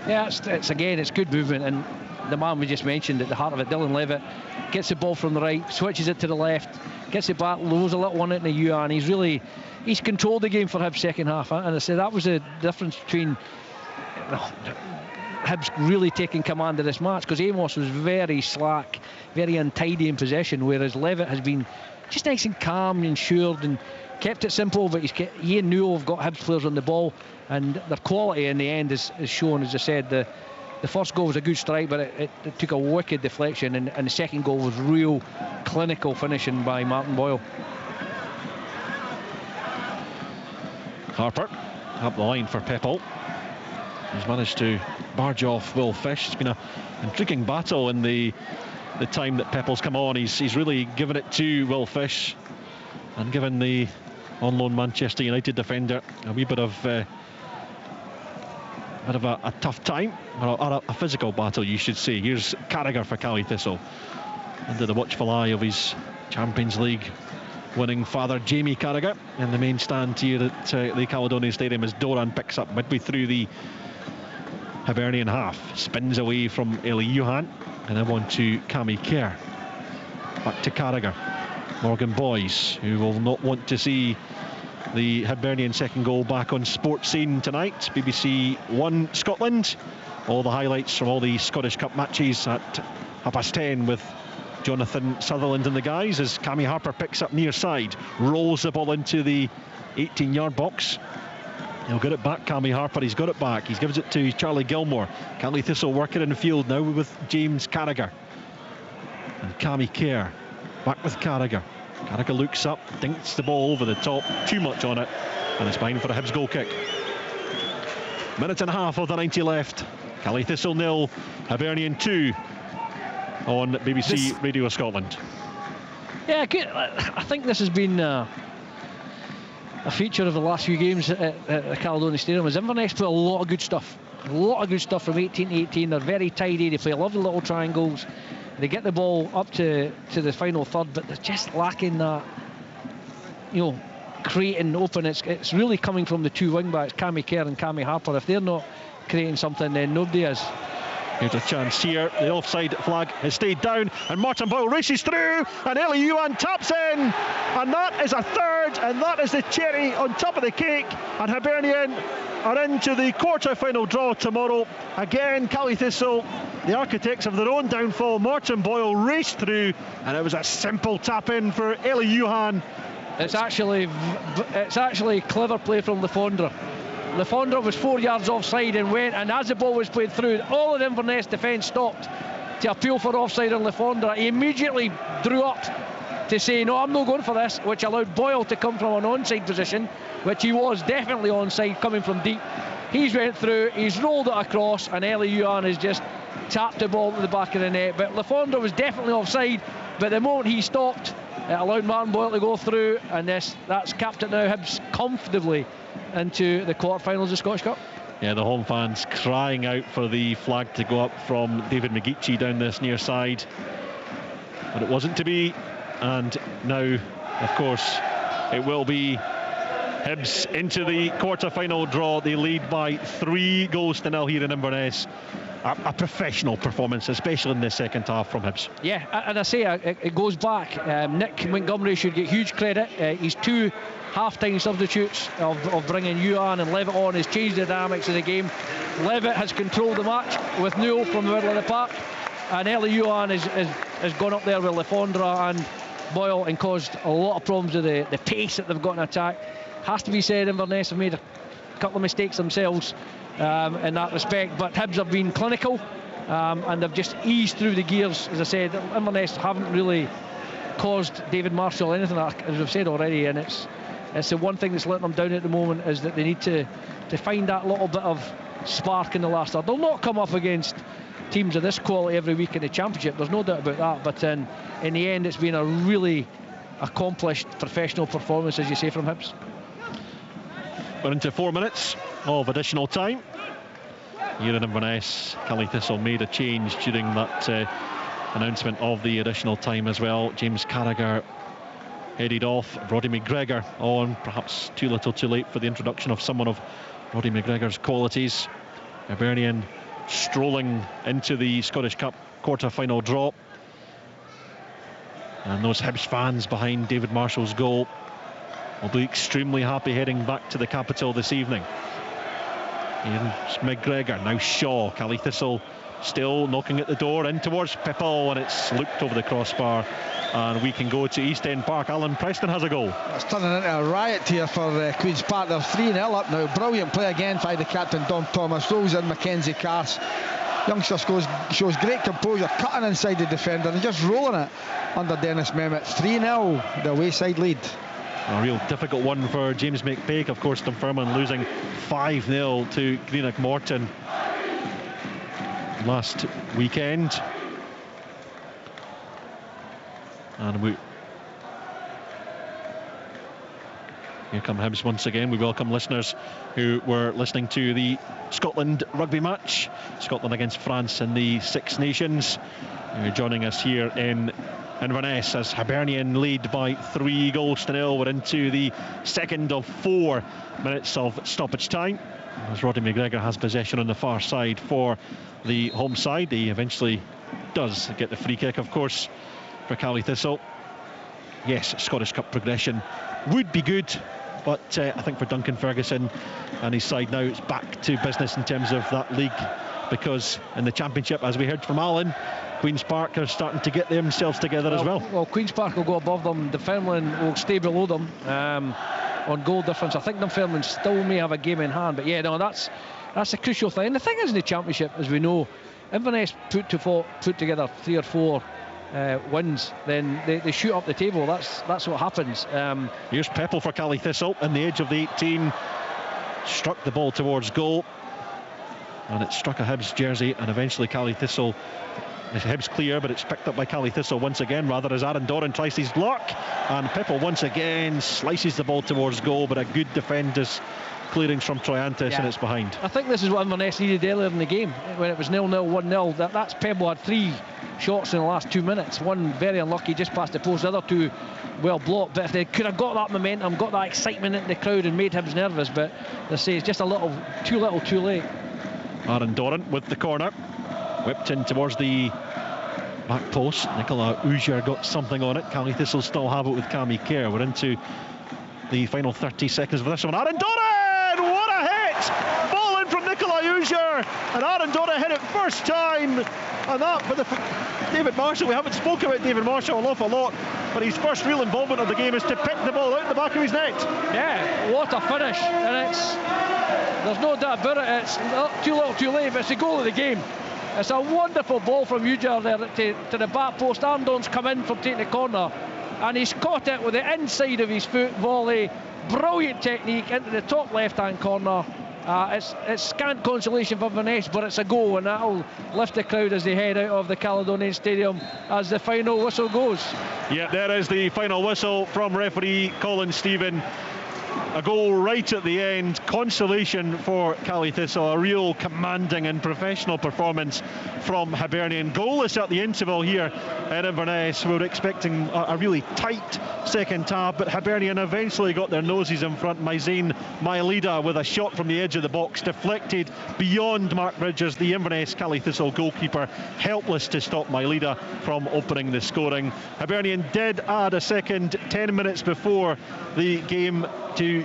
Yeah, it's good movement, and the man we just mentioned at the heart of it, Dylan Levitt, gets the ball from the right, switches it to the left, gets it back, lowers a little one into Yuan. He's controlled the game for Hibs second half, and I said that was the difference between Hibs really taking command of this match, because Amos was very slack, very untidy in possession, whereas Levitt has been just nice and calm and ensured and kept it simple. But he and Newell have got Hibs players on the ball, and their quality in the end is shown. As I said, the first goal was a good strike, but it took a wicked deflection, and the second goal was real clinical finishing by Martin Boyle. Harper up the line for Peppel. He's managed to barge off Will Fish. It's been an intriguing battle in the time that Peppel's come on. He's really given it to Will Fish and given the on loan Manchester United defender a wee bit of a tough time, or a physical battle, you should say. Here's Carragher for Cali Thistle, under the watchful eye of his Champions League winning father, Jamie Carragher, in the main stand here at the Caledonian Stadium as Doran picks up midway through the Hibernian half. Spins away from Eli Yuhan, and then on to Cammy Kerr. Back to Carragher. Morgan Boys, who will not want to see the Hibernian second goal back on Sports Scene tonight. BBC One Scotland. All the highlights from all the Scottish Cup matches at 10:30 with Jonathan Sutherland and the guys, as Cammy Harper picks up near side, rolls the ball into the 18-yard box. He'll get it back, Cammy Harper. He's got it back. He gives it to Charlie Gilmore. Cali Thistle working in the field now with James Carragher. And Cammy Kerr back with Carragher. Carragher looks up, dinks the ball over the top, too much on it, and it's behind for a Hibs goal kick. Minute and a half of the 90 left. Caley Thistle 0, Hibernian 2 on BBC Radio Scotland. Yeah, I think this has been a feature of the last few games at the Caledonian Stadium. As Inverness put a lot of good stuff from 18 to 18. They're very tidy, they play lovely little triangles, they get the ball up to the final third, but they're just lacking that, creating open. It's really coming from the two wing backs, Cammy Kerr and Cammy Harper. If they're not creating something, then nobody is. Here's a chance here. The offside flag has stayed down, and Martin Boyle races through, and Eli Yuan taps in, and that is a third, and that is the cherry on top of the cake. And Hibernian are into the quarter-final draw tomorrow. Again, Caley Thistle, the architects of their own downfall. Martin Boyle raced through, and it was a simple tap in for Eli Yuan. It's actually clever play from Le Fondre. Le Fondre was 4 yards offside and went, and as the ball was played through, all of the Inverness defence stopped to appeal for offside on Le Fondre. He immediately drew up to say, no, I'm not going for this, which allowed Boyle to come from an onside position, which he was definitely onside coming from deep. He's went through, he's rolled it across, and Eli Yuan has just tapped the ball to the back of the net. But Le Fondre was definitely offside, but the moment he stopped, it allowed Martin Boyle to go through, and that's capped it now. Hibs comfortably into the quarterfinals of the Scottish Cup. Yeah, the home fans crying out for the flag to go up from David McGeechee down this near side, but it wasn't to be. And now, of course, it will be Hibs into the quarter-final draw. They lead by 3-0 here in Inverness. A professional performance, especially in the second half from Hibs. Yeah, and I say it goes back. Nick Montgomery should get huge credit. His 2 half-time substitutes of bringing Yuan and Levitt on has changed the dynamics of the game. Levitt has controlled the match with Newell from the middle of the park, and Eli Yuan has gone up there with Le Fondre and Boyle and caused a lot of problems with the pace that they've got in attack. Has to be said, Inverness have made a couple of mistakes themselves in that respect, but Hibs have been clinical, and they've just eased through the gears. As I said, Inverness haven't really caused David Marshall anything, as we've said already, and it's the one thing that's letting them down at the moment, is that they need to find that little bit of spark in the last third. They'll not come up against teams of this quality every week in the Championship, there's no doubt about that, but in the end it's been a really accomplished professional performance, as you say, from Hibs. We're into 4 minutes of additional time here in Inverness. Caley Thistle made a change during that announcement of the additional time as well. James Carragher headed off, Roddy McGregor on, perhaps too little too late for the introduction of someone of Roddy McGregor's qualities. Hibernian strolling into the Scottish Cup quarter-final draw, and those Hibs fans behind David Marshall's goal will be extremely happy heading back to the capital this evening. Here's McGregor, now Shaw. Caley Thistle still knocking at the door, in towards Pippel, and it's looped over the crossbar, and we can go to East End Park. Alan Preston has a goal. It's turning into a riot here for Queen's Park. They're 3-0 up now. Brilliant play again by the captain, Dom Thomas. Rolls in Mackenzie Cass. Youngster shows great composure, cutting inside the defender and just rolling it under Dennis Mehmet. 3-0, the away side lead. A real difficult one for James McPake. Of course, Dunfermline losing 5-0 to Greenock Morton last weekend. And here come Hibs once again. We welcome listeners who were listening to the Scotland rugby match, Scotland against France in the Six Nations. You're joining us here in Inverness as Hibernian lead by 3-0. We're into the second of 4 minutes of stoppage time, as Roddy McGregor has possession on the far side for the home side. He eventually does get the free kick, of course, for Caley Thistle. Yes, Scottish Cup progression would be good, but I think for Duncan Ferguson and his side now, it's back to business in terms of that league, because in the Championship, as we heard from Alan, Queen's Park are starting to get themselves together as well. Well, Queen's Park will go above them. Dunfermline will stay below them on goal difference. I think Dunfermline still may have a game in hand, but yeah, no, that's a crucial thing. And the thing is, in the Championship, as we know, Inverness put together 3 or 4 wins, then they shoot up the table. That's what happens. Here's Peppel for Cally Thistle in the edge of the 18. Struck the ball towards goal, and it struck a Hibs jersey, and eventually Cally Thistle, Hibs clear, but it's picked up by Cally Thistle once again, rather, as Aaron Doran tries his luck, and Peppel once again slices the ball towards goal, but a good defender's clearance from Troyantis, and it's behind. I think this is what Inverness needed earlier in the game when it was 0-0, 1-0. That's Peppel had 3 shots in the last 2 minutes. One very unlucky just past the post, the other 2 well blocked. But if they could have got that momentum, got that excitement into the crowd and made Hibs nervous, but they say it's just a little too late. Aaron Doran with the corner, whipped in towards the back post. Nicola Ujier got something on it. Cally Thistle still have it with Cammy Kerr. We're into the final 30 seconds of this one. Aaron Doran! What a hit! Ball in from Nicola Ujier, and Aaron Doran hit it first time. And that for David Marshall. We haven't spoken about David Marshall an awful lot, but his first real involvement of the game is to pick the ball out the back of his net. Yeah, what a finish. And there's no doubt about it, it's too little too late, but it's the goal of the game. It's a wonderful ball from Ujier there to the back post. Aaron Doran's come in from taking the corner, and he's caught it with the inside of his foot volley. Brilliant technique into the top left-hand corner. It's scant consolation for Inverness, but it's a goal, and that'll lift the crowd as they head out of the Caledonian Stadium as the final whistle goes. Yeah, there is the final whistle from referee Colin Stephen. A goal right at the end, consolation for Cally Thistle, a real commanding and professional performance from Hibernian. Goalless at the interval here in Inverness. We were expecting a really tight second half, but Hibernian eventually got their noses in front. Maizane Mailida with a shot from the edge of the box, deflected beyond Mark Bridges, the Inverness Cally Thistle goalkeeper, helpless to stop Mailida from opening the scoring. Hibernian did add a second 10 minutes before the game to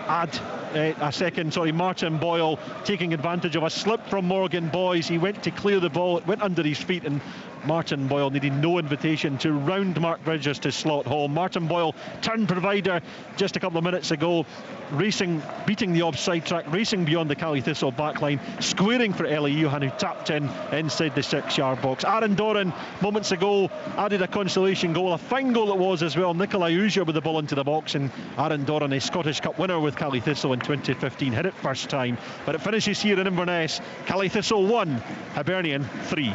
add a second. Martin Boyle taking advantage of a slip from Morgan Boys. He went to clear the ball, it went under his feet, and Martin Boyle needed no invitation to round Mark Bridges to slot home. Martin Boyle, turn provider just a couple of minutes ago, racing, beating the offside track, racing beyond the Cally Thistle backline, squaring for Ellie Johan, who tapped in inside the 6-yard box. Aaron Doran moments ago added a consolation goal, a fine goal it was as well. Nicola Ujier with the ball into the box, and Aaron Doran, a Scottish Cup winner with Cally Thistle in 2015, hit it first time. But it finishes here in Inverness. Cally Thistle 1, Hibernian 3.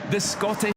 The Scottish